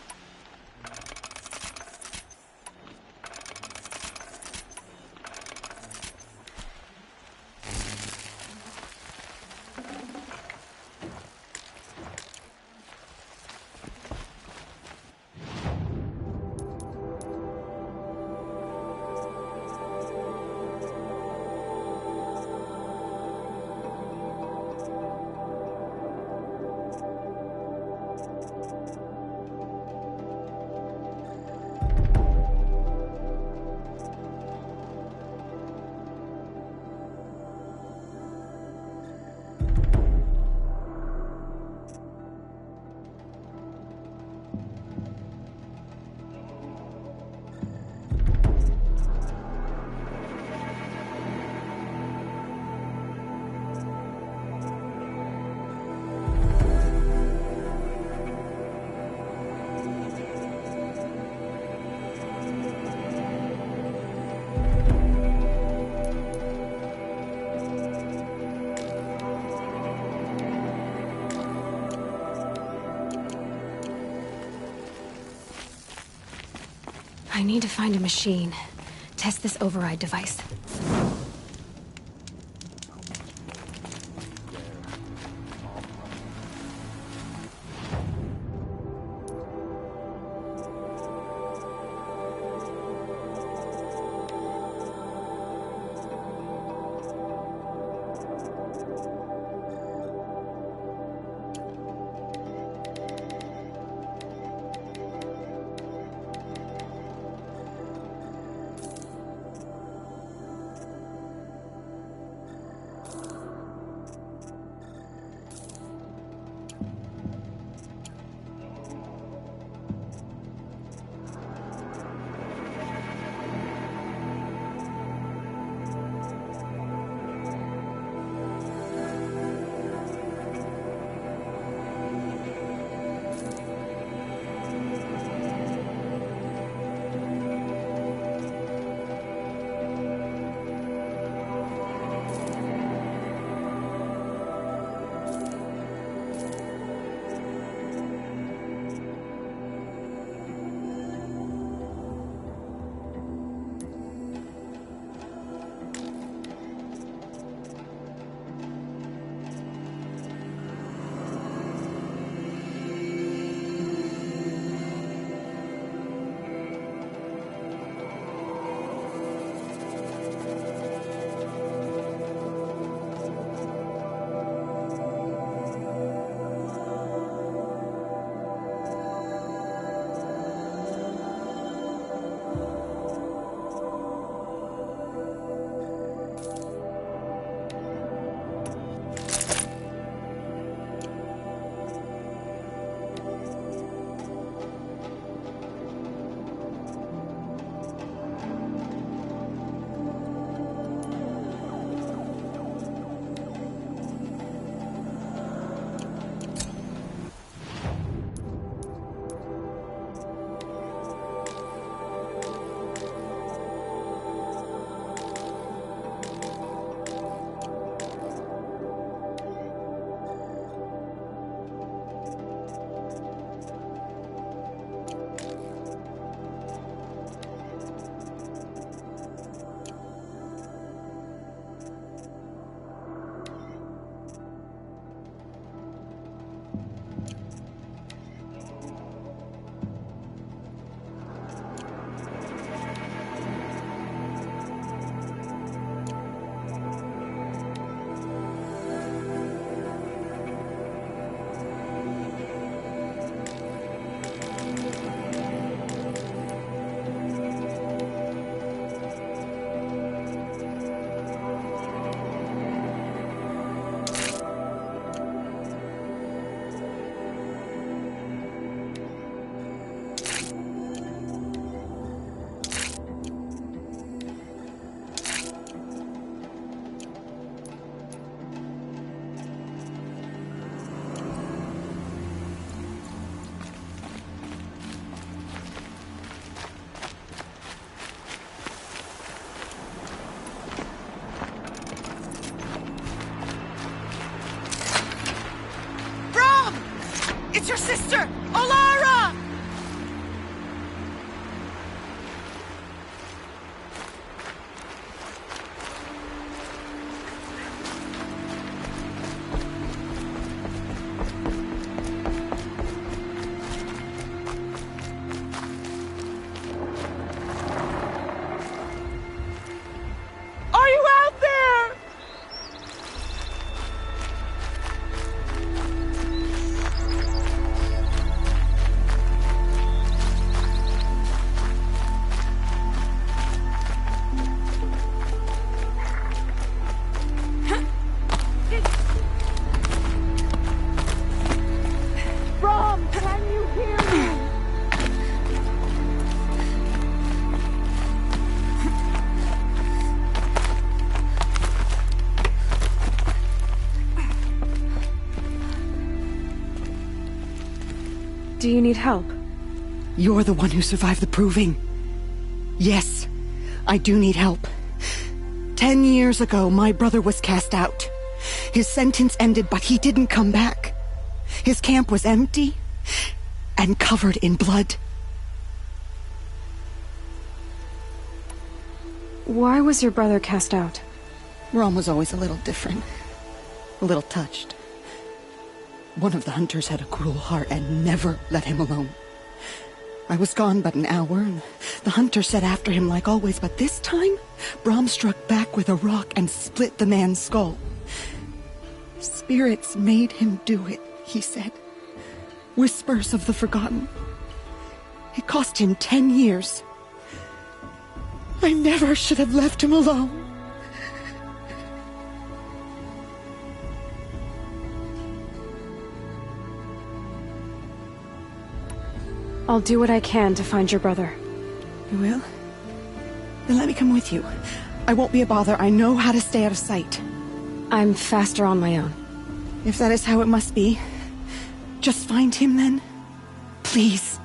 I need to find a machine. Test this override device. Do you need help? You're the one who survived the proving. Yes, I do need help. 10 years ago, my brother was cast out. His sentence ended, but he didn't come back. His camp was empty and covered in blood. Why was your brother cast out? Rom was always a little different. A little touched. One of the hunters had a cruel heart and never let him alone. I was gone but an hour, and the hunter set after him like always, but this time, Brom struck back with a rock and split the man's skull. Spirits made him do it, he said. Whispers of the forgotten. It cost him 10 years. I never should have left him alone. I'll do what I can to find your brother. You will? Then let me come with you. I won't be a bother. I know how to stay out of sight. I'm faster on my own. If that is how it must be, just find him then. Please.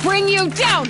Bring you down!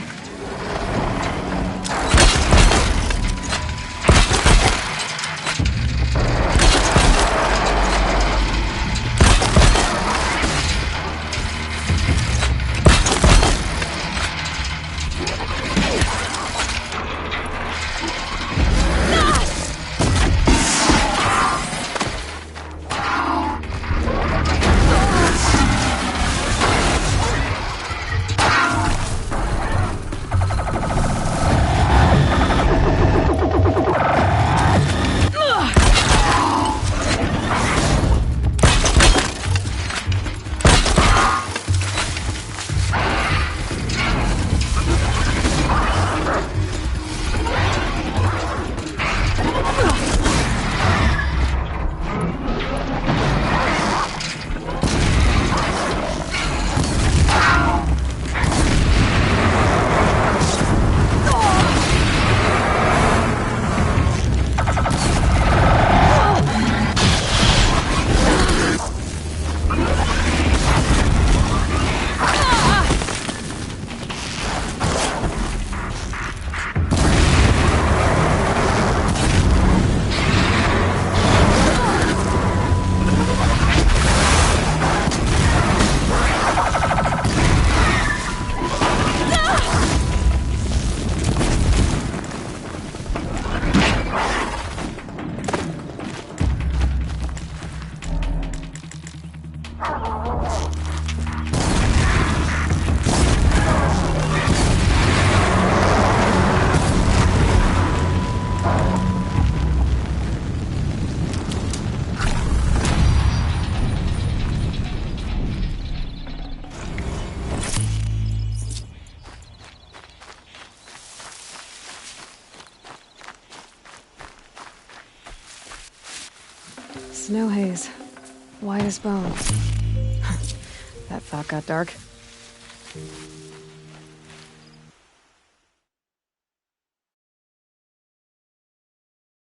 Snow haze. White as bone. That thought got dark.